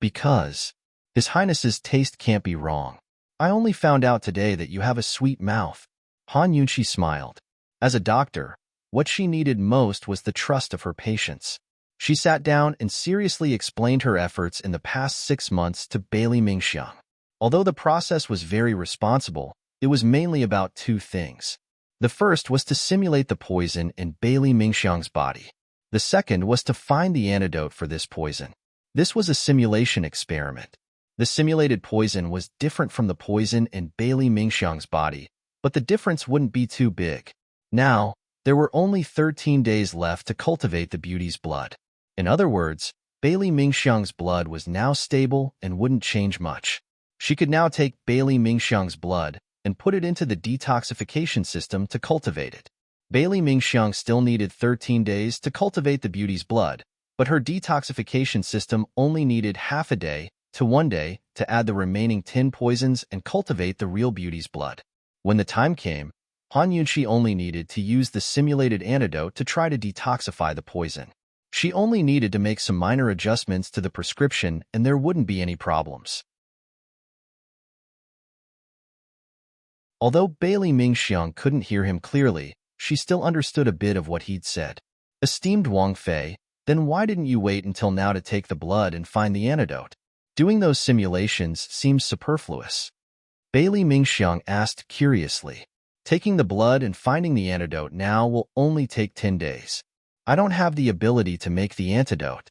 S1: Because His Highness's taste can't be wrong. I only found out today that you have a sweet mouth. Han Yunqi smiled. As a doctor, what she needed most was the trust of her patients. She sat down and seriously explained her efforts in the past 6 months to Bailey Mingxiang. Although the process was very responsible, it was mainly about 2 things. The first was to simulate the poison in Bailey Mingxiang's body. The second was to find the antidote for this poison. This was a simulation experiment. The simulated poison was different from the poison in Bailey Mingxiang's body, but the difference wouldn't be too big. Now, there were only 13 days left to cultivate the beauty's blood. In other words, Bailey Mingxiang's blood was now stable and wouldn't change much. She could now take Bailey Mingxiang's blood and put it into the detoxification system to cultivate it. Bailey Mingxiang still needed 13 days to cultivate the beauty's blood, but her detoxification system only needed half a day to 1 day to add the remaining 10 poisons and cultivate the real beauty's blood. When the time came, Han Yunqi only needed to use the simulated antidote to try to detoxify the poison. She only needed to make some minor adjustments to the prescription and there wouldn't be any problems. Although Bailey Mingxiang couldn't hear him clearly, she still understood a bit of what he'd said. Esteemed Wang Fei, then why didn't you wait until now to take the blood and find the antidote? Doing those simulations seems superfluous. Bailey Mingxiang asked curiously. Taking the blood and finding the antidote now will only take 10 days. I don't have the ability to make the antidote.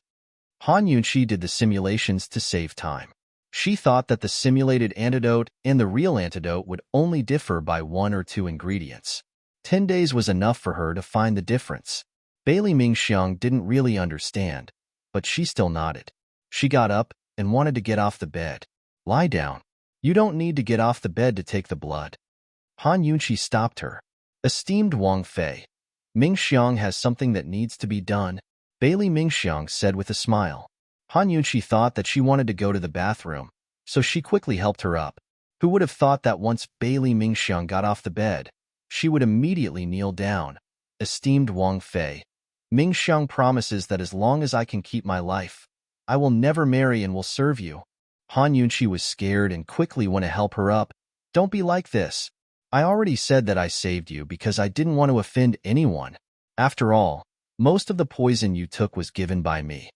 S1: Han Yunqi did the simulations to save time. She thought that the simulated antidote and the real antidote would only differ by 1 or 2 ingredients. 10 days was enough for her to find the difference. Bailey Mingxiang didn't really understand, but she still nodded. She got up and wanted to get off the bed. Lie down. You don't need to get off the bed to take the blood. Han Yunqi stopped her. Esteemed Wang Fei, Mingxiang has something that needs to be done, Bailey Mingxiang said with a smile. Han Yunqi thought that she wanted to go to the bathroom, so she quickly helped her up. Who would have thought that once Bailey Mingxiang got off the bed, she would immediately kneel down? Esteemed Wang Fei, Mingxiang promises that as long as I can keep my life, I will never marry and will serve you. Han Yunqi was scared and quickly went to help her up. Don't be like this. I already said that I saved you because I didn't want to offend anyone. After all, most of the poison you took was given by me.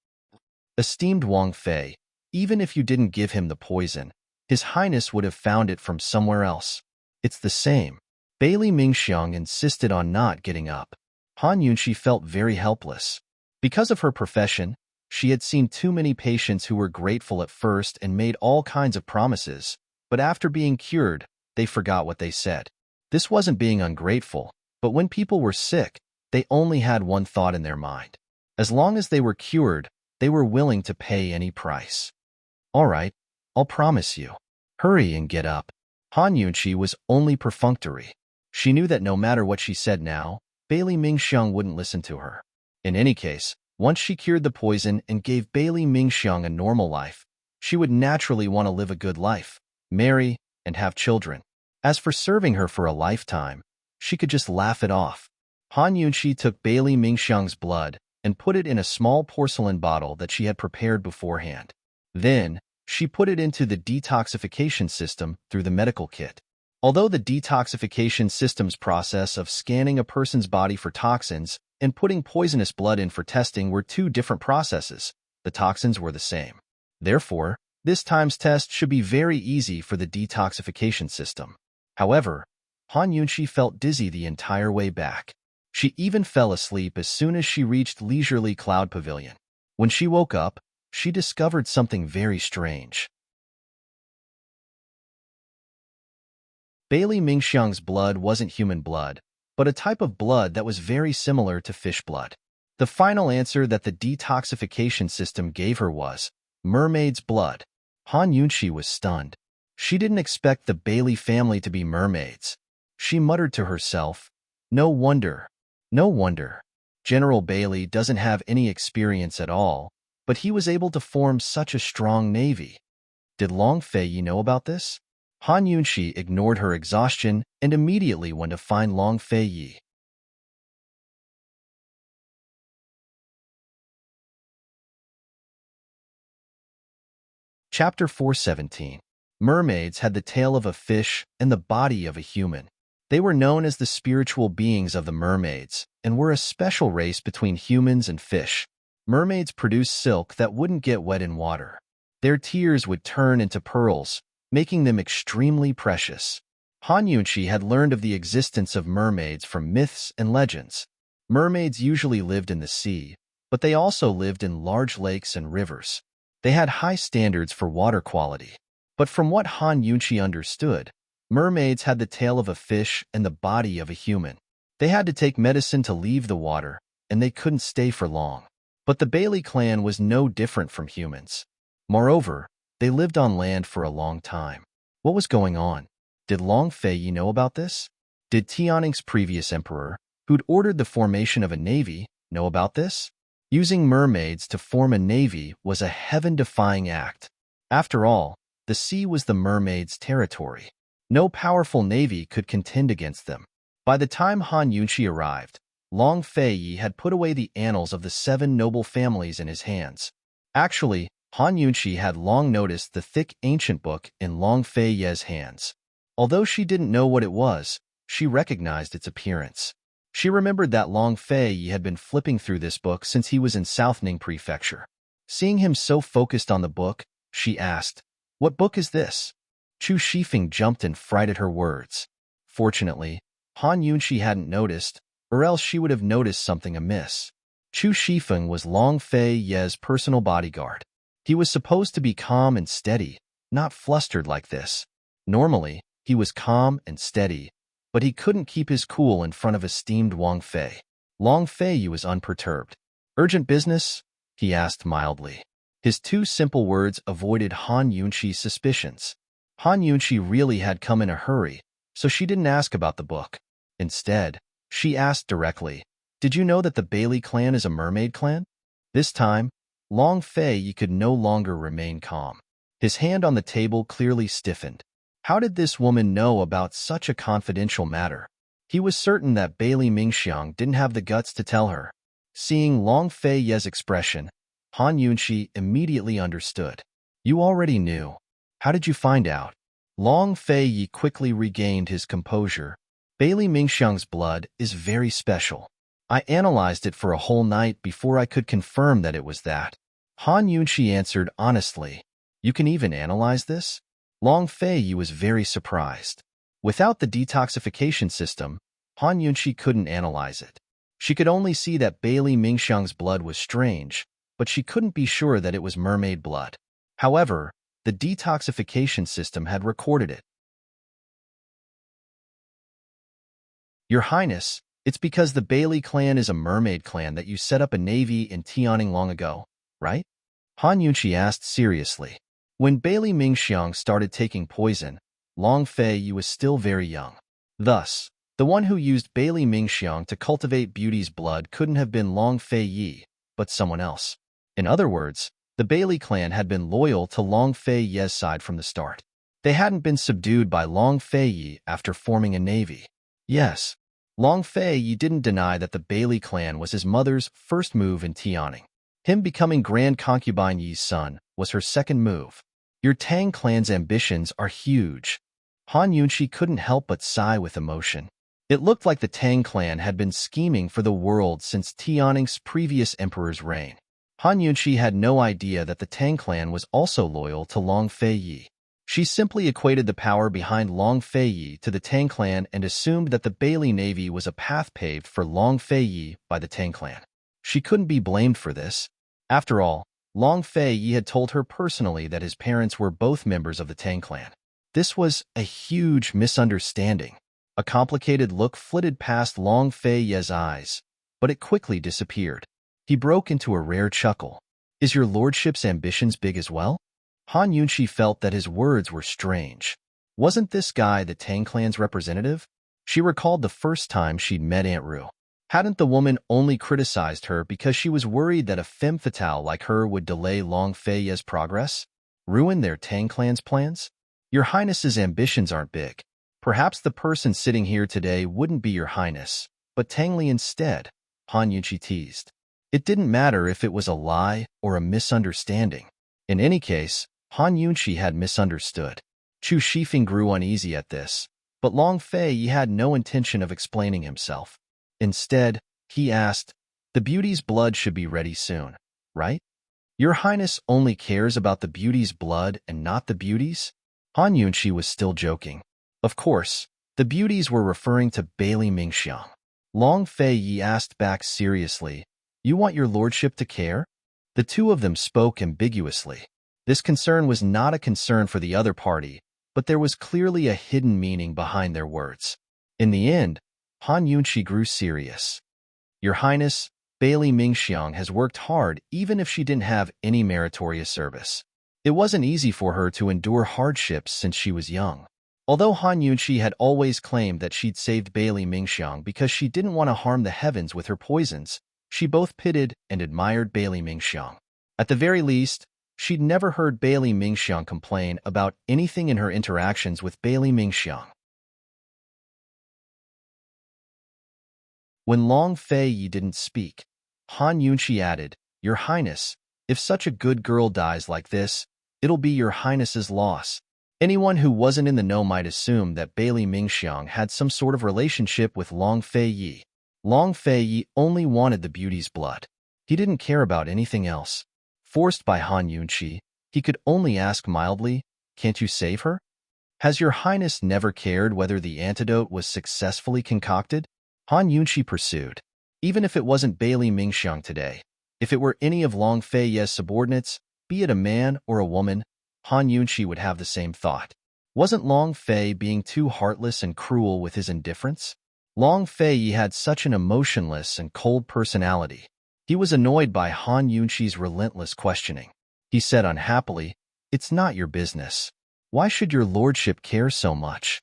S1: Esteemed Wang Fei, even if you didn't give him the poison, His Highness would have found it from somewhere else. It's the same. Bailey Mingxiang insisted on not getting up. Han Yunqi felt very helpless. Because of her profession, she had seen too many patients who were grateful at first and made all kinds of promises, but after being cured, they forgot what they said. This wasn't being ungrateful, but when people were sick, they only had one thought in their mind. As long as they were cured, they were willing to pay any price. All right, I'll promise you. Hurry and get up. Han Yunqi was only perfunctory. She knew that no matter what she said now, Bailey Mingxiang wouldn't listen to her. In any case, once she cured the poison and gave Bailey Mingxiang a normal life, she would naturally want to live a good life, marry, and have children. As for serving her for a lifetime, she could just laugh it off. Han Yunqi took Bailey Mingxiang's blood and put it in a small porcelain bottle that she had prepared beforehand. Then, she put it into the detoxification system through the medical kit. Although the detoxification system's process of scanning a person's body for toxins and putting poisonous blood in for testing were two different processes, the toxins were the same. Therefore, this time's test should be very easy for the detoxification system. However, Han Yunqi felt dizzy the entire way back. She even fell asleep as soon as she reached Leisurely Cloud Pavilion. When she woke up, she discovered something very strange. Bailey Mingxiang's blood wasn't human blood, but a type of blood that was very similar to fish blood. The final answer that the detoxification system gave her was mermaid's blood. Han Yunqi was stunned. She didn't expect the Bailey family to be mermaids. She muttered to herself, No wonder. General Bailey doesn't have any experience at all, but he was able to form such a strong navy. Did Long Fei know about this? Han Yunqi ignored her exhaustion and immediately went to find Long Fei. Chapter 417. Mermaids had the tail of a fish and the body of a human. They were known as the spiritual beings of the mermaids and were a special race between humans and fish. Mermaids produced silk that wouldn't get wet in water. Their tears would turn into pearls, making them extremely precious. Han Yunqi had learned of the existence of mermaids from myths and legends. Mermaids usually lived in the sea, but they also lived in large lakes and rivers. They had high standards for water quality. But from what Han Yunqi understood, mermaids had the tail of a fish and the body of a human. They had to take medicine to leave the water, and they couldn't stay for long. But the Bailey clan was no different from humans. Moreover, they lived on land for a long time. What was going on? Did Long Fei know about this? Did Tianning's previous emperor, who'd ordered the formation of a navy, know about this? Using mermaids to form a navy was a heaven-defying act. After all, the sea was the mermaids' territory. No powerful navy could contend against them. By the time Han Yunqi arrived, Long Fei had put away the annals of the 7 noble families in his hands. Actually, Han Yunqi had long noticed the thick ancient book in Long Fei's hands. Although she didn't know what it was, she recognized its appearance. She remembered that Long Fei had been flipping through this book since he was in Southning Prefecture. Seeing him so focused on the book, she asked, "What book is this?" Chu Shifeng jumped in fright at her words. Fortunately, Han Yunqi hadn't noticed, or else she would have noticed something amiss. Chu Shifeng was Long Fei's personal bodyguard. He was supposed to be calm and steady, not flustered like this. Normally, he was calm and steady, but he couldn't keep his cool in front of esteemed Wang Fei. Long Fei was unperturbed. "Urgent business?" he asked mildly. His 2 simple words avoided Han Yunqi's suspicions. Han Yunqi really had come in a hurry, so she didn't ask about the book. Instead, she asked directly, "Did you know that the Bailey clan is a mermaid clan?" This time, Long Fei could no longer remain calm. His hand on the table clearly stiffened. How did this woman know about such a confidential matter? He was certain that Bailey Mingxiang didn't have the guts to tell her. Seeing Long Fei's expression, Han Yunxi immediately understood. "You already knew. How did you find out?" Long Fei quickly regained his composure. "Bailey Mingxiang's blood is very special. I analyzed it for a whole night before I could confirm that it was that." Han Yunxi answered honestly. "You can even analyze this?" Long Fei was very surprised. Without the detoxification system, Han Yunxi couldn't analyze it. She could only see that Bailey Mingxiang's blood was strange, but she couldn't be sure that it was mermaid blood. However, the detoxification system had recorded it. "Your Highness, it's because the Bailey clan is a mermaid clan that you set up a navy in Tianning long ago, right?" Han Yunxi asked seriously. When Bailey Mingxiang started taking poison, Long Fei was still very young. Thus, the one who used Bailey Mingxiang to cultivate Beauty's blood couldn't have been Long Fei, but someone else. In other words, the Bailey clan had been loyal to Long Fei's side from the start. They hadn't been subdued by Long Fei after forming a navy. Yes, Long Fei didn't deny that the Bailey clan was his mother's first move in Tianning. Him becoming Grand Concubine Yi's son was her second move. Your Tang clan's ambitions are huge. Han Yunxi couldn't help but sigh with emotion. It looked like the Tang clan had been scheming for the world since Tianning's previous emperor's reign. Han Yunxi had no idea that the Tang clan was also loyal to Long Fei. She simply equated the power behind Long Fei to the Tang clan and assumed that the Bailey Navy was a path paved for Long Fei by the Tang clan. She couldn't be blamed for this. After all, Long Fei had told her personally that his parents were both members of the Tang clan. This was a huge misunderstanding. A complicated look flitted past Long Fei's eyes, but it quickly disappeared. He broke into a rare chuckle. "Is your lordship's ambitions big as well?" Han Yunxi felt that his words were strange. Wasn't this guy the Tang clan's representative? She recalled the first time she'd met Aunt Ru. Hadn't the woman only criticized her because she was worried that a femme fatale like her would delay Long Fei's progress? Ruin their Tang clan's plans? Your Highness's ambitions aren't big. Perhaps the person sitting here today wouldn't be your Highness, but Tangli instead, Han Yunxi teased. It didn't matter if it was a lie or a misunderstanding. In any case, Han Yunxi had misunderstood. Chu Shifeng grew uneasy at this, but Long Fei had no intention of explaining himself. Instead, he asked, "The beauty's blood should be ready soon, right? Your Highness only cares about the beauty's blood and not the beauties?" Han Yunxi was still joking. Of course, the beauties were referring to Bailey Mingxiang. Long Fei asked back seriously, "You want your lordship to care?" The two of them spoke ambiguously. This concern was not a concern for the other party, but there was clearly a hidden meaning behind their words. In the end, Han Yunxi grew serious. "Your Highness, Bailey Mingxiang has worked hard even if she didn't have any meritorious service. It wasn't easy for her to endure hardships since she was young." Although Han Yunxi had always claimed that she'd saved Bailey Mingxiang because she didn't want to harm the heavens with her poisons, she both pitied and admired Bailey Mingxiang. At the very least, she'd never heard Bailey Mingxiang complain about anything in her interactions with Bailey Mingxiang. When Long Fei didn't speak, Han Yunxi added, "Your Highness, if such a good girl dies like this, it'll be your Highness's loss." Anyone who wasn't in the know might assume that Bailey Mingxiang had some sort of relationship with Long Fei. Long Fei only wanted the beauty's blood. He didn't care about anything else. Forced by Han Yunxi, he could only ask mildly, "Can't you save her?" "Has your Highness never cared whether the antidote was successfully concocted?" Han Yunxi pursued. "Even if it wasn't Bailey Mingxiang today, if it were any of Long Fei's subordinates, be it a man or a woman, Han Yunxi would have the same thought. Wasn't Long Fei being too heartless and cruel with his indifference? Long Fei had such an emotionless and cold personality. He was annoyed by Han Yunxi's relentless questioning. He said unhappily, "It's not your business. Why should your lordship care so much?"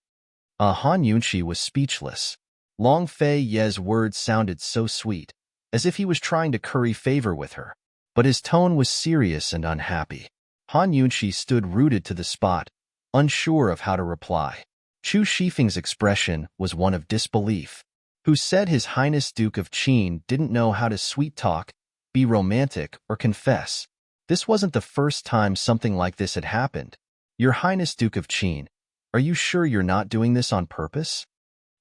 S1: Han Yunqi was speechless. Long Fei Ye's words sounded so sweet, as if he was trying to curry favor with her. But his tone was serious and unhappy. Han Yunqi stood rooted to the spot, unsure of how to reply. Chu Shifeng's expression was one of disbelief. Who said His Highness Duke of Qin didn't know how to sweet-talk, be romantic, or confess? This wasn't the first time something like this had happened. Your Highness Duke of Qin, are you sure you're not doing this on purpose?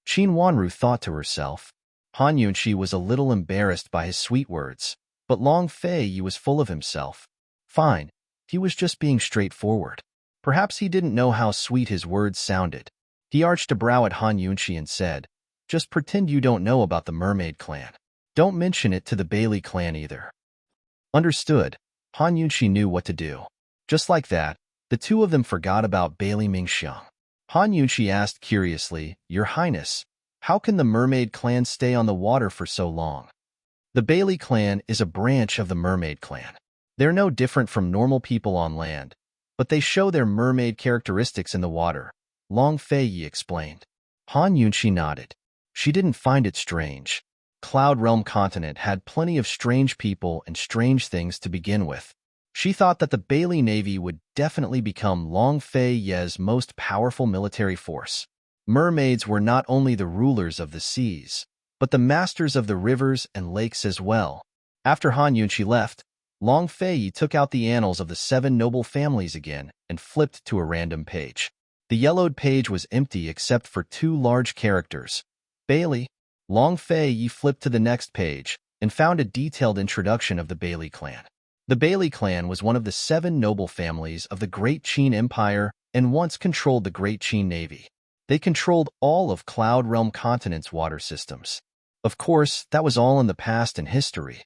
S1: Qin Wanru thought to herself. Han Yunqi was a little embarrassed by his sweet words, but Long Fei was full of himself. Fine, he was just being straightforward. Perhaps he didn't know how sweet his words sounded. He arched a brow at Han Yunqi and said, just pretend you don't know about the Mermaid Clan. Don't mention it to the Bailey Clan either. Understood. Han Yunqi knew what to do. Just like that, the two of them forgot about Bailey Mingxiang. Han Yunqi asked curiously, Your Highness, how can the Mermaid Clan stay on the water for so long? The Bailey Clan is a branch of the Mermaid Clan. They're no different from normal people on land, but they show their mermaid characteristics in the water, Long Fei explained. Han Yunqi nodded. She didn't find it strange. Cloud Realm continent had plenty of strange people and strange things to begin with. She thought that the Bailey Navy would definitely become Long Fei Ye's most powerful military force. Mermaids were not only the rulers of the seas, but the masters of the rivers and lakes as well. After Han Yunqi left, Long Fei took out the annals of the 7 noble families again and flipped to a random page. The yellowed page was empty except for 2 large characters. Bailey. Long Fei flipped to the next page and found a detailed introduction of the Bailey clan. The Bailey clan was one of the 7 noble families of the Great Qin Empire and once controlled the Great Qin Navy. They controlled all of Cloud Realm continent's water systems. Of course, that was all in the past and history.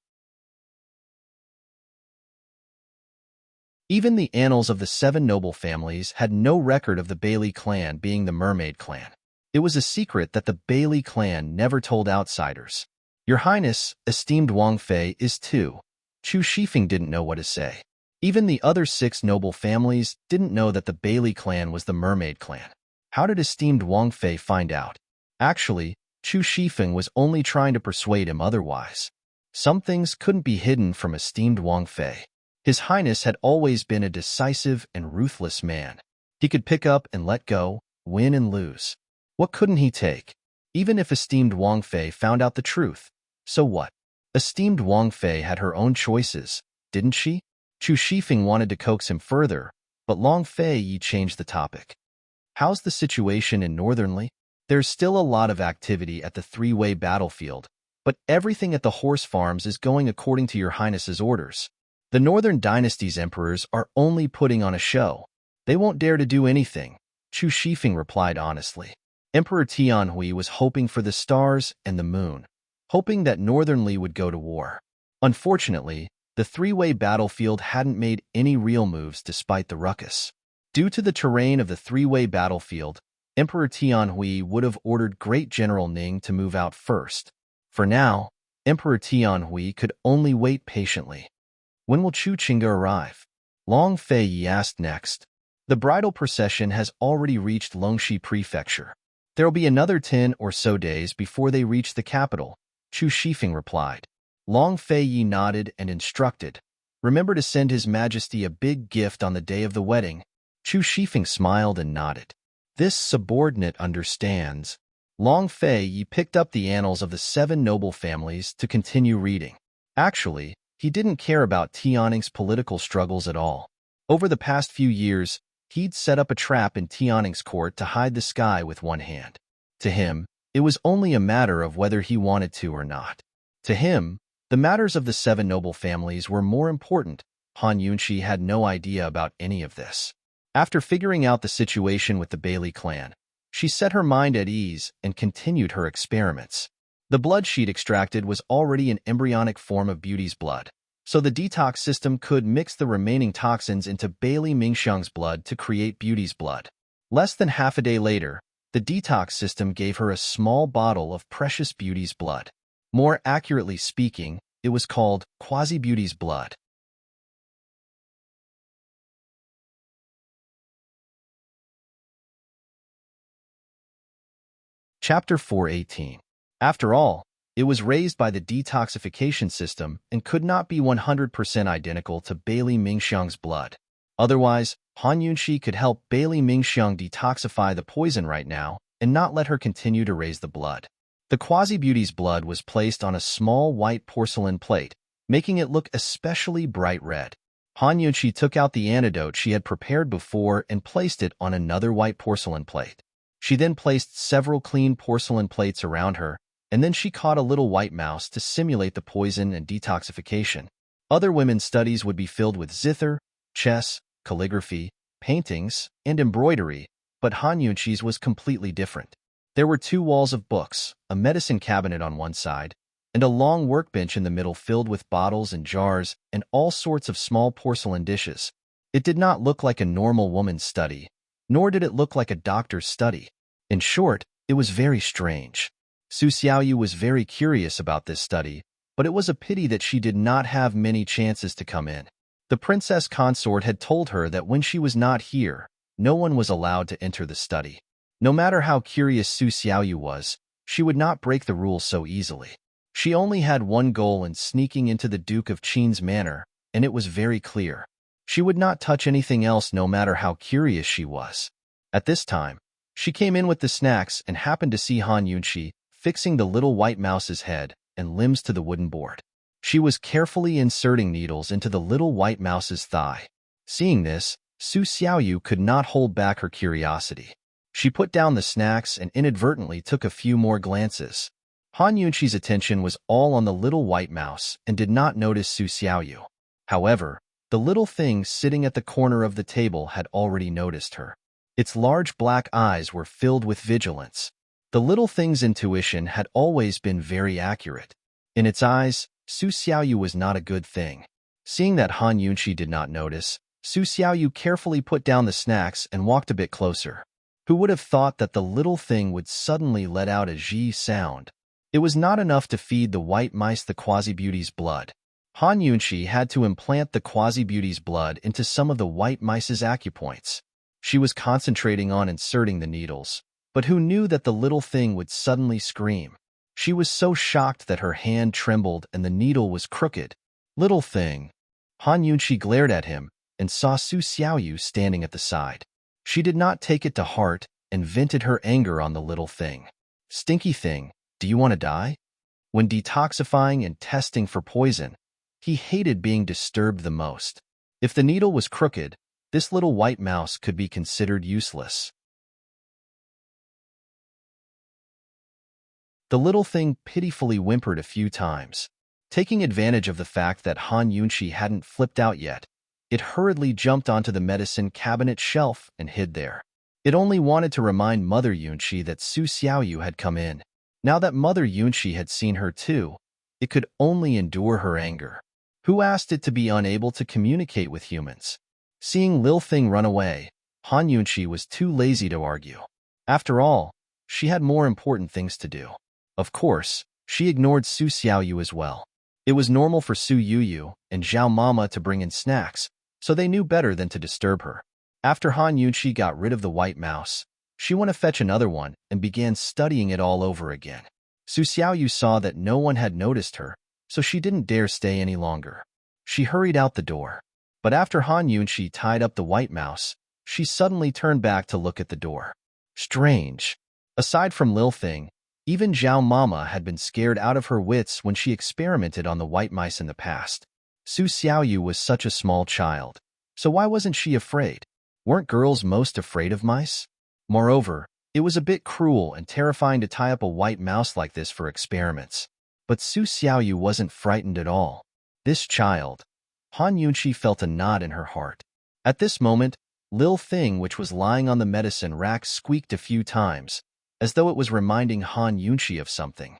S1: Even the annals of the 7 noble families had no record of the Bailey clan being the Mermaid clan. It was a secret that the Bailey clan never told outsiders. Your Highness, esteemed Wang Fei, is too. Chu Shifeng didn't know what to say. Even the other 6 noble families didn't know that the Bailey clan was the Mermaid clan. How did esteemed Wang Fei find out? Actually, Chu Shifeng was only trying to persuade him otherwise. Some things couldn't be hidden from esteemed Wang Fei. His Highness had always been a decisive and ruthless man. He could pick up and let go, win and lose. What couldn't he take? Even if esteemed Wang Fei found out the truth, so what? Esteemed Wang Fei had her own choices, didn't she? Chu Shifeng wanted to coax him further, but Long Fei changed the topic. How's the situation in Northernly? There's still a lot of activity at the 3-way battlefield, but everything at the horse farms is going according to your Highness's orders. The Northern Dynasty's emperors are only putting on a show. They won't dare to do anything, Chu Shifeng replied honestly. Emperor Tianhui was hoping for the stars and the moon, hoping that Northernly would go to war. Unfortunately, the 3-way battlefield hadn't made any real moves despite the ruckus. Due to the terrain of the 3-way battlefield, Emperor Tianhui would have ordered Great General Ning to move out first. For now, Emperor Tianhui could only wait patiently. When will Chu Qingge arrive? Long Fei asked next. The bridal procession has already reached Longxi Prefecture. There will be another 10 or so days before they reach the capital, Chu Shifeng replied. Long Fei nodded and instructed, remember to send His Majesty a big gift on the day of the wedding. Chu Shifeng smiled and nodded. This subordinate understands. Long Fei picked up the annals of the 7 noble families to continue reading. Actually, he didn't care about Tianning's political struggles at all. Over the past few years, he'd set up a trap in Tianning's court to hide the sky with one hand. To him, it was only a matter of whether he wanted to or not. To him, the matters of the 7 noble families were more important. Han Yunqi had no idea about any of this. After figuring out the situation with the Bailey clan, she set her mind at ease and continued her experiments. The blood she'd extracted was already an embryonic form of Beauty's blood, so the detox system could mix the remaining toxins into Bailey Mingxiang's blood to create Beauty's blood. Less than half a day later, the detox system gave her a small bottle of precious Beauty's blood. More accurately speaking, it was called Quasi-Beauty's blood. Chapter 418. After all, it was raised by the detoxification system and could not be 100% identical to Bailey Mingxiang's blood. Otherwise, Han Yunxi could help Bailey Mingxiang detoxify the poison right now and not let her continue to raise the blood. The quasi-beauty's blood was placed on a small white porcelain plate, making it look especially bright red. Han Yunxi took out the antidote she had prepared before and placed it on another white porcelain plate. She then placed several clean porcelain plates around her, and then she caught a little white mouse to simulate the poison and detoxification. Other women's studies would be filled with zither, chess, calligraphy, paintings, and embroidery, but Han Yunxi's was completely different. There were 2 walls of books, a medicine cabinet on one side, and a long workbench in the middle filled with bottles and jars and all sorts of small porcelain dishes. It did not look like a normal woman's study, nor did it look like a doctor's study. In short, it was very strange. Su Xiaoyu was very curious about this study, but it was a pity that she did not have many chances to come in. The princess consort had told her that when she was not here, no one was allowed to enter the study. No matter how curious Su Xiaoyu was, she would not break the rules so easily. She only had one goal in sneaking into the Duke of Qin's manor, and it was very clear. She would not touch anything else no matter how curious she was. At this time, she came in with the snacks and happened to see Han Yunxi fixing the little white mouse's head and limbs to the wooden board. She was carefully inserting needles into the little white mouse's thigh. Seeing this, Su Xiaoyu could not hold back her curiosity. She put down the snacks and inadvertently took a few more glances. Han Yunxi's attention was all on the little white mouse and did not notice Su Xiaoyu. However, the little thing sitting at the corner of the table had already noticed her. Its large black eyes were filled with vigilance. The little thing's intuition had always been very accurate. In its eyes, Su Xiaoyu was not a good thing. Seeing that Han Yunxi did not notice, Su Xiaoyu carefully put down the snacks and walked a bit closer. Who would have thought that the little thing would suddenly let out a zhi sound? It was not enough to feed the white mice the quasi-beauty's blood. Han Yunxi had to implant the quasi-beauty's blood into some of the white mice's acupoints. She was concentrating on inserting the needles, but who knew that the little thing would suddenly scream? She was so shocked that her hand trembled and the needle was crooked. Little thing. Han Yunxi glared at him and saw Su Xiaoyu standing at the side. She did not take it to heart and vented her anger on the little thing. Stinky thing, do you want to die? When detoxifying and testing for poison, he hated being disturbed the most. If the needle was crooked, this little white mouse could be considered useless. The little thing pitifully whimpered a few times. Taking advantage of the fact that Han Yunxi hadn't flipped out yet, it hurriedly jumped onto the medicine cabinet shelf and hid there. It only wanted to remind Mother Yunxi that Su Xiaoyu had come in. Now that Mother Yunxi had seen her too, it could only endure her anger. Who asked it to be unable to communicate with humans? Seeing Lil Thing run away, Han Yunxi was too lazy to argue. After all, she had more important things to do. Of course, she ignored Su Xiaoyu as well. It was normal for Su Yuyu and Zhao Mama to bring in snacks, so they knew better than to disturb her. After Han Yunxi got rid of the white mouse, she went to fetch another one and began studying it all over again. Su Xiaoyu saw that no one had noticed her, so she didn't dare stay any longer. She hurried out the door. But after Han Yunxi tied up the white mouse, she suddenly turned back to look at the door. Strange. Aside from Lil Thing, even Zhao Mama had been scared out of her wits when she experimented on the white mice in the past. Su Xiaoyu was such a small child, so why wasn't she afraid? Weren't girls most afraid of mice? Moreover, it was a bit cruel and terrifying to tie up a white mouse like this for experiments. But Su Xiaoyu wasn't frightened at all. This child. Han Yunxi felt a knot in her heart. At this moment, Lil Thing, which was lying on the medicine rack, squeaked a few times, as though it was reminding Han Yunxi of something.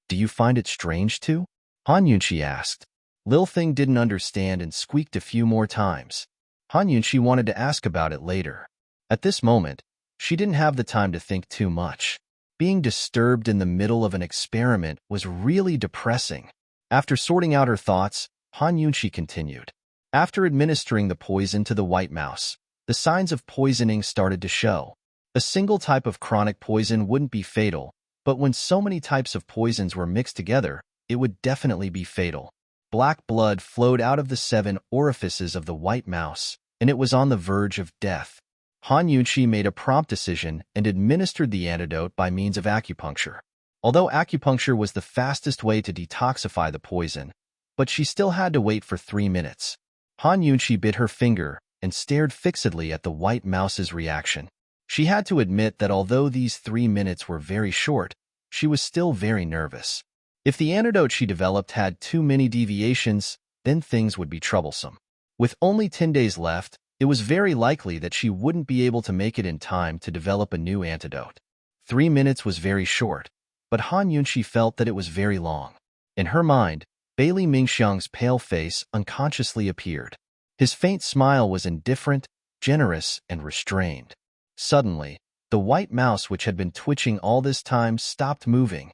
S1: Do you find it strange too? Han Yunxi asked. Lil Thing didn't understand and squeaked a few more times. Han Yunxi wanted to ask about it later. At this moment, she didn't have the time to think too much. Being disturbed in the middle of an experiment was really depressing. After sorting out her thoughts, Han Yunxi continued. After administering the poison to the white mouse, the signs of poisoning started to show. A single type of chronic poison wouldn't be fatal, But when so many types of poisons were mixed together, it would definitely be fatal. Black blood flowed out of the 7 orifices of the white mouse, and it was on the verge of death. Han Yunqi made a prompt decision and administered the antidote by means of acupuncture. Although acupuncture was the fastest way to detoxify the poison, but she still had to wait for 3 minutes. Han Yunqi bit her finger and stared fixedly at the white mouse's reaction. She had to admit that although these 3 minutes were very short, she was still very nervous. If the antidote she developed had too many deviations, then things would be troublesome. With only 10 days left, it was very likely that she wouldn't be able to make it in time to develop a new antidote. 3 minutes was very short, but Han Yunqi felt that it was very long. In her mind, Bailey Mingxiang's pale face unconsciously appeared. His faint smile was indifferent, generous, and restrained. Suddenly, the white mouse which had been twitching all this time stopped moving.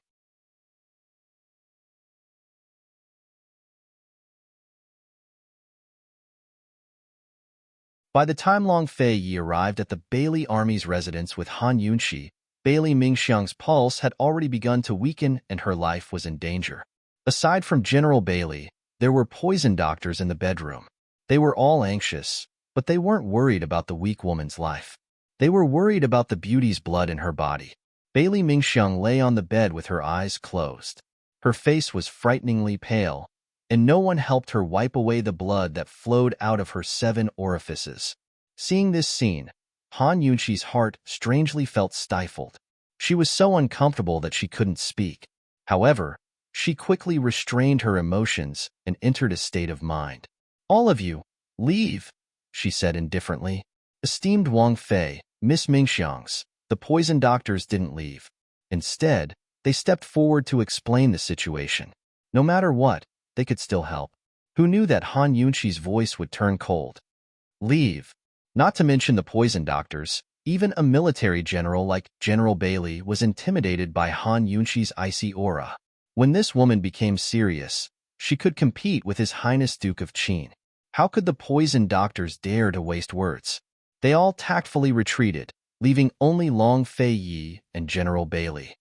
S1: By the time Long Fei Yi arrived at the Bailey Army's residence with Han Yunqi, Bailey Mingxiang's pulse had already begun to weaken and her life was in danger. Aside from General Bailey, there were poison doctors in the bedroom. They were all anxious, but they weren't worried about the weak woman's life. They were worried about the beauty's blood in her body. Bailey Mingxiang lay on the bed with her eyes closed. Her face was frighteningly pale, and no one helped her wipe away the blood that flowed out of her 7 orifices. Seeing this scene, Han Yunqi's heart strangely felt stifled. She was so uncomfortable that she couldn't speak. However, she quickly restrained her emotions and entered a state of mind. "All of you, leave," she said indifferently. Esteemed Wang Fei, Miss Mingxiang's, the poison doctors didn't leave. Instead, they stepped forward to explain the situation. No matter what, they could still help. Who knew that Han Yunqi's voice would turn cold? Leave. Not to mention the poison doctors, even a military general like General Bailey was intimidated by Han Yunqi's icy aura. When this woman became serious, she could compete with His Highness Duke of Qin. How could the poison doctors dare to waste words? They all tactfully retreated, leaving only Long Fei Yi and General Bailey.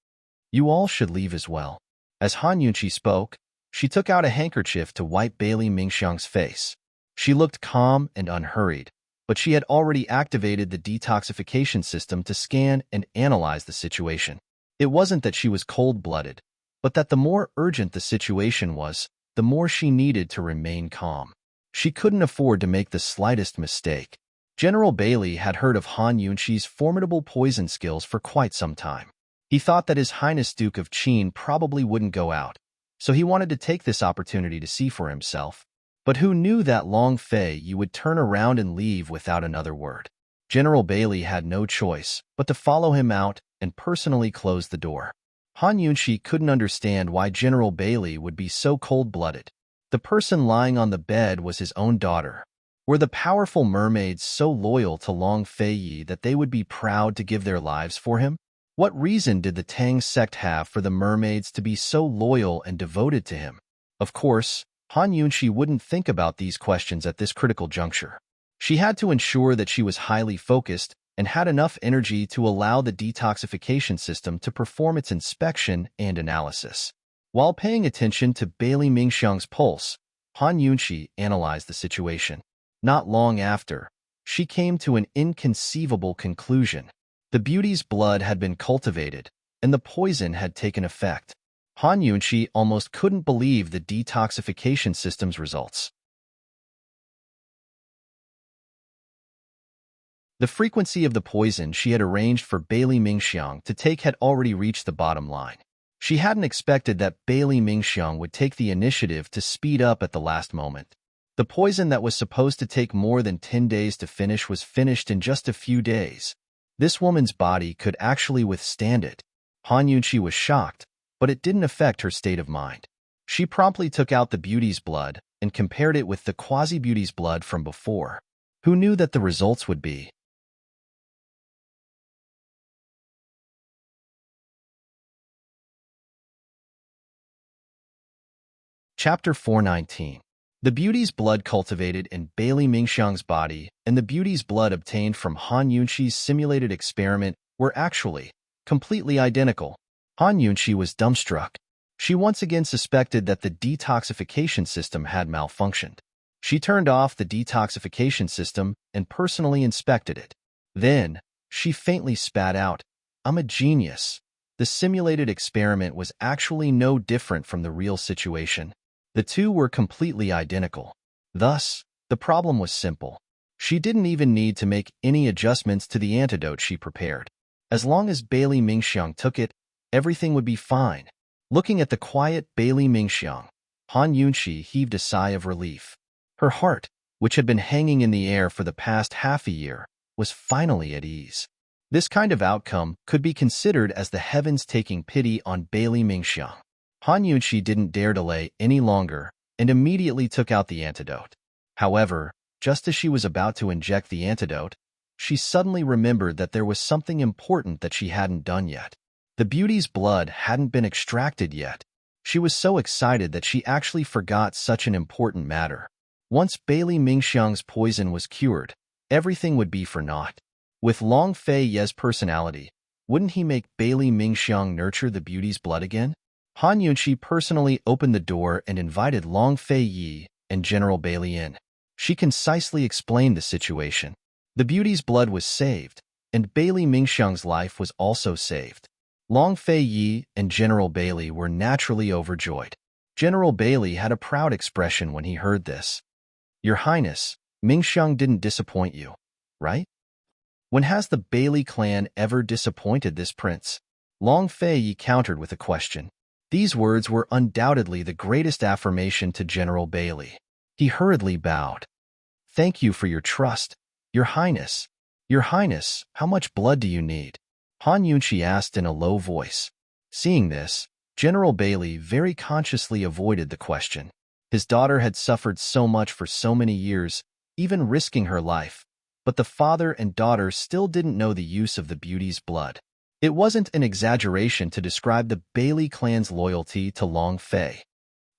S1: "You all should leave as well." As Han Yunqi spoke, she took out a handkerchief to wipe Bailey Mingxiang's face. She looked calm and unhurried, but she had already activated the detoxification system to scan and analyze the situation. It wasn't that she was cold-blooded, but that the more urgent the situation was, the more she needed to remain calm. She couldn't afford to make the slightest mistake. General Bailey had heard of Han Yunqi's formidable poison skills for quite some time. He thought that His Highness Duke of Qin probably wouldn't go out, so he wanted to take this opportunity to see for himself. But who knew that Long Fei Yi would turn around and leave without another word? General Bailey had no choice but to follow him out and personally close the door. Han Yunqi couldn't understand why General Bailey would be so cold-blooded. The person lying on the bed was his own daughter. Were the powerful mermaids so loyal to Long Fei Yi that they would be proud to give their lives for him? What reason did the Tang sect have for the mermaids to be so loyal and devoted to him? Of course, Han Yunqi wouldn't think about these questions at this critical juncture. She had to ensure that she was highly focused and had enough energy to allow the detoxification system to perform its inspection and analysis. While paying attention to Bailey Mingxiang's pulse, Han Yunqi analyzed the situation. Not long after, she came to an inconceivable conclusion. The beauty's blood had been cultivated, and the poison had taken effect. Han Yunqi almost couldn't believe the detoxification system's results. The frequency of the poison she had arranged for Bailey Mingxiang to take had already reached the bottom line. She hadn't expected that Bailey Mingxiang would take the initiative to speed up at the last moment. The poison that was supposed to take more than 10 days to finish was finished in just a few days. This woman's body could actually withstand it. Han Yunqi was shocked, but it didn't affect her state of mind. She promptly took out the beauty's blood and compared it with the quasi-beauty's blood from before. Who knew that the results would be? Chapter 419. The beauty's blood cultivated in Bailey Mingxiang's body and the beauty's blood obtained from Han Yunqi's simulated experiment were actually completely identical. Han Yunqi was dumbstruck. She once again suspected that the detoxification system had malfunctioned. She turned off the detoxification system and personally inspected it. Then, she faintly spat out, "I'm a genius." The simulated experiment was actually no different from the real situation. The two were completely identical. Thus, the problem was simple. She didn't even need to make any adjustments to the antidote she prepared. As long as Bailey Mingxiang took it, everything would be fine. Looking at the quiet Bailey Mingxiang, Han Yunqi heaved a sigh of relief. Her heart, which had been hanging in the air for the past half a year, was finally at ease. This kind of outcome could be considered as the heavens taking pity on Bailey Mingxiang. Han Yunqi didn't dare delay any longer and immediately took out the antidote. However, just as she was about to inject the antidote, she suddenly remembered that there was something important that she hadn't done yet. The beauty's blood hadn't been extracted yet. She was so excited that she actually forgot such an important matter. Once Bailey Mingxiang's poison was cured, everything would be for naught. With Long Fei Ye's personality, wouldn't he make Bailey Mingxiang nurture the beauty's blood again? Han Yunqi personally opened the door and invited Long Fei Yi and General Bailey in. She concisely explained the situation. The beauty's blood was saved, and Bailey Mingxiang's life was also saved. Long Fei Yi and General Bailey were naturally overjoyed. General Bailey had a proud expression when he heard this. "Your Highness, Mingxiang didn't disappoint you, right? When has the Bailey clan ever disappointed this prince?" Long Fei Yi countered with a question. These words were undoubtedly the greatest affirmation to General Bailey. He hurriedly bowed. "Thank you for your trust, Your Highness." "Your Highness, how much blood do you need?" Han Yunqi asked in a low voice. Seeing this, General Bailey very consciously avoided the question. His daughter had suffered so much for so many years, even risking her life, but the father and daughter still didn't know the use of the beauty's blood. It wasn't an exaggeration to describe the Bailey clan's loyalty to Long Fei.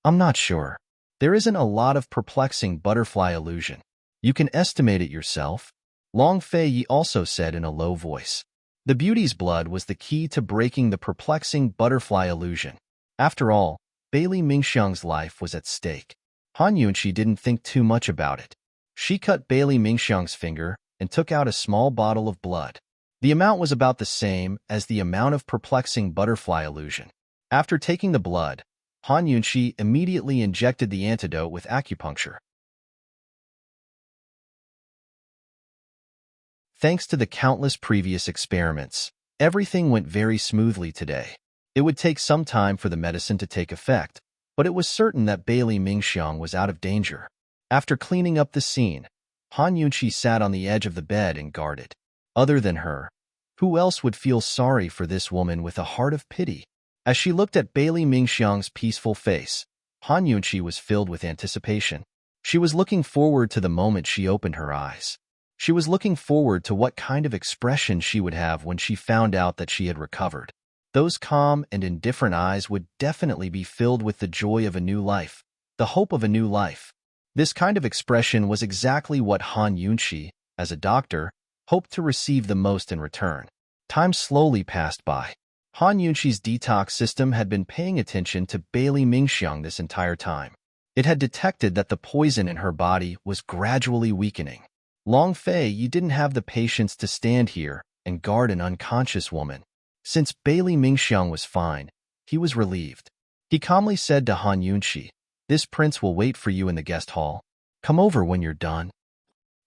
S1: "I'm not sure. There isn't a lot of perplexing butterfly illusion. You can estimate it yourself," Long Fei Yi also said in a low voice. The beauty's blood was the key to breaking the perplexing butterfly illusion. After all, Bailey Mingxiang's life was at stake. Han Yunqi didn't think too much about it. She cut Bailey Mingxiang's finger and took out a small bottle of blood. The amount was about the same as the amount of perplexing butterfly illusion. After taking the blood, Han Yunqi immediately injected the antidote with acupuncture. Thanks to the countless previous experiments, everything went very smoothly today. It would take some time for the medicine to take effect, but it was certain that Bailey Mingxiang was out of danger. After cleaning up the scene, Han Yunqi sat on the edge of the bed and guarded. Other than her, who else would feel sorry for this woman with a heart of pity? As she looked at Bailey Mingxiang's peaceful face, Han Yunqi was filled with anticipation. She was looking forward to the moment she opened her eyes. She was looking forward to what kind of expression she would have when she found out that she had recovered. Those calm and indifferent eyes would definitely be filled with the joy of a new life, the hope of a new life. This kind of expression was exactly what Han Yunqi, as a doctor, hoped to receive the most in return. Time slowly passed by. Han Yunqi's detox system had been paying attention to Bailey Mingxiang this entire time. It had detected that the poison in her body was gradually weakening. Long Fei, you didn't have the patience to stand here and guard an unconscious woman. Since Bailey Mingxiang was fine, he was relieved. He calmly said to Han Yunqi, "This prince will wait for you in the guest hall. Come over when you're done."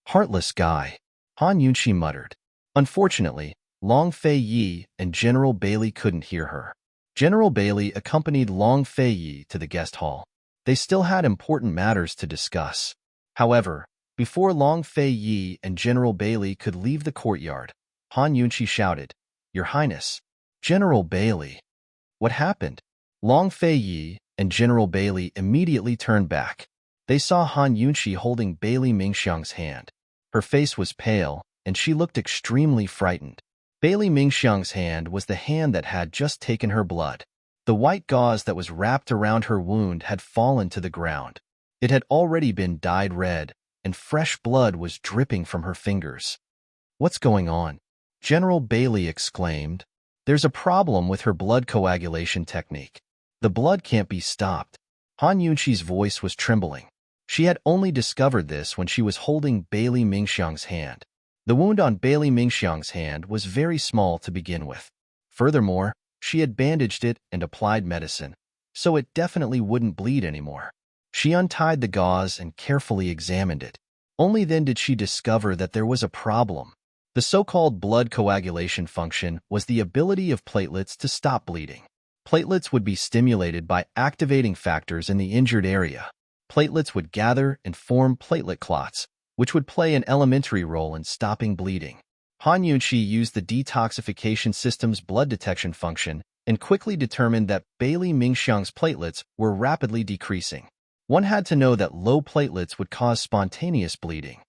S1: "Heartless guy," Han Yunqi muttered. Unfortunately, Long Fei Yi and General Bailey couldn't hear her. General Bailey accompanied Long Fei Yi to the guest hall. They still had important matters to discuss. However, before Long Fei Yi and General Bailey could leave the courtyard, Han Yunqi shouted, "Your Highness, General Bailey." What happened? Long Fei Yi and General Bailey immediately turned back. They saw Han Yunqi holding Bailey Mingxiang's hand. Her face was pale, and she looked extremely frightened. Bailey Mingxiang's hand was the hand that had just taken her blood. The white gauze that was wrapped around her wound had fallen to the ground. It had already been dyed red, and fresh blood was dripping from her fingers. "What's going on?" General Bailey exclaimed. There's a problem with her blood coagulation technique. The blood can't be stopped. Han Yunqi's voice was trembling. She had only discovered this when she was holding Bailey Mingxiang's hand. The wound on Bailey Mingxiang's hand was very small to begin with. Furthermore, she had bandaged it and applied medicine, so it definitely wouldn't bleed anymore. She untied the gauze and carefully examined it. Only then did she discover that there was a problem. The so-called blood coagulation function was the ability of platelets to stop bleeding. Platelets would be stimulated by activating factors in the injured area. Platelets would gather and form platelet clots, which would play an elementary role in stopping bleeding. Han Yunqi used the detoxification system's blood detection function and quickly determined that Bailey Mingxiang's platelets were rapidly decreasing. One had to know that low platelets would cause spontaneous bleeding.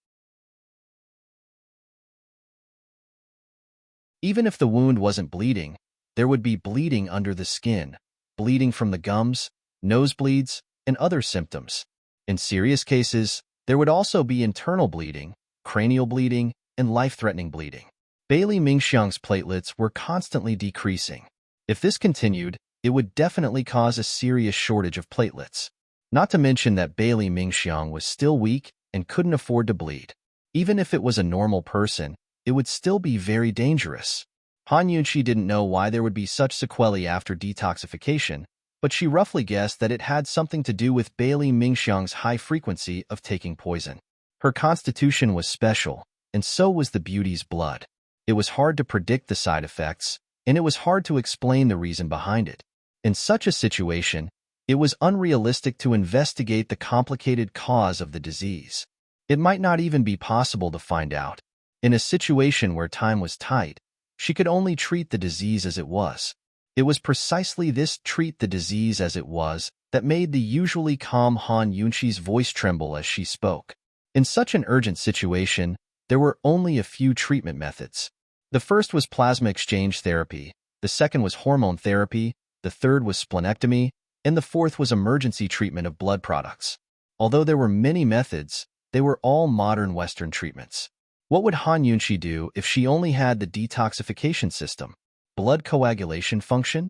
S1: Even if the wound wasn't bleeding, there would be bleeding under the skin, bleeding from the gums, nosebleeds, and other symptoms. In serious cases, there would also be internal bleeding, cranial bleeding, and life-threatening bleeding. Bailey Mingxiang's platelets were constantly decreasing. If this continued, it would definitely cause a serious shortage of platelets. Not to mention that Bailey Mingxiang was still weak and couldn't afford to bleed. Even if it was a normal person, it would still be very dangerous. Han Yunqi didn't know why there would be such sequelae after detoxification, but she roughly guessed that it had something to do with Bailey Mingxiang's high frequency of taking poison. Her constitution was special, and so was the beauty's blood. It was hard to predict the side effects, and it was hard to explain the reason behind it. In such a situation, it was unrealistic to investigate the complicated cause of the disease. It might not even be possible to find out. In a situation where time was tight, she could only treat the disease as it was. It was precisely this treat the disease as it was that made the usually calm Han Yunqi's voice tremble as she spoke. In such an urgent situation, there were only a few treatment methods. The first was plasma exchange therapy, the second was hormone therapy, the third was splenectomy, and the fourth was emergency treatment of blood products. Although there were many methods, they were all modern Western treatments. What would Han Yunqi do if she only had the detoxification system? Blood coagulation function?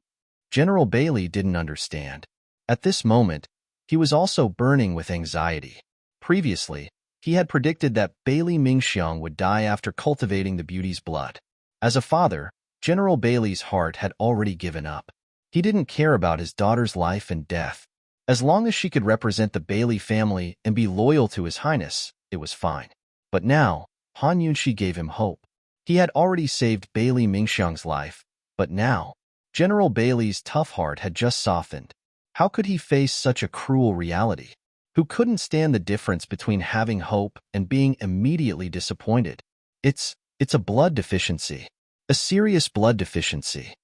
S1: General Bailey didn't understand. At this moment, he was also burning with anxiety. Previously, he had predicted that Bailey Mingxiang would die after cultivating the beauty's blood. As a father, General Bailey's heart had already given up. He didn't care about his daughter's life and death. As long as she could represent the Bailey family and be loyal to His Highness, it was fine. But now, Han Yunqi gave him hope. He had already saved Bailey Mingxiang's life, but now, General Bailey's tough heart had just softened. How could he face such a cruel reality? Who couldn't stand the difference between having hope and being immediately disappointed? It's a blood deficiency. A serious blood deficiency.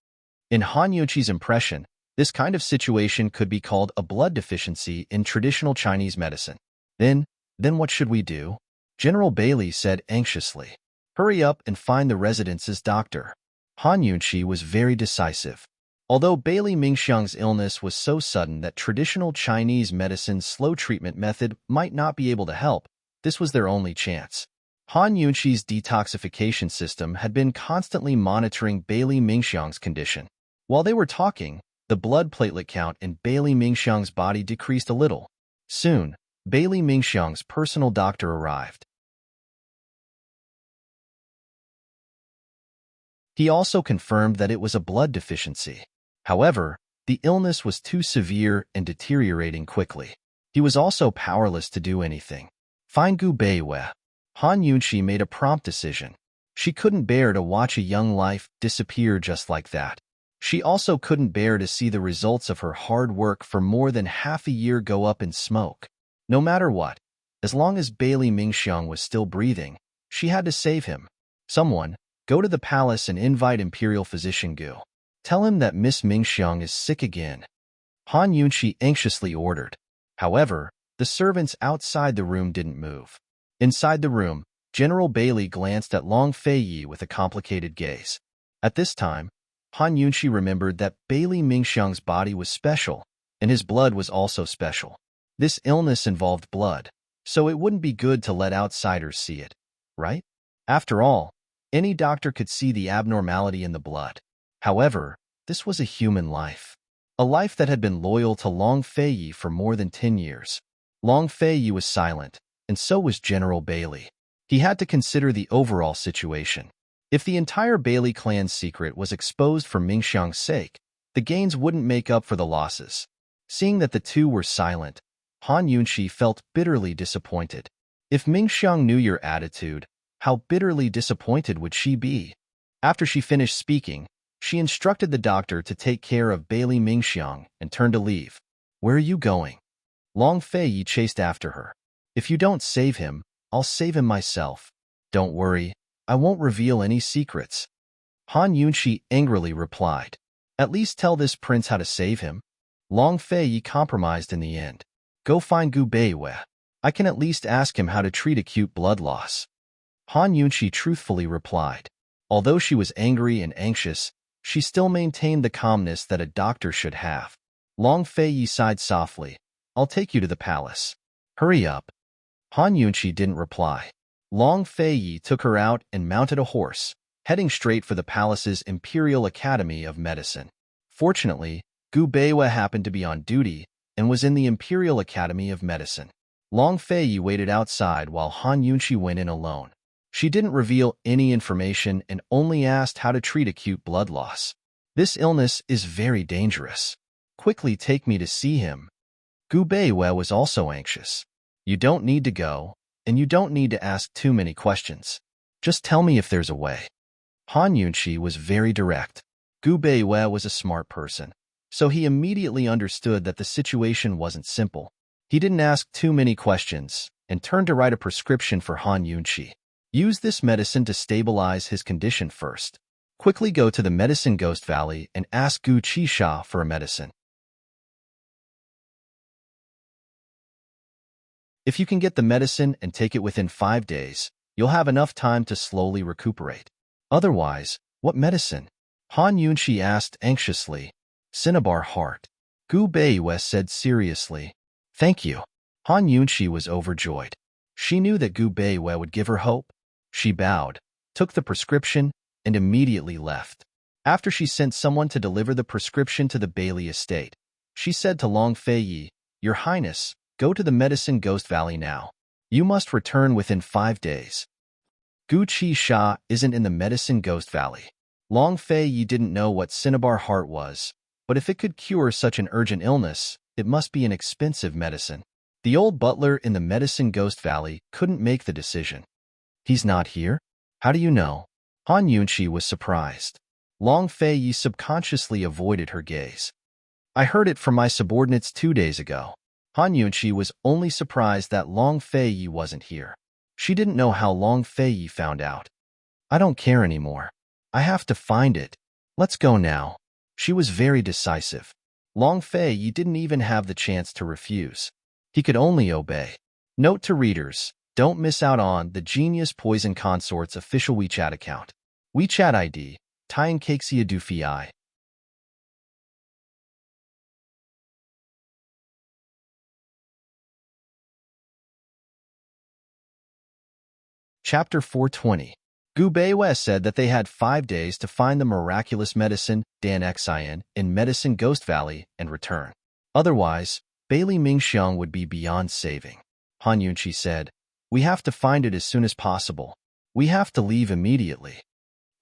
S1: In Han Yunqi's impression, this kind of situation could be called a blood deficiency in traditional Chinese medicine. Then what should we do? General Bailey said anxiously. Hurry up and find the residence's doctor. Han Yunqi was very decisive. Although Bailey Mingxiang's illness was so sudden that traditional Chinese medicine's slow treatment method might not be able to help, this was their only chance. Han Yunqi's detoxification system had been constantly monitoring Bailey Mingxiang's condition. While they were talking, the blood platelet count in Bailey Mingxiang's body decreased a little. Soon, Bailey Mingxiang's personal doctor arrived. He also confirmed that it was a blood deficiency. However, the illness was too severe and deteriorating quickly. He was also powerless to do anything. Fine Gu Beiwe. Han Yunqi made a prompt decision. She couldn't bear to watch a young life disappear just like that. She also couldn't bear to see the results of her hard work for more than half a year go up in smoke. No matter what, as long as Bailey Mingxiang was still breathing, she had to save him. Someone, go to the palace and invite Imperial Physician Gu. Tell him that Miss Mingxiang is sick again. Han Yunqi anxiously ordered. However, the servants outside the room didn't move. Inside the room, General Bailey glanced at Long Feiyi with a complicated gaze. At this time, Han Yunqi remembered that Bailey Mingxiang's body was special, and his blood was also special. This illness involved blood, so it wouldn't be good to let outsiders see it, right? After all, any doctor could see the abnormality in the blood. However, this was a human life. A life that had been loyal to Long Feiyi for more than 10 years. Long Feiyi was silent, and so was General Bailey. He had to consider the overall situation. If the entire Bailey clan's secret was exposed for Mingxiang's sake, the gains wouldn't make up for the losses. Seeing that the two were silent, Han Yunxi felt bitterly disappointed. If Mingxiang knew your attitude, how bitterly disappointed would she be? After she finished speaking, she instructed the doctor to take care of Bailey Mingxiang and turned to leave. Where are you going? Long Feiyi chased after her. If you don't save him, I'll save him myself. Don't worry, I won't reveal any secrets. Han Yunxi angrily replied. At least tell this prince how to save him. Long Feiyi compromised in the end. Go find Gu Beiwei. I can at least ask him how to treat acute blood loss. Han Yunxi truthfully replied. Although she was angry and anxious, she still maintained the calmness that a doctor should have. Long Feiyi sighed softly. I'll take you to the palace. Hurry up. Han Yunxi didn't reply. Long Feiyi took her out and mounted a horse, heading straight for the palace's Imperial Academy of Medicine. Fortunately, Gu Beiwei happened to be on duty and was in the Imperial Academy of Medicine. Long Feiyi waited outside while Han Yunxi went in alone. She didn't reveal any information and only asked how to treat acute blood loss. This illness is very dangerous. Quickly take me to see him. Gu Beiwei was also anxious. You don't need to go, and you don't need to ask too many questions. Just tell me if there's a way. Han Yunxi was very direct. Gu Beiwei was a smart person, so he immediately understood that the situation wasn't simple. He didn't ask too many questions and turned to write a prescription for Han Yunxi. Use this medicine to stabilize his condition first. Quickly go to the Medicine Ghost Valley and ask Gu Qisha for a medicine. If you can get the medicine and take it within 5 days, you'll have enough time to slowly recuperate. Otherwise, what medicine? Han Yunxi asked anxiously. Cinnabar heart. Gu Beiwei said seriously. Thank you. Han Yunxi was overjoyed. She knew that Gu Beiwei would give her hope. She bowed, took the prescription, and immediately left. After she sent someone to deliver the prescription to the Bailey estate, she said to Long Feiyi, Your Highness, go to the Medicine Ghost Valley now. You must return within 5 days. Gu Qisha isn't in the Medicine Ghost Valley. Long Feiyi didn't know what Cinnabar heart was, but if it could cure such an urgent illness, it must be an expensive medicine. The old butler in the Medicine Ghost Valley couldn't make the decision. He's not here? How do you know? Han Yunxi was surprised. Long Feiyi subconsciously avoided her gaze. I heard it from my subordinates 2 days ago. Han Yunxi was only surprised that Long Feiyi wasn't here. She didn't know how Long Feiyi found out. I don't care anymore. I have to find it. Let's go now. She was very decisive. Long Feiyi didn't even have the chance to refuse. He could only obey. Note to readers, don't miss out on the Genius Poison Consort's official WeChat account. WeChat ID, Tienkexia Dufi. Chapter 420. Gu Beiwei said that they had 5 days to find the miraculous medicine, Dan Xian, in Medicine Ghost Valley and return. Otherwise, Bailey Mingxiang would be beyond saving. Han Yunxi said, We have to find it as soon as possible. We have to leave immediately.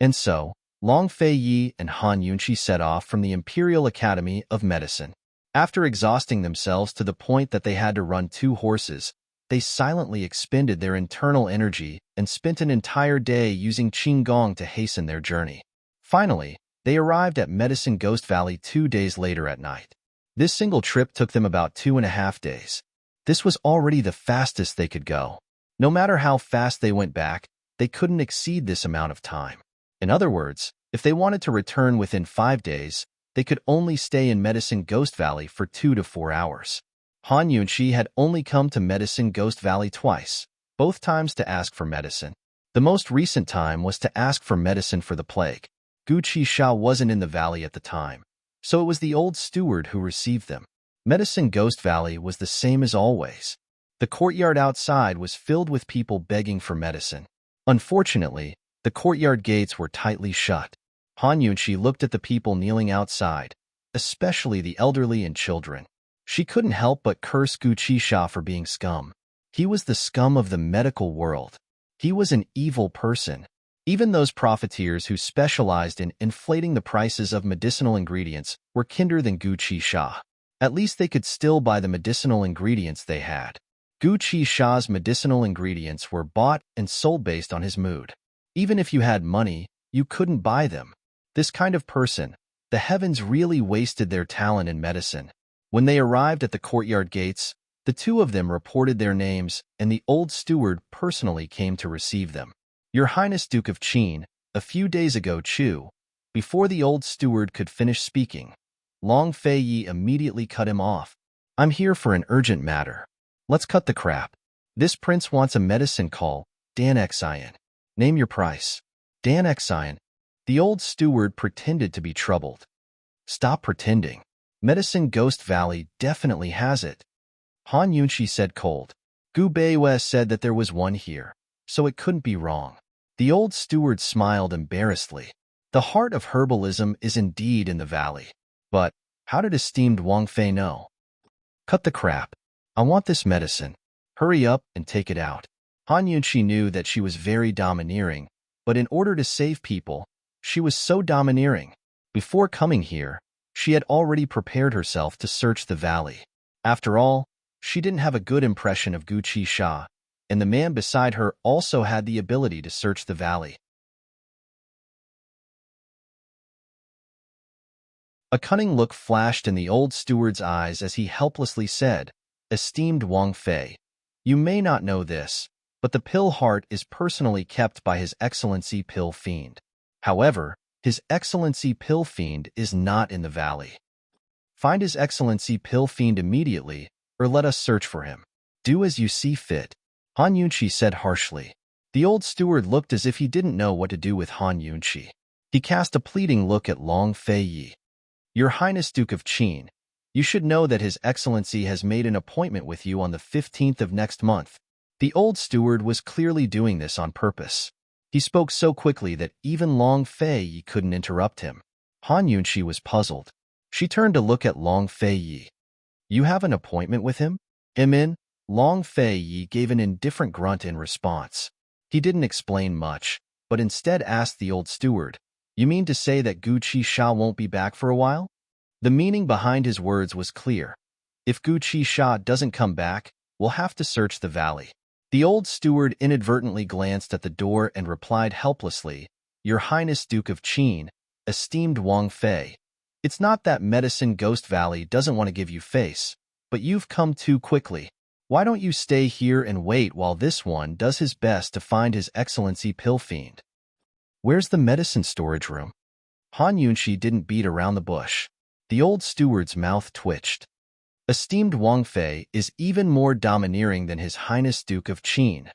S1: And so, Long Feiyi and Han Yunxi set off from the Imperial Academy of Medicine. After exhausting themselves to the point that they had to run 2 horses, they silently expended their internal energy and spent an entire day using Qinggong to hasten their journey. Finally, they arrived at Medicine Ghost Valley 2 days later at night. This single trip took them about 2.5 days. This was already the fastest they could go. No matter how fast they went back, they couldn't exceed this amount of time. In other words, if they wanted to return within 5 days, they could only stay in Medicine Ghost Valley for 2 to 4 hours. Han Yunxi had only come to Medicine Ghost Valley twice, both times to ask for medicine. The most recent time was to ask for medicine for the plague. Gu Qisha wasn't in the valley at the time, so it was the old steward who received them. Medicine Ghost Valley was the same as always. The courtyard outside was filled with people begging for medicine. Unfortunately, the courtyard gates were tightly shut. Han Yunqi looked at the people kneeling outside, especially the elderly and children. She couldn't help but curse Gu Qisha for being scum. He was the scum of the medical world. He was an evil person. Even those profiteers who specialized in inflating the prices of medicinal ingredients were kinder than Gu Qisha. At least they could still buy the medicinal ingredients they had. Gu Qisha's medicinal ingredients were bought and sold based on his mood. Even if you had money, you couldn't buy them. This kind of person, the heavens really wasted their talent in medicine. When they arrived at the courtyard gates, the two of them reported their names, and the old steward personally came to receive them. Your Highness Duke of Qin, a few days ago Chu. Before the old steward could finish speaking, Long Fei Yi immediately cut him off. I'm here for an urgent matter. Let's cut the crap. This prince wants a medicine called Danxian. Name your price. Danxian. The old steward pretended to be troubled. Stop pretending. Medicine Ghost Valley definitely has it. Han Yunqi said cold. Gu Beiwei said that there was one here, so it couldn't be wrong. The old steward smiled embarrassedly. The heart of herbalism is indeed in the valley. But how did esteemed Wang Fei know? Cut the crap. I want this medicine. Hurry up and take it out. Han Yunqi knew that she was very domineering, but in order to save people, she was so domineering. Before coming here, she had already prepared herself to search the valley. After all, she didn't have a good impression of Gu Qisha, and the man beside her also had the ability to search the valley. A cunning look flashed in the old steward's eyes as he helplessly said, Esteemed Wang Fei, you may not know this, but the pill heart is personally kept by His Excellency Pill Fiend. However, His Excellency Pill Fiend is not in the valley. Find His Excellency Pill Fiend immediately, or let us search for him. Do as you see fit. Han Yunqi said harshly. The old steward looked as if he didn't know what to do with Han Yunqi. He cast a pleading look at Long Fei Yi. Your Highness Duke of Qin, you should know that His Excellency has made an appointment with you on the 15th of next month. The old steward was clearly doing this on purpose. He spoke so quickly that even Long Fei Yi couldn't interrupt him. Han Yunqi was puzzled. She turned to look at Long Fei Yi. You have an appointment with him? Long Fei Yi gave an indifferent grunt in response. He didn't explain much, but instead asked the old steward, You mean to say that Gu Qisha won't be back for a while? The meaning behind his words was clear. If Gu Qisha doesn't come back, we'll have to search the valley. The old steward inadvertently glanced at the door and replied helplessly, Your Highness Duke of Qin, esteemed Wang Fei, it's not that Medicine Ghost Valley doesn't want to give you face, but you've come too quickly. Why don't you stay here and wait while this one does his best to find His Excellency Pill Fiend? Where's the medicine storage room? Han Yunqi didn't beat around the bush. The old steward's mouth twitched. Esteemed Wang Fei is even more domineering than His Highness Duke of Qin.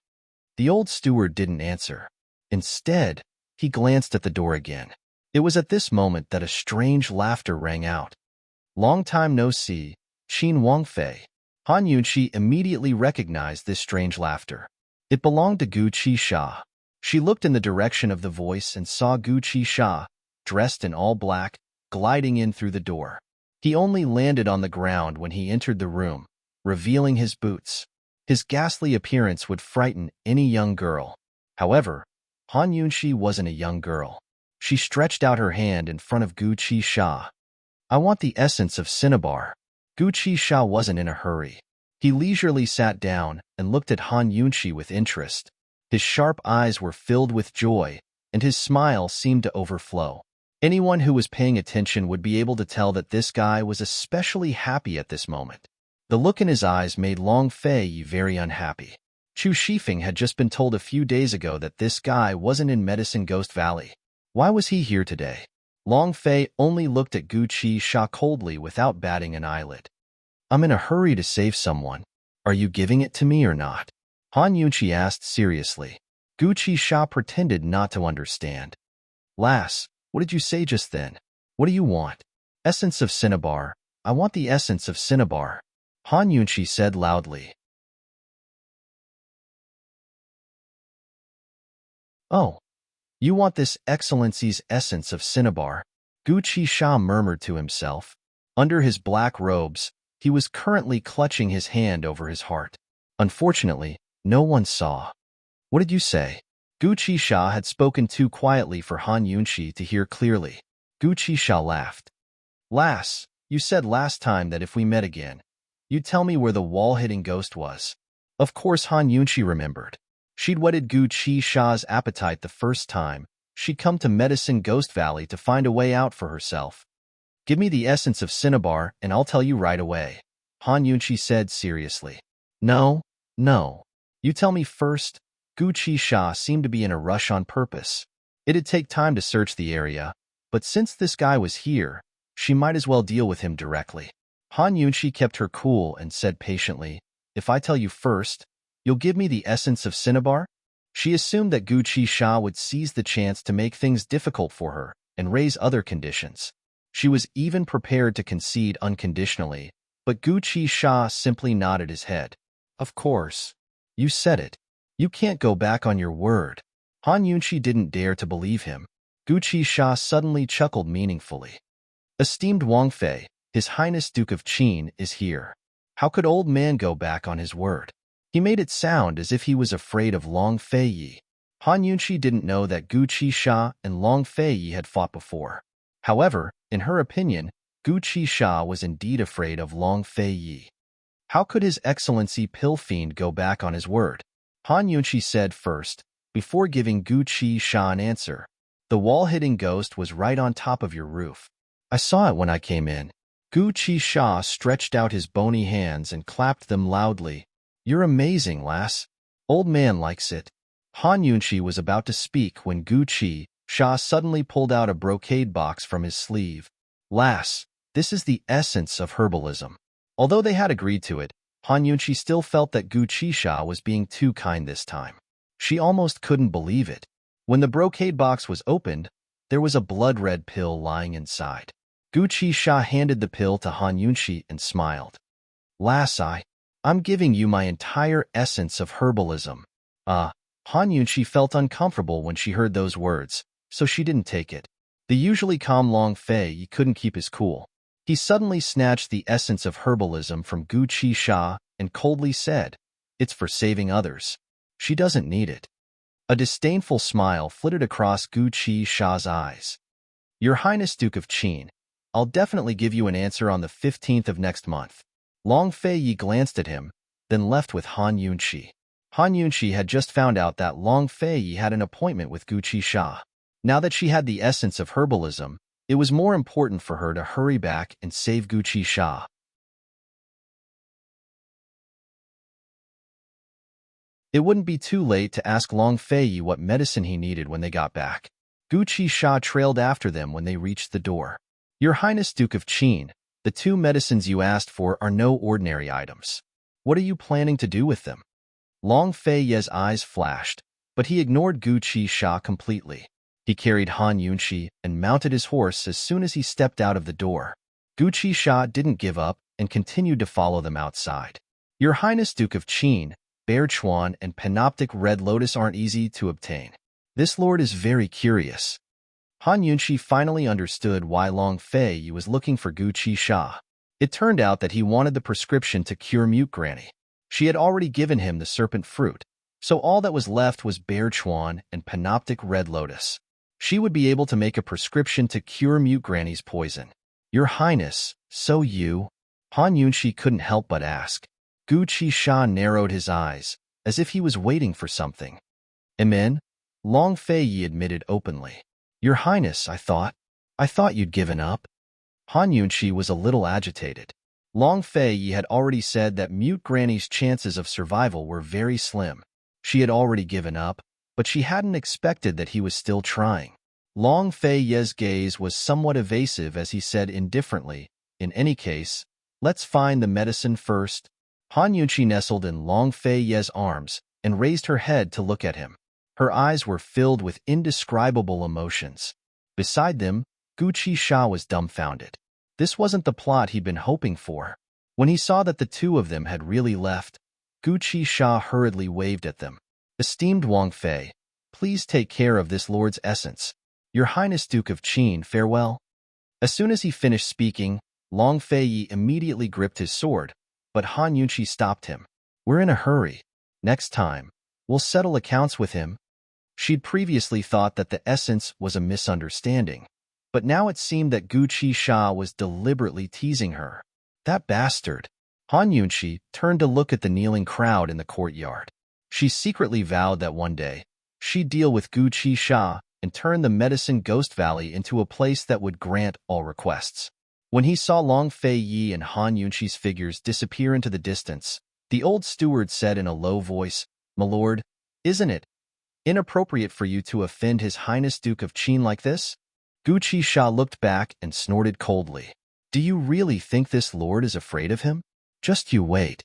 S1: The old steward didn't answer. Instead, he glanced at the door again. It was at this moment that a strange laughter rang out. Long time no see, Qin Wang Fei. Han Yunqi immediately recognized this strange laughter. It belonged to Gu Qisha. She looked in the direction of the voice and saw Gu Qisha, dressed in all black, gliding in through the door. He only landed on the ground when he entered the room, revealing his boots. His ghastly appearance would frighten any young girl. However, Han Yunqi wasn't a young girl. She stretched out her hand in front of Gu Qisha. I want the essence of cinnabar. Gu Qisha wasn't in a hurry. He leisurely sat down and looked at Han Yunqi with interest. His sharp eyes were filled with joy, and his smile seemed to overflow. Anyone who was paying attention would be able to tell that this guy was especially happy at this moment. The look in his eyes made Long Fei Yi very unhappy. Chu Shifeng had just been told a few days ago that this guy wasn't in Medicine Ghost Valley. Why was he here today? Long Fei only looked at Gu Qisha coldly without batting an eyelid. I'm in a hurry to save someone. Are you giving it to me or not? Han Yunqi asked seriously. Gu Qisha pretended not to understand. Lass, what did you say just then? What do you want? Essence of cinnabar. I want the essence of cinnabar. Han Yunqi said loudly. Oh, You want this Excellency's essence of cinnabar, Gu Qisha murmured to himself. Under his black robes, he was currently clutching his hand over his heart. Unfortunately, no one saw. What did you say? Gu Qisha had spoken too quietly for Han Yunshi to hear clearly. Gu Qisha laughed. Lass, you said last time that if we met again, you'd tell me where the wall-hitting ghost was. Of course Han Yunshi remembered. She'd whetted Gu Qisha's appetite the first time. She'd come to Medicine Ghost Valley to find a way out for herself. Give me the essence of cinnabar and I'll tell you right away, Han Yunshi said seriously. No. You tell me first. Gu Qisha seemed to be in a rush on purpose. It'd take time to search the area, but since this guy was here, she might as well deal with him directly. Han Yunshi kept her cool and said patiently, if I tell you first, you'll give me the essence of cinnabar? She assumed that Gu Qisha would seize the chance to make things difficult for her and raise other conditions. She was even prepared to concede unconditionally, but Gu Qisha simply nodded his head. Of course. You said it. You can't go back on your word. Han Yunshi didn't dare to believe him. Gu Qisha suddenly chuckled meaningfully. Esteemed Wang Fei, His Highness Duke of Qin is here. How could old man go back on his word? He made it sound as if he was afraid of Long Fei Yi. Han Yunshi didn't know that Gu Qisha and Long Fei Yi had fought before. However, in her opinion, Gu Qisha was indeed afraid of Long Fei Yi. How could His Excellency Pill Fiend go back on his word? Han Yunshi said first, before giving Gu Qisha an answer. The wall-hitting ghost was right on top of your roof. I saw it when I came in. Gu Qisha stretched out his bony hands and clapped them loudly. You're amazing, lass. Old man likes it. Han Yunshi was about to speak when Gu Qisha suddenly pulled out a brocade box from his sleeve. Lass, this is the essence of herbalism. Although they had agreed to it, Han Yunshi still felt that Gu Qisha was being too kind this time. She almost couldn't believe it. When the brocade box was opened, there was a blood-red pill lying inside. Gu Qisha handed the pill to Han Yunshi and smiled. Lass, I'm giving you my entire essence of herbalism. Han Yunshi felt uncomfortable when she heard those words, so she didn't take it. The usually calm Long Fei couldn't keep his cool. He suddenly snatched the essence of herbalism from Gu Qisha and coldly said, It's for saving others. She doesn't need it. A disdainful smile flitted across Gu Qisha's eyes. Your Highness Duke of Qin, I'll definitely give you an answer on the 15th of next month. Long Fei Yi glanced at him, then left with Han Yunshi. Han Yunshi had just found out that Long Fei Yi had an appointment with Gu Qisha. Now that she had the essence of herbalism, it was more important for her to hurry back and save Gu Qisha. It wouldn't be too late to ask Long Fei Yi what medicine he needed when they got back. Gu Qisha trailed after them when they reached the door. Your Highness Duke of Qin, the 2 medicines you asked for are no ordinary items. What are you planning to do with them? Long Fei Yi's eyes flashed, but he ignored Gu Qisha completely. He carried Han Yunshi and mounted his horse as soon as he stepped out of the door. Gu Qisha didn't give up and continued to follow them outside. Your Highness Duke of Qin, Bear Chuan and Panoptic Red Lotus aren't easy to obtain. This lord is very curious. Han Yunshi finally understood why Long Fei Yi was looking for Gu Qisha. It turned out that he wanted the prescription to cure Mute Granny. She had already given him the serpent fruit, so all that was left was Bear Chuan and Panoptic Red Lotus. She would be able to make a prescription to cure Mute Granny's poison. Your Highness, so you? Han Yunshi couldn't help but ask. Gu Qisha narrowed his eyes, as if he was waiting for something. Amen? Long Fei Yi admitted openly. Your Highness, I thought you'd given up. Han Yunshi was a little agitated. Long Fei Yi had already said that Mute Granny's chances of survival were very slim. She had already given up, but she hadn't expected that he was still trying. Long Fei Yi's gaze was somewhat evasive as he said indifferently, in any case, let's find the medicine first. Han Yunshi nestled in Long Fei Yi's arms and raised her head to look at him. Her eyes were filled with indescribable emotions. Beside them, Gu Qisha was dumbfounded. This wasn't the plot he'd been hoping for. When he saw that the 2 of them had really left, Gu Qisha hurriedly waved at them. Esteemed Wang Fei, Please take care of this lord's essence. Your Highness Duke of Qin, farewell." As soon as he finished speaking, Long Feiyi immediately gripped his sword, but Han Yunqi stopped him. "We're in a hurry. Next time, we'll settle accounts with him." She'd previously thought that the essence was a misunderstanding, but now it seemed that Gu Qisha was deliberately teasing her. That bastard. Han Yunqi turned to look at the kneeling crowd in the courtyard. She secretly vowed that one day, she'd deal with Gu Qisha and turn the Medicine Ghost Valley into a place that would grant all requests. When he saw Long Feiyi and Han Yunqi's figures disappear into the distance, the old steward said in a low voice, "My lord, isn't it inappropriate for you to offend His Highness Duke of Qin like this?" Gu Qisha looked back and snorted coldly. "Do you really think this lord is afraid of him? Just you wait.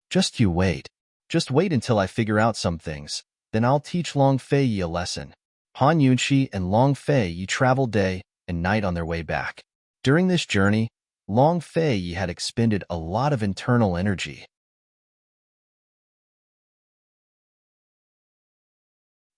S1: Just you wait. Just wait until I figure out some things. Then I'll teach Long Feiyi a lesson." Han Yunqi and Long Feiyi traveled day and night on their way back. During this journey, Long Feiyi had expended a lot of internal energy.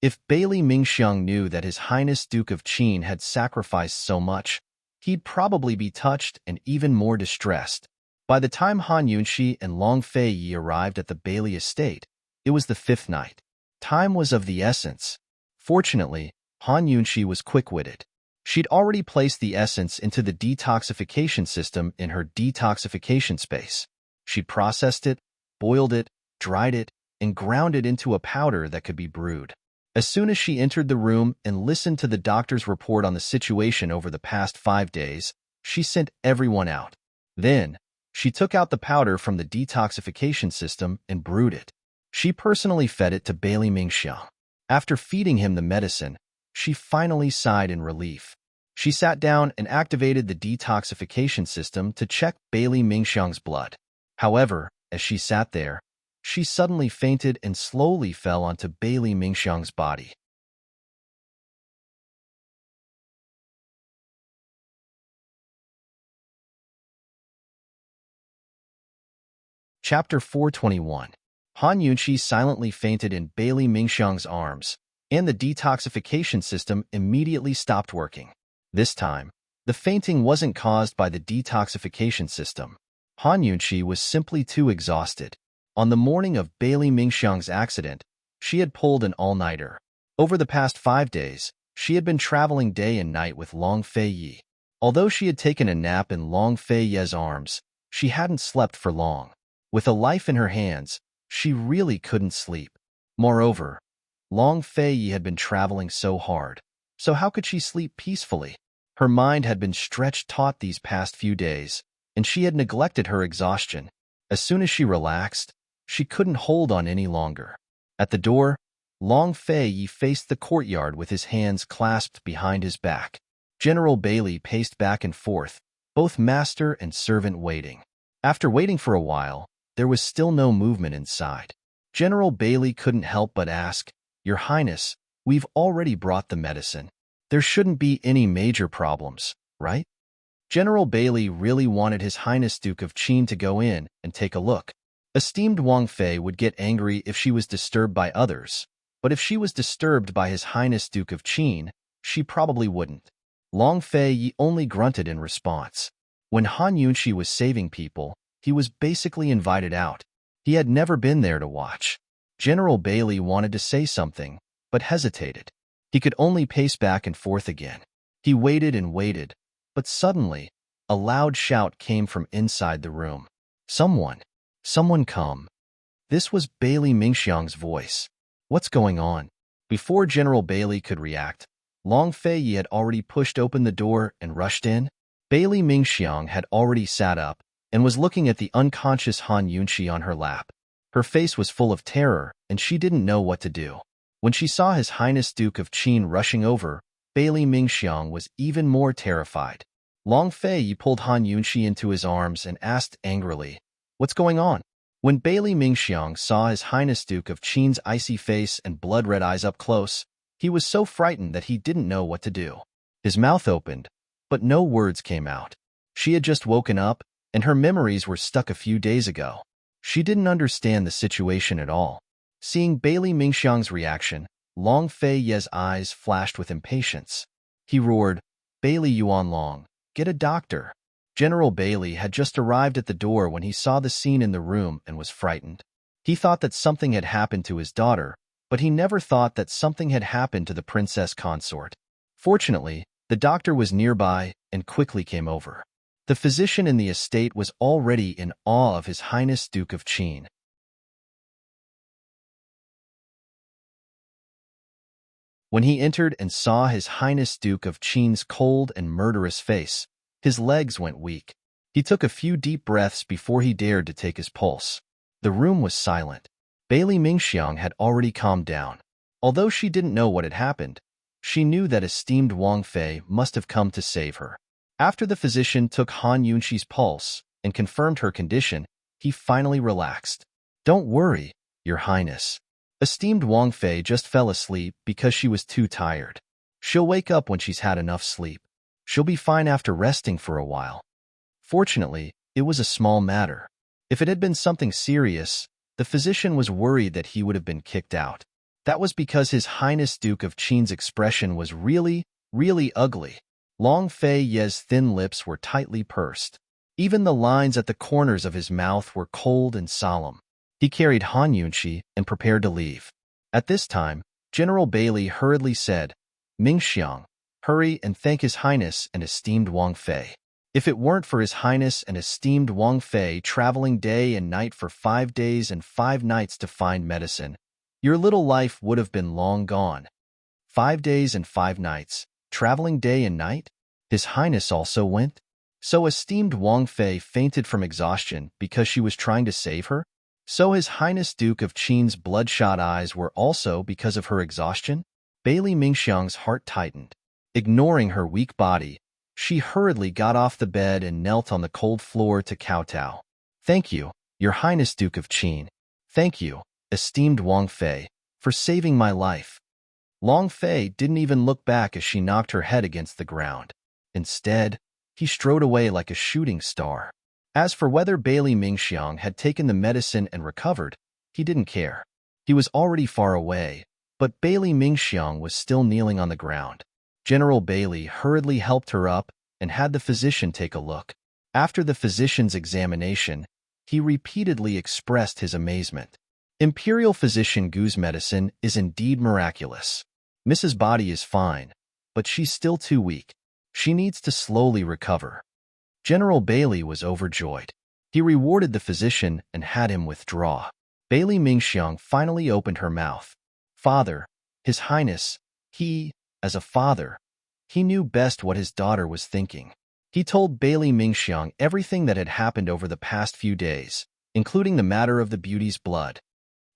S1: If Bailey Mingxiang knew that His Highness Duke of Qin had sacrificed so much, he'd probably be touched and even more distressed. By the time Han Yunqi and Long Feiyi arrived at the Bailey estate, it was the 5th night. Time was of the essence. Fortunately, Han Yunqi was quick-witted. She'd already placed the essence into the detoxification system in her detoxification space. She'd processed it, boiled it, dried it, and ground it into a powder that could be brewed. As soon as she entered the room and listened to the doctor's report on the situation over the past 5 days, she sent everyone out. Then, she took out the powder from the detoxification system and brewed it. She personally fed it to Bailey Mingxiang. After feeding him the medicine, she finally sighed in relief. She sat down and activated the detoxification system to check Bailey Mingxiang's blood. However, as she sat there, she suddenly fainted and slowly fell onto Bailey Mingxiang's body. Chapter 421. Han Yunqi silently fainted in Bailey Mingxiang's arms, and the detoxification system immediately stopped working. This time, the fainting wasn't caused by the detoxification system. Han Yunqi was simply too exhausted. On the morning of Bailey Mingxiang's accident, she had pulled an all-nighter. Over the past 5 days, she had been traveling day and night with Long Feiyi. Although she had taken a nap in Long Feiyi's arms, she hadn't slept for long. With a life in her hands, she really couldn't sleep. Moreover, Long Feiyi had been traveling so hard, so how could she sleep peacefully? Her mind had been stretched taut these past few days, and she had neglected her exhaustion. As soon as she relaxed, she couldn't hold on any longer. At the door, Long Feiyi faced the courtyard with his hands clasped behind his back. General Bailey paced back and forth, both master and servant waiting. After waiting for a while, there was still no movement inside. General Bailey couldn't help but ask, "Your Highness, we've already brought the medicine. There shouldn't be any major problems, right?" General Bailey really wanted His Highness Duke of Qin to go in and take a look. Esteemed Wang Fei would get angry if she was disturbed by others, but if she was disturbed by His Highness Duke of Qin, she probably wouldn't. Long Fei only grunted in response. When Han Yunqi was saving people, he was basically invited out. He had never been there to watch. General Bailey wanted to say something, but hesitated. He could only pace back and forth again. He waited and waited, but suddenly, a loud shout came from inside the room. Someone come." This was Bailey Mingxiang's voice. "What's going on?" Before General Bailey could react, Long Feiyi had already pushed open the door and rushed in. Bailey Mingxiang had already sat up and was looking at the unconscious Han Yunqi on her lap. Her face was full of terror, and she didn't know what to do. When she saw His Highness Duke of Qin rushing over, Bailey Mingxiang was even more terrified. Long Feiyi pulled Han Yunqi into his arms and asked angrily, "What's going on?" When Bailey Mingxiang saw His Highness Duke of Qin's icy face and blood-red eyes up close, he was so frightened that he didn't know what to do. His mouth opened, but no words came out. She had just woken up, and her memories were stuck a few days ago. She didn't understand the situation at all. Seeing Bailey Mingxiang's reaction, Long Fei Ye's eyes flashed with impatience. He roared, "Bailey Yuan Long, get a doctor." General Bailey had just arrived at the door when he saw the scene in the room and was frightened. He thought that something had happened to his daughter, but he never thought that something had happened to the Princess Consort. Fortunately, the doctor was nearby and quickly came over. The physician in the estate was already in awe of His Highness Duke of Qin. When he entered and saw His Highness Duke of Qin's cold and murderous face, his legs went weak. He took a few deep breaths before he dared to take his pulse. The room was silent. Bailey Mingxiang had already calmed down. Although she didn't know what had happened, she knew that esteemed Wang Fei must have come to save her. After the physician took Han Yunxi's pulse and confirmed her condition, he finally relaxed. "Don't worry, Your Highness. Esteemed Wang Fei just fell asleep because she was too tired. She'll wake up when she's had enough sleep. She'll be fine after resting for a while." Fortunately, it was a small matter. If it had been something serious, the physician was worried that he would have been kicked out. That was because His Highness Duke of Qin's expression was really, really ugly. Long Fei Ye's thin lips were tightly pursed. Even the lines at the corners of his mouth were cold and solemn. He carried Han Yunxi and prepared to leave. At this time, General Bailey hurriedly said, "Mingxiang, hurry and thank His Highness and esteemed Wang Fei. If it weren't for His Highness and esteemed Wang Fei traveling day and night for 5 days and 5 nights to find medicine, your little life would have been long gone." 5 days and 5 nights, traveling day and night? His Highness also went? So esteemed Wang Fei fainted from exhaustion because she was trying to save her? So His Highness Duke of Qin's bloodshot eyes were also because of her exhaustion? Bailey Mingxiang's heart tightened. Ignoring her weak body, she hurriedly got off the bed and knelt on the cold floor to kowtow. "Thank you, Your Highness Duke of Qin. Thank you, esteemed Wang Fei, for saving my life." Long Fei didn't even look back as she knocked her head against the ground. Instead, he strode away like a shooting star. As for whether Bailey Mingxiang had taken the medicine and recovered, he didn't care. He was already far away, but Bailey Mingxiang was still kneeling on the ground. General Bailey hurriedly helped her up and had the physician take a look. After the physician's examination, he repeatedly expressed his amazement. Imperial Physician Gu's medicine is indeed miraculous. Mrs. Body is fine, but she's still too weak. She needs to slowly recover. General Bailey was overjoyed. He rewarded the physician and had him withdraw. Bailey Mingxiang finally opened her mouth. "Father, His Highness, as a father, he knew best what his daughter was thinking." He told Bailey Mingxiang everything that had happened over the past few days, including the matter of the beauty's blood.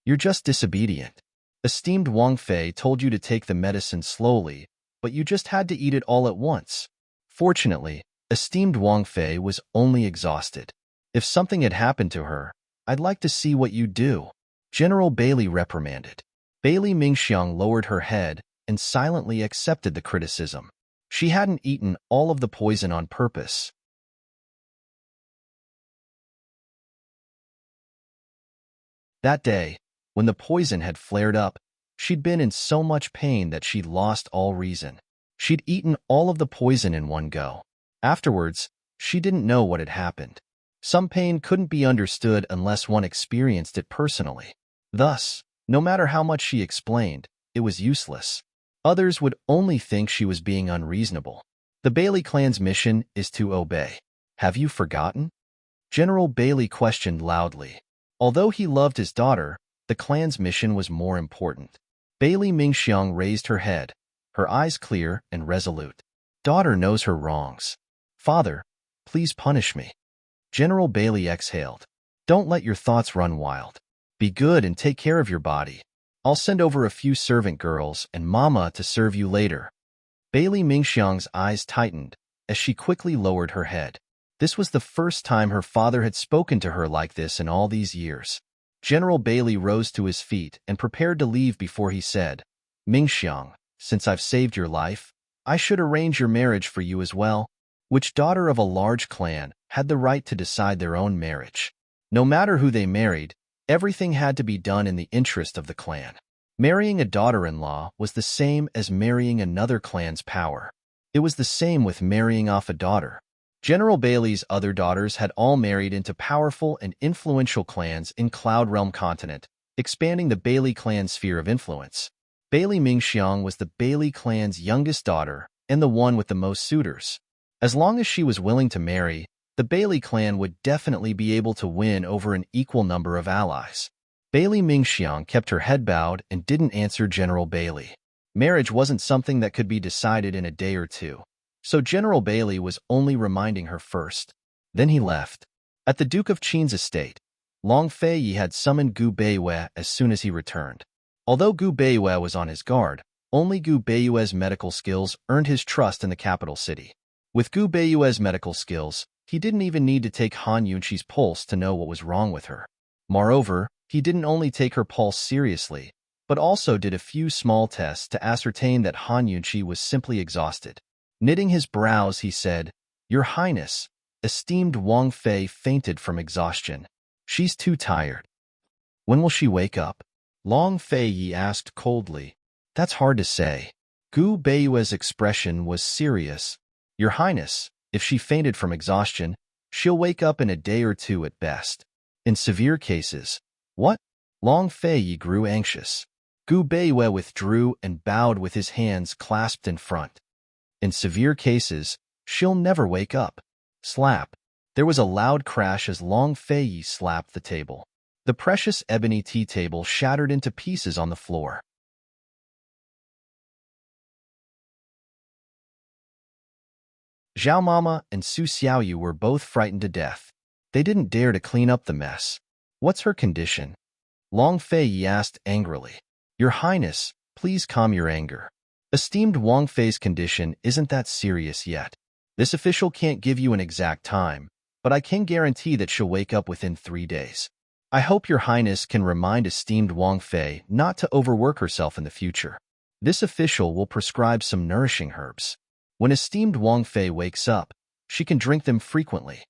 S1: "You're just disobedient. Esteemed Wang Fei told you to take the medicine slowly, but you just had to eat it all at once." Fortunately, esteemed Wang Fei was only exhausted. "If something had happened to her, I'd like to see what you'd do," General Bailey reprimanded. Bailey Mingxiang lowered her head and silently accepted the criticism. She hadn't eaten all of the poison on purpose. That day, when the poison had flared up, she'd been in so much pain that she'd lost all reason. She'd eaten all of the poison in one go. Afterwards, she didn't know what had happened. Some pain couldn't be understood unless one experienced it personally. Thus, no matter how much she explained, it was useless. Others would only think she was being unreasonable. The Bailey clan's mission is to obey. Have you forgotten? General Bailey questioned loudly. Although he loved his daughter, the clan's mission was more important. Bailey Mingxiang raised her head, her eyes clear and resolute. Daughter knows her wrongs. Father, please punish me. General Bailey exhaled. Don't let your thoughts run wild. Be good and take care of your body. I'll send over a few servant girls and Mama to serve you later. Bailey Mingxiang's eyes tightened as she quickly lowered her head. This was the first time her father had spoken to her like this in all these years. General Bailey rose to his feet and prepared to leave before he said, Mingxiang, since I've saved your life, I should arrange your marriage for you as well. Which daughter of a large clan had the right to decide their own marriage? No matter who they married, everything had to be done in the interest of the clan. Marrying a daughter-in-law was the same as marrying another clan's power. It was the same with marrying off a daughter. General Bailey's other daughters had all married into powerful and influential clans in Cloud Realm continent, expanding the Bailey clan's sphere of influence. Bailey Mingxiang was the Bailey clan's youngest daughter and the one with the most suitors. As long as she was willing to marry, the Bailey clan would definitely be able to win over an equal number of allies. Bailey Mingxiang kept her head bowed and didn't answer General Bailey. Marriage wasn't something that could be decided in a day or two, so General Bailey was only reminding her first. Then he left. At the Duke of Qin's estate, Long Feiyi had summoned Gu Beiyue as soon as he returned. Although Gu Beiyue was on his guard, only Gu Beiyue's medical skills earned his trust in the capital city. With Gu Beiyue's medical skills, he didn't even need to take Han Yunqi's pulse to know what was wrong with her. Moreover, he didn't only take her pulse seriously, but also did a few small tests to ascertain that Han Yunqi was simply exhausted. Knitting his brows, he said, "Your Highness, esteemed Wang Fei fainted from exhaustion. She's too tired. When will she wake up?" Long Feiyi asked coldly. "That's hard to say." Gu Beiyue's expression was serious. "Your Highness, if she fainted from exhaustion, she'll wake up in a day or two at best. In severe cases..." "What?" Long Feiyi grew anxious. Gu Beiyue withdrew and bowed with his hands clasped in front. "In severe cases, she'll never wake up." Slap. There was a loud crash as Long Feiyi slapped the table. The precious ebony tea table shattered into pieces on the floor. Zhao Mama and Su Xiaoyu were both frightened to death. They didn't dare to clean up the mess. "What's her condition?" Long Feiyi asked angrily. "Your Highness, please calm your anger. Esteemed Wang Fei's condition isn't that serious yet. This official can't give you an exact time, but I can guarantee that she'll wake up within 3 days. I hope your Highness can remind esteemed Wang Fei not to overwork herself in the future. This official will prescribe some nourishing herbs. When esteemed Wang Fei wakes up, she can drink them frequently."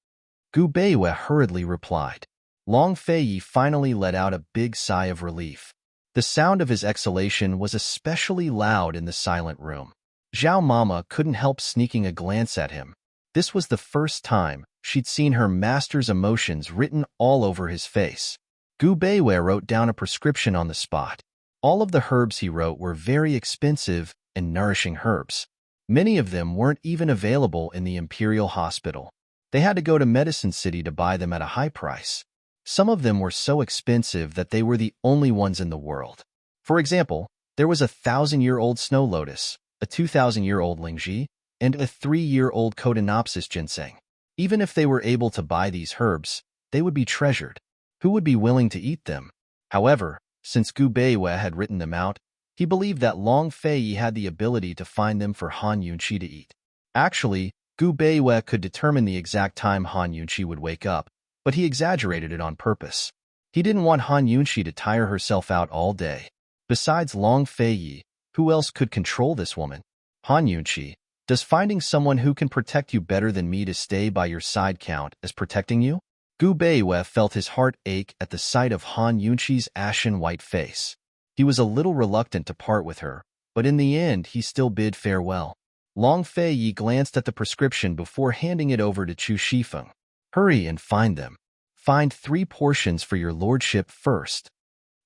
S1: Gu Beiyue hurriedly replied. Long Feiyi finally let out a big sigh of relief. The sound of his exhalation was especially loud in the silent room. Zhao Mama couldn't help sneaking a glance at him. This was the first time she'd seen her master's emotions written all over his face. Gu Beiyue wrote down a prescription on the spot. All of the herbs he wrote were very expensive and nourishing herbs. Many of them weren't even available in the Imperial Hospital. They had to go to Medicine City to buy them at a high price. Some of them were so expensive that they were the only ones in the world. For example, there was a 1,000-year-old snow lotus, a 2,000-year-old lingzhi, and a 3-year-old Cotinopsis ginseng. Even if they were able to buy these herbs, they would be treasured. Who would be willing to eat them? However, since Gu Beiyue had written them out, he believed that Long Feiyi had the ability to find them for Han Yunqi to eat. Actually, Gu Beiyue could determine the exact time Han Yunqi would wake up, but he exaggerated it on purpose. He didn't want Han Yunqi to tire herself out all day. Besides Long Feiyi, who else could control this woman? Han Yunqi, does finding someone who can protect you better than me to stay by your side count as protecting you? Gu Beiyue felt his heart ache at the sight of Han Yunqi's ashen white face. He was a little reluctant to part with her, but in the end he still bid farewell. Long Feiyi glanced at the prescription before handing it over to Chu Shifeng. "Hurry and find them. Find 3 portions for your lordship first."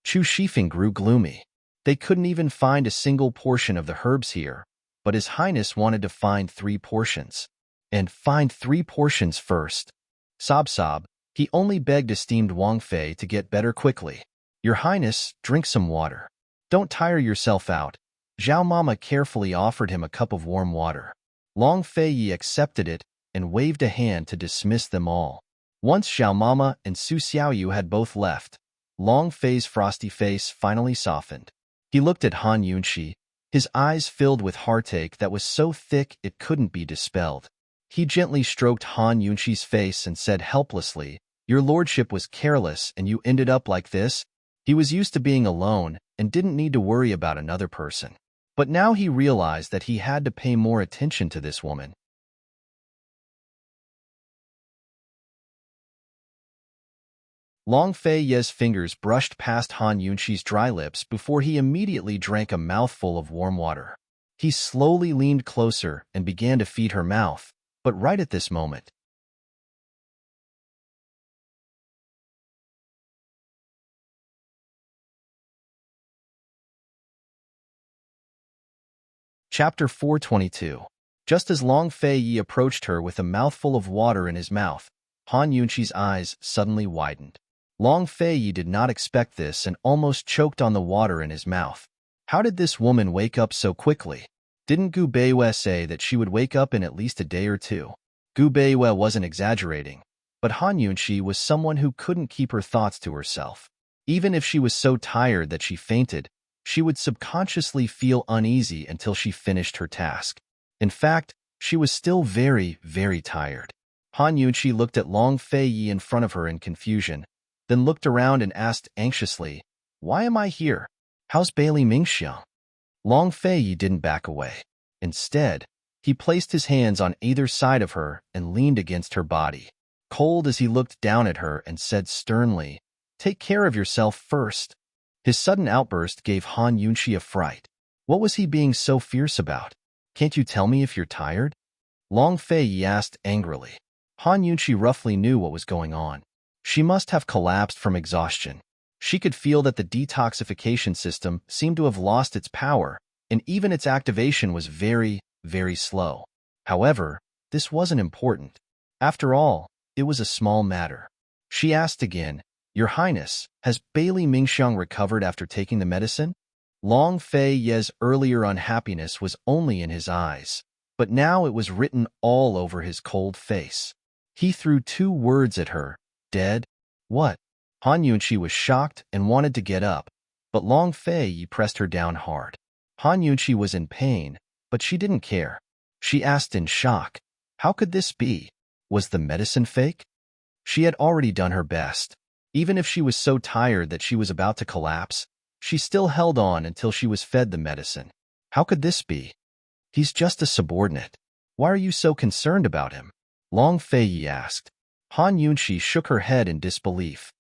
S1: Chu Shifeng grew gloomy. They couldn't even find a single portion of the herbs here, but His Highness wanted to find 3 portions. And find 3 portions first. Sob. He only begged esteemed Wang Fei to get better quickly. "Your Highness, drink some water. Don't tire yourself out." Zhao Mama carefully offered him a cup of warm water. Long Feiyi accepted it and waved a hand to dismiss them all. Once Zhao Mama and Su Xiaoyu had both left, Long Fei's frosty face finally softened. He looked at Han Yunqi, his eyes filled with heartache that was so thick it couldn't be dispelled. He gently stroked Han Yunqi's face and said helplessly, "Your lordship was careless and you ended up like this." He was used to being alone and didn't need to worry about another person. But now he realized that he had to pay more attention to this woman. Long Fei Ye's fingers brushed past Han Yunqi's dry lips before he immediately drank a mouthful of warm water. He slowly leaned closer and began to feed her mouth, but right at this moment, Chapter 422. Just as Long Fei Yi approached her with a mouthful of water in his mouth, Han Yunqi's eyes suddenly widened. Long Fei Yi did not expect this and almost choked on the water in his mouth. How did this woman wake up so quickly? Didn't Gu Beiwei say that she would wake up in at least a day or two? Gu Beiwei wasn't exaggerating, but Han Yunqi was someone who couldn't keep her thoughts to herself. Even if she was so tired that she fainted, she would subconsciously feel uneasy until she finished her task. In fact, she was still very, very tired. Han Yunqi looked at Long Fei Yi in front of her in confusion, then looked around and asked anxiously, "Why am I here? How's Bailey Mingxiang?" Long Fei Yi didn't back away. Instead, he placed his hands on either side of her and leaned against her body, cold as he looked down at her and said sternly, "Take care of yourself first." His sudden outburst gave Han Yunqi a fright. What was he being so fierce about? "Can't you tell me if you're tired?" Long Fei Yi asked angrily. Han Yunqi roughly knew what was going on. She must have collapsed from exhaustion. She could feel that the detoxification system seemed to have lost its power, and even its activation was very, very slow. However, this wasn't important. After all, it was a small matter. She asked again, "Your Highness, has Bailey Mingxiang recovered after taking the medicine?" Long Fei Ye's earlier unhappiness was only in his eyes, but now it was written all over his cold face. He threw two words at her, "Dead?" "What?" Han Yunqi was shocked and wanted to get up, but Long Fei Yi pressed her down hard. Han Yunqi was in pain, but she didn't care. She asked in shock, "How could this be? Was the medicine fake?" She had already done her best. Even if she was so tired that she was about to collapse, she still held on until she was fed the medicine. How could this be? "He's just a subordinate. Why are you so concerned about him?" Long Fei Yi asked. Han Yunqi shook her head in disbelief.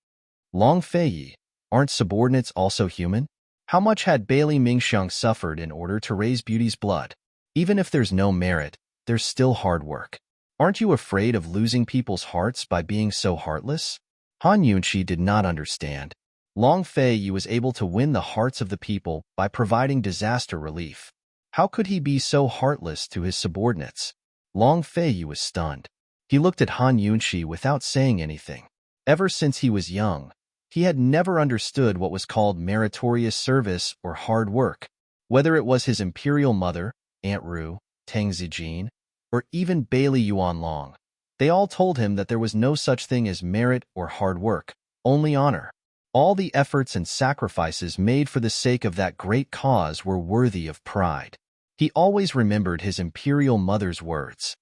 S1: "Long Fei Yi, aren't subordinates also human? How much had Bailey Mingxiang suffered in order to raise Beauty's blood? Even if there's no merit, there's still hard work. Aren't you afraid of losing people's hearts by being so heartless?" Han Yunqi did not understand. Long Fei Yi was able to win the hearts of the people by providing disaster relief. How could he be so heartless to his subordinates? Long Fei Yi was stunned. He looked at Han Yunqi without saying anything. Ever since he was young, he had never understood what was called meritorious service or hard work. Whether it was his imperial mother, Aunt Ru, Tang Zijin, or even Bailey Yuanlong, they all told him that there was no such thing as merit or hard work, only honor. All the efforts and sacrifices made for the sake of that great cause were worthy of pride. He always remembered his imperial mother's words.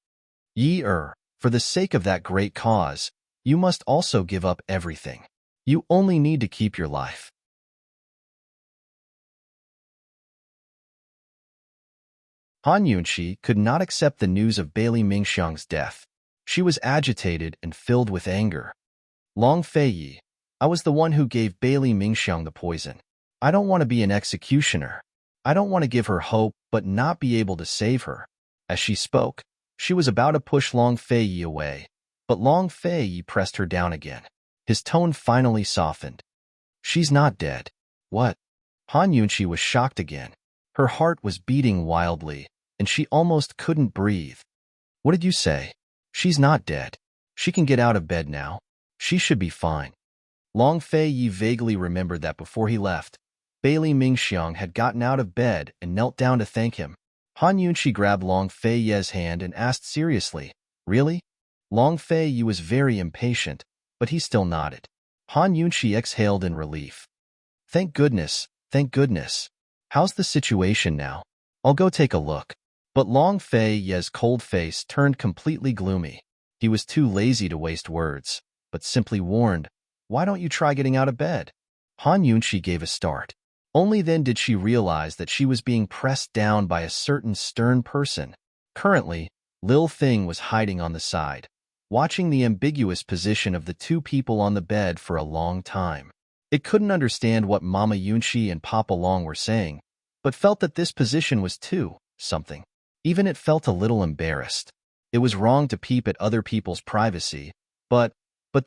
S1: For the sake of that great cause, you must also give up everything. You only need to keep your life." Han Yunqi could not accept the news of Bailey Mingxiang's death. She was agitated and filled with anger. "Long Fei Yi, I was the one who gave Bailey Mingxiang the poison. I don't want to be an executioner. I don't want to give her hope but not be able to save her." As she spoke, she was about to push Long Fei Yi away, but Long Fei Yi pressed her down again. His tone finally softened. "She's not dead." "What?" Han Yunqi was shocked again. Her heart was beating wildly, and she almost couldn't breathe. "What did you say?" "She's not dead. She can get out of bed now. She should be fine." Long Fei Yi vaguely remembered that before he left, Bailey Mingxiang had gotten out of bed and knelt down to thank him. Han Yunqi grabbed Long Fei Yi's hand and asked seriously, "Really?" Long Fei Yi was very impatient, but he still nodded. Han Yunqi exhaled in relief. Thank goodness, thank goodness. How's the situation now? I'll go take a look." But Long Fei Yi's cold face turned completely gloomy. He was too lazy to waste words, but simply warned, "Why don't you try getting out of bed?" Han Yunqi gave a start. Only then did she realize that she was being pressed down by a certain stern person. Currently, Lil Thing was hiding on the side. watching the ambiguous position of the two people on the bed for a long time. It couldn't understand what Mama Yunshi and Papa Long were saying, but felt that this position was too something. Even it felt a little embarrassed. It was wrong to peep at other people's privacy, but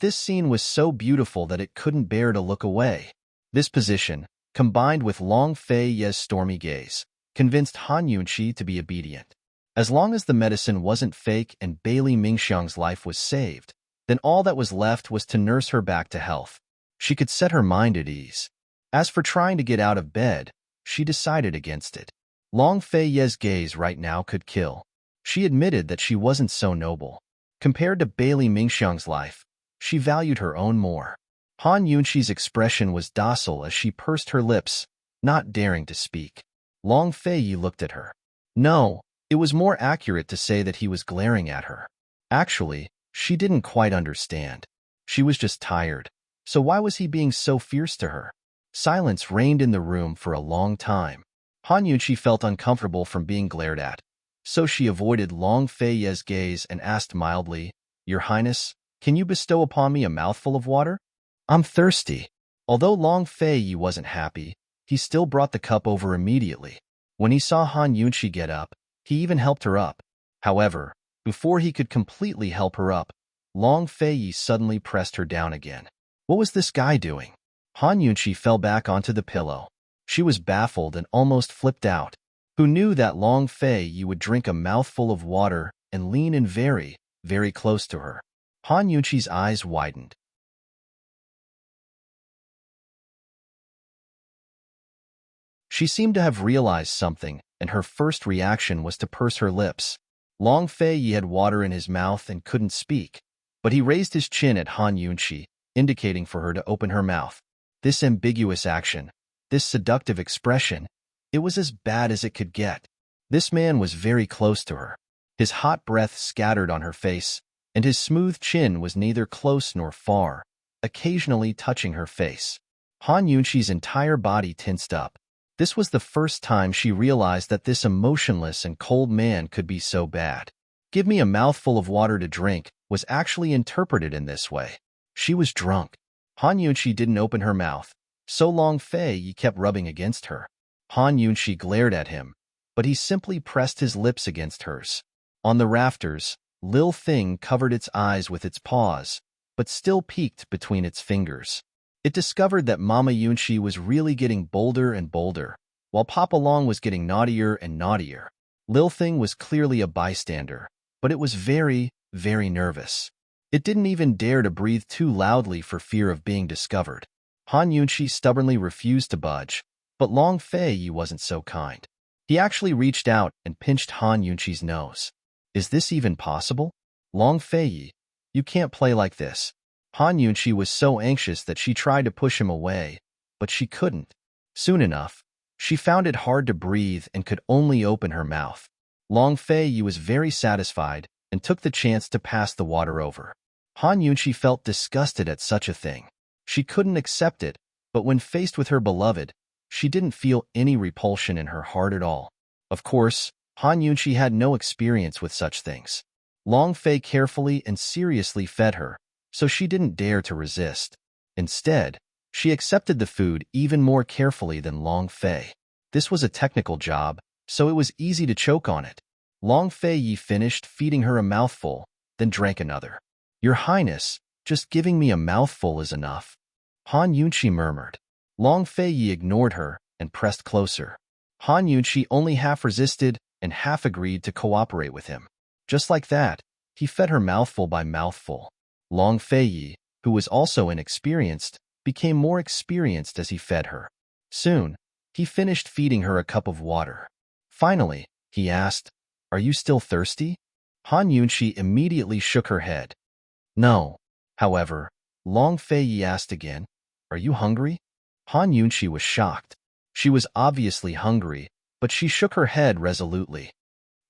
S1: this scene was so beautiful that it couldn't bear to look away. This position, combined with Long Fei Ye's stormy gaze, convinced Han Yunshi to be obedient. As long as the medicine wasn't fake and Bailey Mingxiang's life was saved, then all that was left was to nurse her back to health. She could set her mind at ease. As for trying to get out of bed, she decided against it. Long Fei Ye's gaze right now could kill. She admitted that she wasn't so noble. Compared to Bailey Mingxiang's life, she valued her own more. Han Yunshi's expression was docile as she pursed her lips, not daring to speak. Long Fei Yi looked at her. No, it was more accurate to say that he was glaring at her. Actually, she didn't quite understand. She was just tired. So why was he being so fierce to her? Silence reigned in the room for a long time. Han Yunshi felt uncomfortable from being glared at, so she avoided Long Fei Ye's gaze and asked mildly, "Your Highness, can you bestow upon me a mouthful of water? I'm thirsty." Although Long Fei Yi wasn't happy, he still brought the cup over immediately. When he saw Han Yunshi get up, he even helped her up. However, before he could completely help her up, Long Fei Yi suddenly pressed her down again. What was this guy doing? Han Yunshi fell back onto the pillow. She was baffled and almost flipped out. Who knew that Long Fei Yi would drink a mouthful of water and lean in very, very close to her? Han Yunshi's eyes widened. She seemed to have realized something, and her first reaction was to purse her lips. Long Fei Yi had water in his mouth and couldn't speak, but he raised his chin at Han Yunshi, indicating for her to open her mouth. This ambiguous action, this seductive expression, it was as bad as it could get. This man was very close to her. His hot breath scattered on her face, and his smooth chin was neither close nor far, occasionally touching her face. Han Yunshi's entire body tensed up. This was the first time she realized that this emotionless and cold man could be so bad. "Give me a mouthful of water to drink" was actually interpreted in this way. She was drunk. Han Yunshi didn't open her mouth, so Long Fei Yi kept rubbing against her. Han Yunshi glared at him, but he simply pressed his lips against hers. On the rafters, Lil Thing covered its eyes with its paws, but still peeked between its fingers. It discovered that Mama Yunshi was really getting bolder and bolder, while Papa Long was getting naughtier and naughtier. Lil Thing was clearly a bystander, but it was very, very nervous. It didn't even dare to breathe too loudly for fear of being discovered. Han Yunshi stubbornly refused to budge, but Long Fei Yi wasn't so kind. He actually reached out and pinched Han Yunshi's nose. Is this even possible? Long Fei Yi, you can't play like this. Han Yunshi was so anxious that she tried to push him away, but she couldn't. Soon enough, she found it hard to breathe and could only open her mouth. Long Fei Yi was very satisfied and took the chance to pass the water over. Han Yunshi felt disgusted at such a thing. She couldn't accept it, but when faced with her beloved, she didn't feel any repulsion in her heart at all. Of course, Han Yunshi had no experience with such things. Long Fei carefully and seriously fed her, so she didn't dare to resist. Instead, she accepted the food even more carefully than Long Fei. This was a technical job, so it was easy to choke on it. Long Fei Yi finished feeding her a mouthful, then drank another. "Your Highness, just giving me a mouthful is enough," Han Yunshi murmured. Long Fei Yi ignored her and pressed closer. Han Yunshi only half resisted and half agreed to cooperate with him. Just like that, he fed her mouthful by mouthful. Long Fei Yi, who was also inexperienced, became more experienced as he fed her. Soon, he finished feeding her a cup of water. Finally, he asked, "Are you still thirsty?" Han Yunshi immediately shook her head. No. However, Long Fei Yi asked again, "Are you hungry?" Han Yunshi was shocked. She was obviously hungry, but she shook her head resolutely.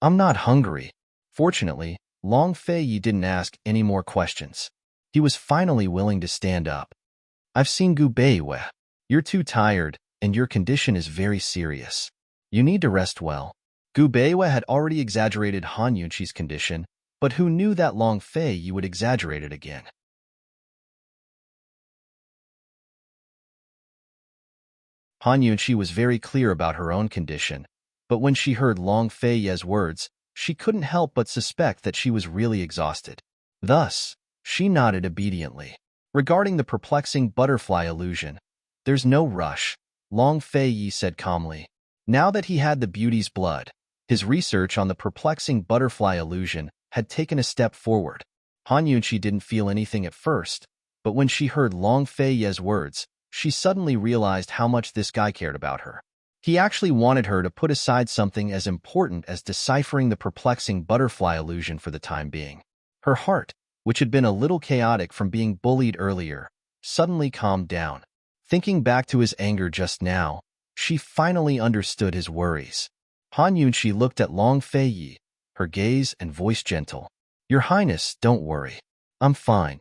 S1: "I'm not hungry." Fortunately, Long Fei Yi didn't ask any more questions. He was finally willing to stand up. "I've seen Gu Beiwei. You're too tired, and your condition is very serious. You need to rest well." Gu Beiwei had already exaggerated Han Yunshi's condition, But who knew that Long Fei would exaggerate it again? Han Yunqi was very clear about her own condition, but when she heard Long Fei's words, she couldn't help but suspect that she was really exhausted. Thus, she nodded obediently. Regarding the perplexing butterfly illusion, there's no rush, Long Fei said calmly. Now that he had the beauty's blood, his research on the perplexing butterfly illusion had taken a step forward. Han Yunqi didn't feel anything at first, but when she heard Long Fei's words, she suddenly realized how much this guy cared about her. He actually wanted her to put aside something as important as deciphering the perplexing butterfly illusion for the time being. Her heart, which had been a little chaotic from being bullied earlier, suddenly calmed down. Thinking back to his anger just now, she finally understood his worries. Han Yunqi looked at Long Fei, her gaze and voice gentle. "Your Highness, don't worry. I'm fine."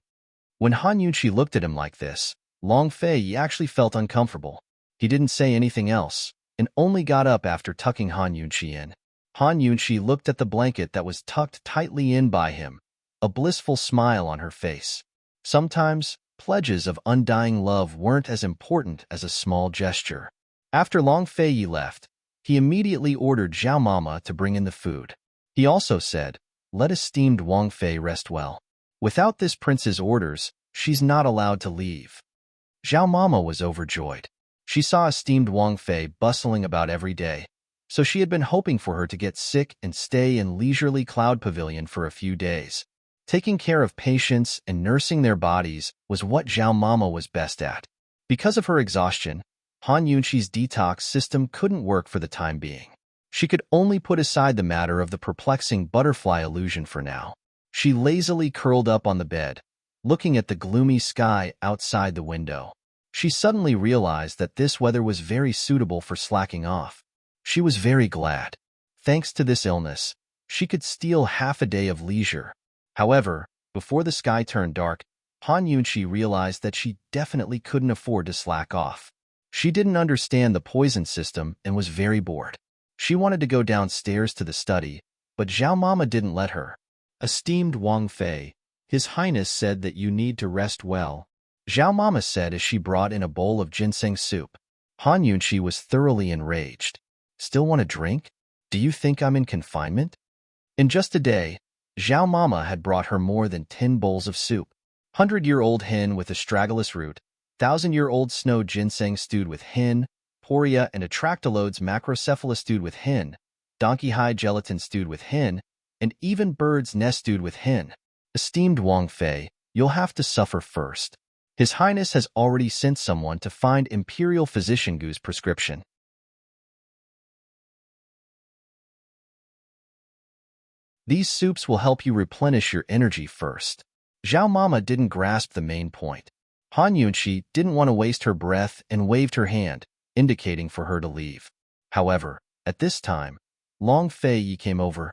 S1: When Han Yunqi looked at him like this, Long Fei actually felt uncomfortable. He didn't say anything else, and only got up after tucking Han Yunqi in. Han Yunqi looked at the blanket that was tucked tightly in by him, a blissful smile on her face. Sometimes, pledges of undying love weren't as important as a small gesture. After Long Fei left, he immediately ordered Zhao Mama to bring in the food. He also said, "Let esteemed Wang Fei rest well. Without this prince's orders, she's not allowed to leave." Zhao Mama was overjoyed. She saw esteemed Wang Fei bustling about every day, so she had been hoping for her to get sick and stay in leisurely Cloud Pavilion for a few days. Taking care of patients and nursing their bodies was what Zhao Mama was best at. Because of her exhaustion, Han Yunqi's detox system couldn't work for the time being. She could only put aside the matter of the perplexing butterfly illusion for now. She lazily curled up on the bed, looking at the gloomy sky outside the window. She suddenly realized that this weather was very suitable for slacking off. She was very glad. Thanks to this illness, she could steal half a day of leisure. However, before the sky turned dark, Han Yunqi realized that she definitely couldn't afford to slack off. She didn't understand the poison system and was very bored. She wanted to go downstairs to the study, but Zhao Mama didn't let her. "Esteemed Wang Fei, His Highness said that you need to rest well," Zhao Mama said as she brought in a bowl of ginseng soup. Han Yunqi was thoroughly enraged. "Still want a drink? Do you think I'm in confinement?" In just a day, Zhao Mama had brought her more than 10 bowls of soup. 100-year-old hen with astragalus root, 1,000-year-old snow ginseng stewed with hen, poria and atractylodes macrocephalus stewed with hen, donkey hide gelatin stewed with hen, and even bird's nest stewed with hen. "Esteemed Wang Fei, you'll have to suffer first. His Highness has already sent someone to find Imperial Physician Gu's prescription." These soups will help you replenish your energy first. Zhao Mama didn't grasp the main point. Han Yunqi didn't want to waste her breath and waved her hand, indicating for her to leave. However, at this time, Long Fei came over.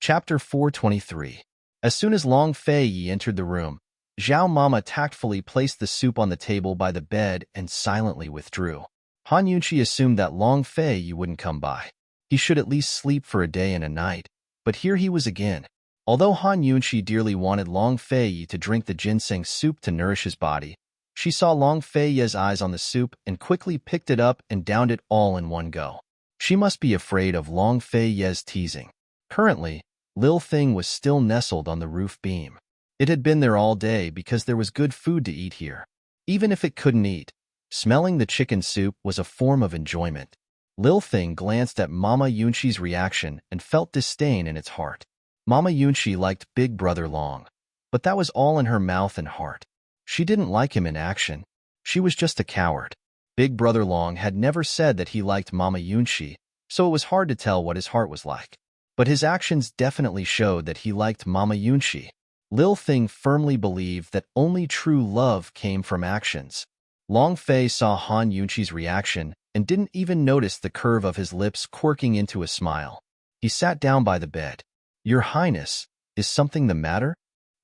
S1: Chapter 423. As soon as Long Fei entered the room, Zhao Mama tactfully placed the soup on the table by the bed and silently withdrew. Han Yunqi assumed that Long Fei wouldn't come by. He should at least sleep for a day and a night, but here he was again. Although Han Yunqi dearly wanted Long Fei to drink the ginseng soup to nourish his body, she saw Long Fei's eyes on the soup and quickly picked it up and downed it all in one go. She must be afraid of Long Fei's teasing. Currently, Lil Thing was still nestled on the roof beam. It had been there all day because there was good food to eat here. Even if it couldn't eat, smelling the chicken soup was a form of enjoyment. Lil Thing glanced at Mama Yunqi's reaction and felt disdain in its heart. Mama Yunqi liked Big Brother Long, but that was all in her mouth and heart. She didn't like him in action. She was just a coward. Big Brother Long had never said that he liked Mama Yunqi, so it was hard to tell what his heart was like. But his actions definitely showed that he liked Mama Yunqi. Lil Thing firmly believed that only true love came from actions. Long Fei saw Han Yunqi's reaction and didn't even notice the curve of his lips quirking into a smile. He sat down by the bed. "Your Highness, is something the matter?"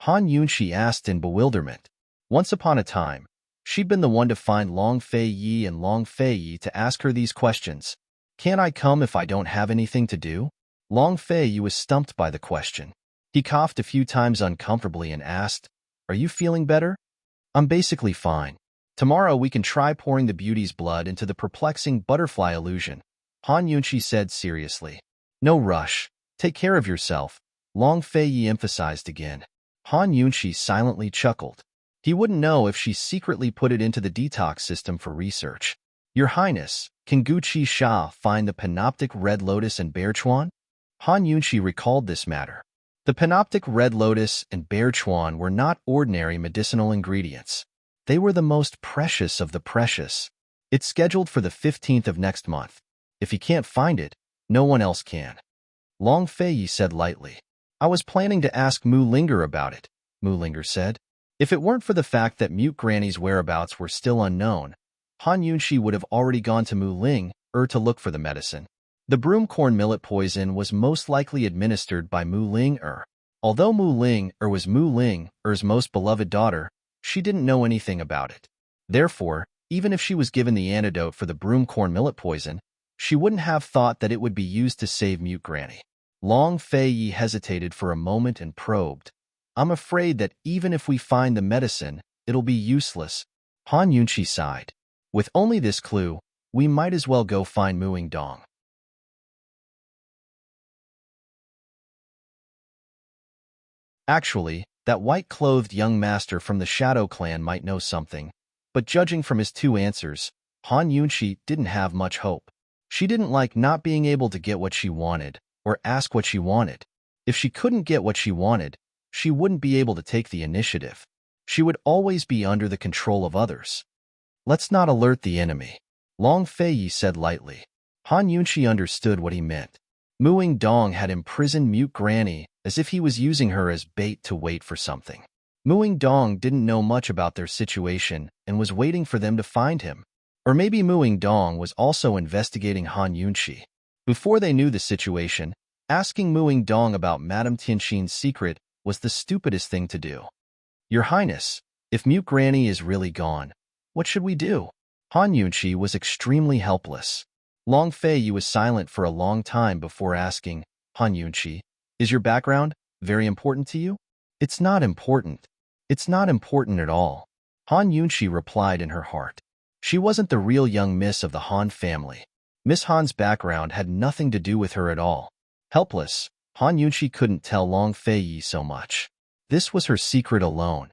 S1: Han Yunqi asked in bewilderment. Once upon a time, she'd been the one to find Long Fei Yi and Long Fei Yi to ask her these questions. Can't I come if I don't have anything to do? Long Fei Yi was stumped by the question. He coughed a few times uncomfortably and asked, Are you feeling better? I'm basically fine. Tomorrow we can try pouring the beauty's blood into the perplexing butterfly illusion, Han Yunqi said seriously. No rush. Take care of yourself, Long Fei Yi emphasized again. Han Yunqi silently chuckled. He wouldn't know if she secretly put it into the detox system for research. Your Highness, can Guqi Sha find the panoptic red lotus and bear chuan? Han Yunqi recalled this matter. The panoptic red lotus and bear chuan were not ordinary medicinal ingredients. They were the most precious of the precious. It's scheduled for the 15th of next month. If he can't find it, no one else can. Long Fei Yi said lightly. I was planning to ask Mu Linger about it, Mu Linger said. If it weren't for the fact that Mute Granny's whereabouts were still unknown, Han Yunqi would have already gone to Mu Ling to look for the medicine. The broomcorn millet poison was most likely administered by Mu Ling. Although Mu Ling was Mu Ling's most beloved daughter, she didn't know anything about it. Therefore, even if she was given the antidote for the broomcorn millet poison, she wouldn't have thought that it would be used to save Mute Granny. Long Fei Yi hesitated for a moment and probed. I'm afraid that even if we find the medicine, it'll be useless. Han Yunqi sighed. With only this clue, we might as well go find Muing Dong. Actually, that white-clothed young master from the Shadow Clan might know something, but judging from his two answers, Han Yunqi didn't have much hope. She didn't like not being able to get what she wanted, or ask what she wanted. If she couldn't get what she wanted, she wouldn't be able to take the initiative. She would always be under the control of others. Let's not alert the enemy, Long Fei Yi said lightly. Han Yunqi understood what he meant. Muing Dong had imprisoned Mute Granny as if he was using her as bait to wait for something. Muing Dong didn't know much about their situation and was waiting for them to find him. Or maybe Muing Dong was also investigating Han Yunqi. Before they knew the situation, asking Muing Dong about Madame Tianxin's secret was the stupidest thing to do. Your Highness, if Mute Granny is really gone, what should we do? Han Yunqi was extremely helpless. Long Fei Yi was silent for a long time before asking, Han Yunqi, is your background very important to you? It's not important. It's not important at all, Han Yunqi replied in her heart. She wasn't the real young miss of the Han family. Miss Han's background had nothing to do with her at all. Helpless, Han Yunqi couldn't tell Long Fei Yi so much. This was her secret alone.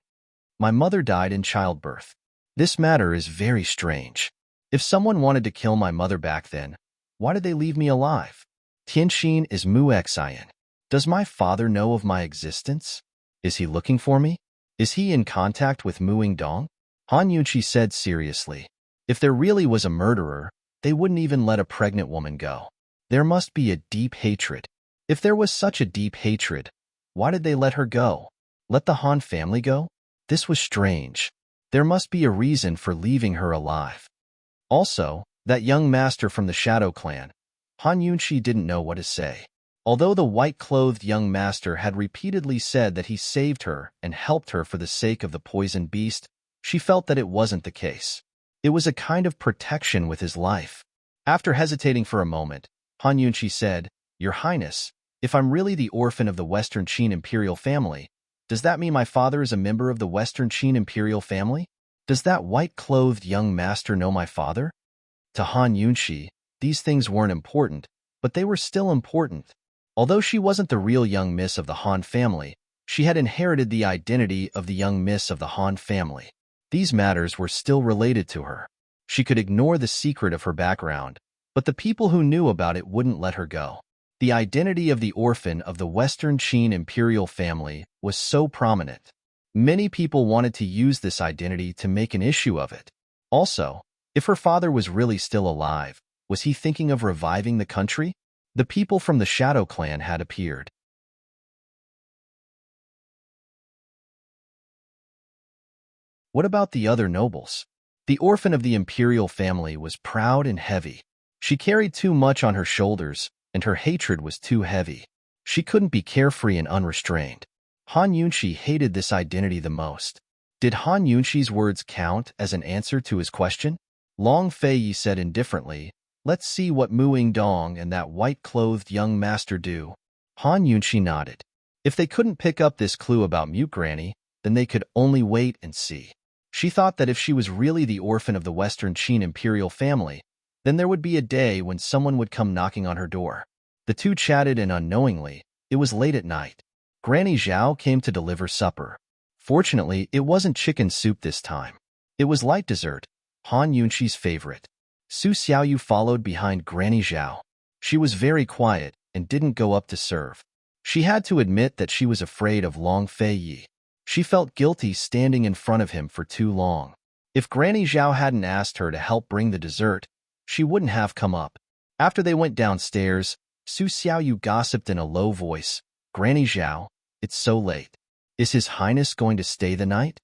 S1: My mother died in childbirth. This matter is very strange. If someone wanted to kill my mother back then, why did they leave me alive? Tianxin is Mu Xian. Does my father know of my existence? Is he looking for me? Is he in contact with Muing Dong? Han Yunqi said seriously. If there really was a murderer, they wouldn't even let a pregnant woman go. There must be a deep hatred. If there was such a deep hatred, why did they let her go? Let the Han family go? This was strange. There must be a reason for leaving her alive. Also, that young master from the Shadow Clan. Han Yunqi didn't know what to say. Although the white-clothed young master had repeatedly said that he saved her and helped her for the sake of the poison beast, she felt that it wasn't the case. It was a kind of protection with his life. After hesitating for a moment, Han Yunqi said, Your Highness, if I'm really the orphan of the Western Qin imperial family, does that mean my father is a member of the Western Qin imperial family? Does that white-clothed young master know my father? To Han Yunqi, these things weren't important, but they were still important. Although she wasn't the real young miss of the Han family, she had inherited the identity of the young miss of the Han family. These matters were still related to her. She could ignore the secret of her background, but the people who knew about it wouldn't let her go. The identity of the orphan of the Western Qin imperial family was so prominent. Many people wanted to use this identity to make an issue of it. Also, if her father was really still alive, was he thinking of reviving the country? The people from the Shadow Clan had appeared. What about the other nobles? The orphan of the imperial family was proud and heavy. She carried too much on her shoulders, and her hatred was too heavy. She couldn't be carefree and unrestrained. Han Yunqi hated this identity the most. Did Han Yunxi's words count as an answer to his question? Long Fei said indifferently, "Let's see what Muing Dong and that white-clothed young master do." Han Yunxi nodded. If they couldn't pick up this clue about Mute Granny, then they could only wait and see. She thought that if she was really the orphan of the Western Qin imperial family, then there would be a day when someone would come knocking on her door. The two chatted, and unknowingly, it was late at night. Granny Zhao came to deliver supper. Fortunately, it wasn't chicken soup this time. It was light dessert, Han Yunxi's favorite. Su Xiaoyu followed behind Granny Zhao. She was very quiet and didn't go up to serve. She had to admit that she was afraid of Long Fei. She felt guilty standing in front of him for too long. If Granny Zhao hadn't asked her to help bring the dessert, she wouldn't have come up. After they went downstairs, Su Xiaoyu gossiped in a low voice, "Granny Zhao, it's so late. Is His Highness going to stay the night?"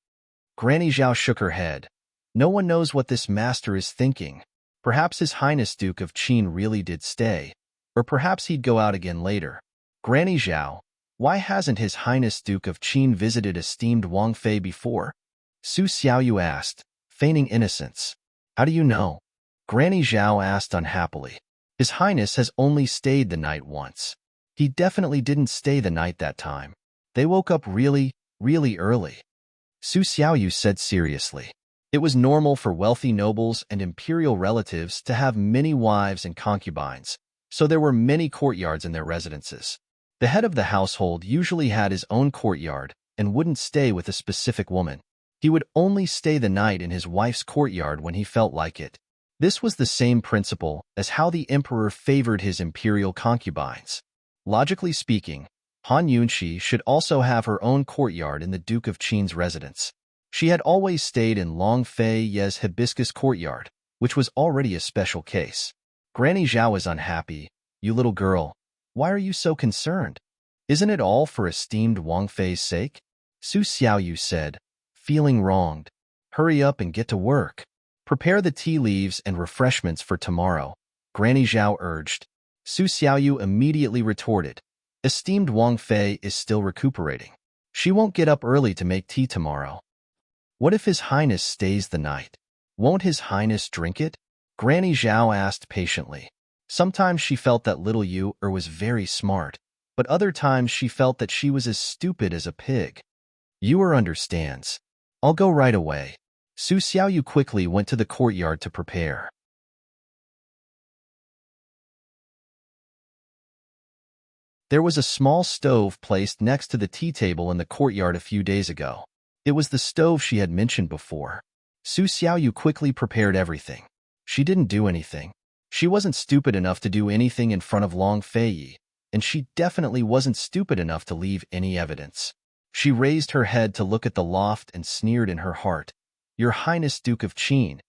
S1: Granny Zhao shook her head. "No one knows what this master is thinking. Perhaps His Highness Duke of Qin really did stay, or perhaps he'd go out again later." "Granny Zhao, why hasn't His Highness Duke of Qin visited esteemed Wang Fei before?" Su Xiaoyu asked, feigning innocence. "How do you know?" Granny Zhao asked unhappily. "His Highness has only stayed the night once. He definitely didn't stay the night that time. They woke up really, really early." Su Xiaoyu said seriously. It was normal for wealthy nobles and imperial relatives to have many wives and concubines, so there were many courtyards in their residences. The head of the household usually had his own courtyard and wouldn't stay with a specific woman. He would only stay the night in his wife's courtyard when he felt like it. This was the same principle as how the emperor favored his imperial concubines. Logically speaking, Han Yunxi should also have her own courtyard in the Duke of Qin's residence. She had always stayed in Long Fei's hibiscus courtyard, which was already a special case. Granny Zhao is unhappy. "You little girl, why are you so concerned? Isn't it all for esteemed Wang Fei's sake?" Su Xiaoyu said, feeling wronged. "Hurry up and get to work. Prepare the tea leaves and refreshments for tomorrow," Granny Zhao urged. Su Xiaoyu immediately retorted, "Esteemed Wang Fei is still recuperating. She won't get up early to make tea tomorrow." "What if His Highness stays the night? Won't His Highness drink it?" Granny Zhao asked patiently. Sometimes she felt that little Yu was very smart, but other times she felt that she was as stupid as a pig. Yu understands. "I'll go right away." Su Xiaoyu quickly went to the courtyard to prepare. There was a small stove placed next to the tea table in the courtyard a few days ago. It was the stove she had mentioned before. Su Xiaoyu quickly prepared everything. She didn't do anything. She wasn't stupid enough to do anything in front of Long Fei, and she definitely wasn't stupid enough to leave any evidence. She raised her head to look at the loft and sneered in her heart, "Your Highness Duke of Qin,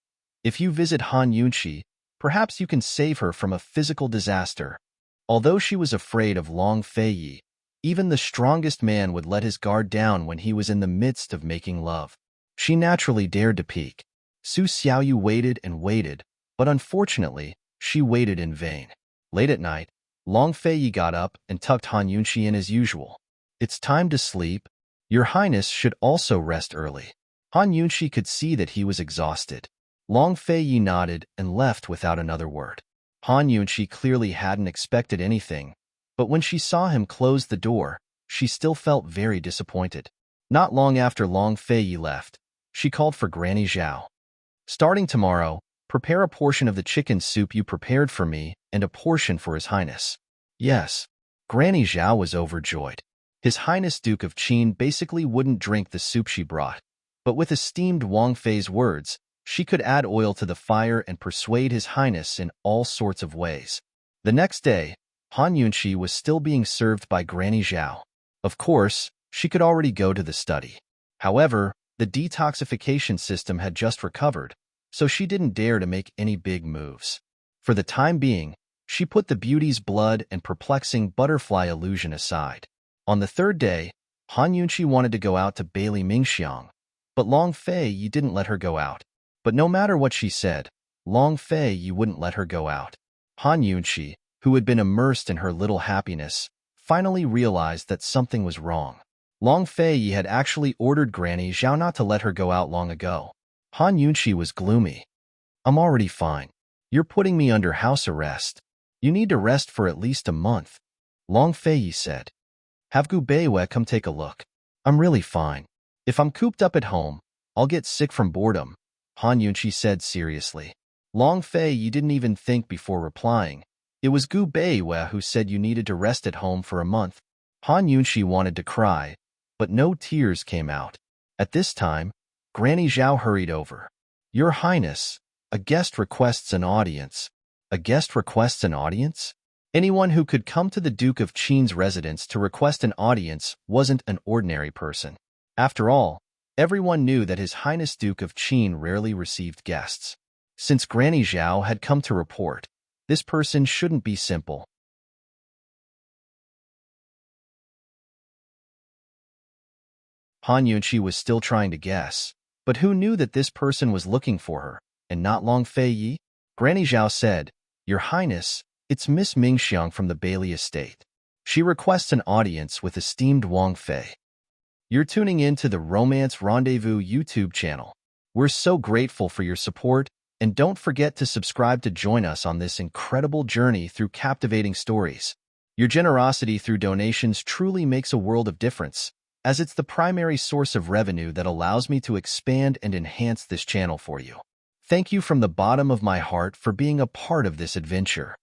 S1: if you visit Han Yunxi, perhaps you can save her from a physical disaster." Although she was afraid of Long Fei, even the strongest man would let his guard down when he was in the midst of making love. She naturally dared to peek. Su Xiaoyu waited and waited, but unfortunately, she waited in vain. Late at night, Long Fei got up and tucked Han Yunxi in as usual. "It's time to sleep. Your Highness should also rest early." Han Yunxi could see that he was exhausted. Long Fei nodded and left without another word. Han Yunxi clearly hadn't expected anything, but when she saw him close the door, she still felt very disappointed. Not long after Long Fei left, she called for Granny Zhao. "Starting tomorrow, prepare a portion of the chicken soup you prepared for me and a portion for His Highness." "Yes." Granny Zhao was overjoyed. His Highness Duke of Qin basically wouldn't drink the soup she brought, but with esteemed Wang Fei's words, she could add oil to the fire and persuade His Highness in all sorts of ways. The next day, Han Yunxi was still being served by Granny Zhao. Of course, she could already go to the study. However, the detoxification system had just recovered, so she didn't dare to make any big moves. For the time being, she put the beauty's blood and perplexing butterfly illusion aside. On the third day, Han Yunxi wanted to go out to Bailey Mingxiang, but Long Fei didn't let her go out. But no matter what she said, Long Fei wouldn't let her go out. Han Yunxi, who had been immersed in her little happiness, finally realized that something was wrong. Long Fei had actually ordered Granny Zhao not to let her go out long ago. Han Yunqi was gloomy. I'm already fine. You're putting me under house arrest. You need to rest for at least a month. Long Fei said. Have Gu Beiwei come take a look. I'm really fine. If I'm cooped up at home, I'll get sick from boredom, Han Yunqi said seriously. Long Fei didn't even think before replying. It was Gu Beiwei who said you needed to rest at home for a month. Han Yunqi wanted to cry, but no tears came out. At this time, Granny Zhao hurried over. Your Highness, a guest requests an audience. A guest requests an audience? Anyone who could come to the Duke of Qin's residence to request an audience wasn't an ordinary person. After all, everyone knew that His Highness Duke of Qin rarely received guests. Since Granny Zhao had come to report, this person shouldn't be simple. Han Yunqi was still trying to guess, but who knew that this person was looking for her, and not Long Fei? Granny Zhao said, Your Highness, it's Miss Mingxiang from the Bailey Estate. She requests an audience with esteemed Wang Fei. You're tuning in to the Romance Rendezvous YouTube channel. We're so grateful for your support, and don't forget to subscribe to join us on this incredible journey through captivating stories. Your generosity through donations truly makes a world of difference, as it's the primary source of revenue that allows me to expand and enhance this channel for you. Thank you from the bottom of my heart for being a part of this adventure.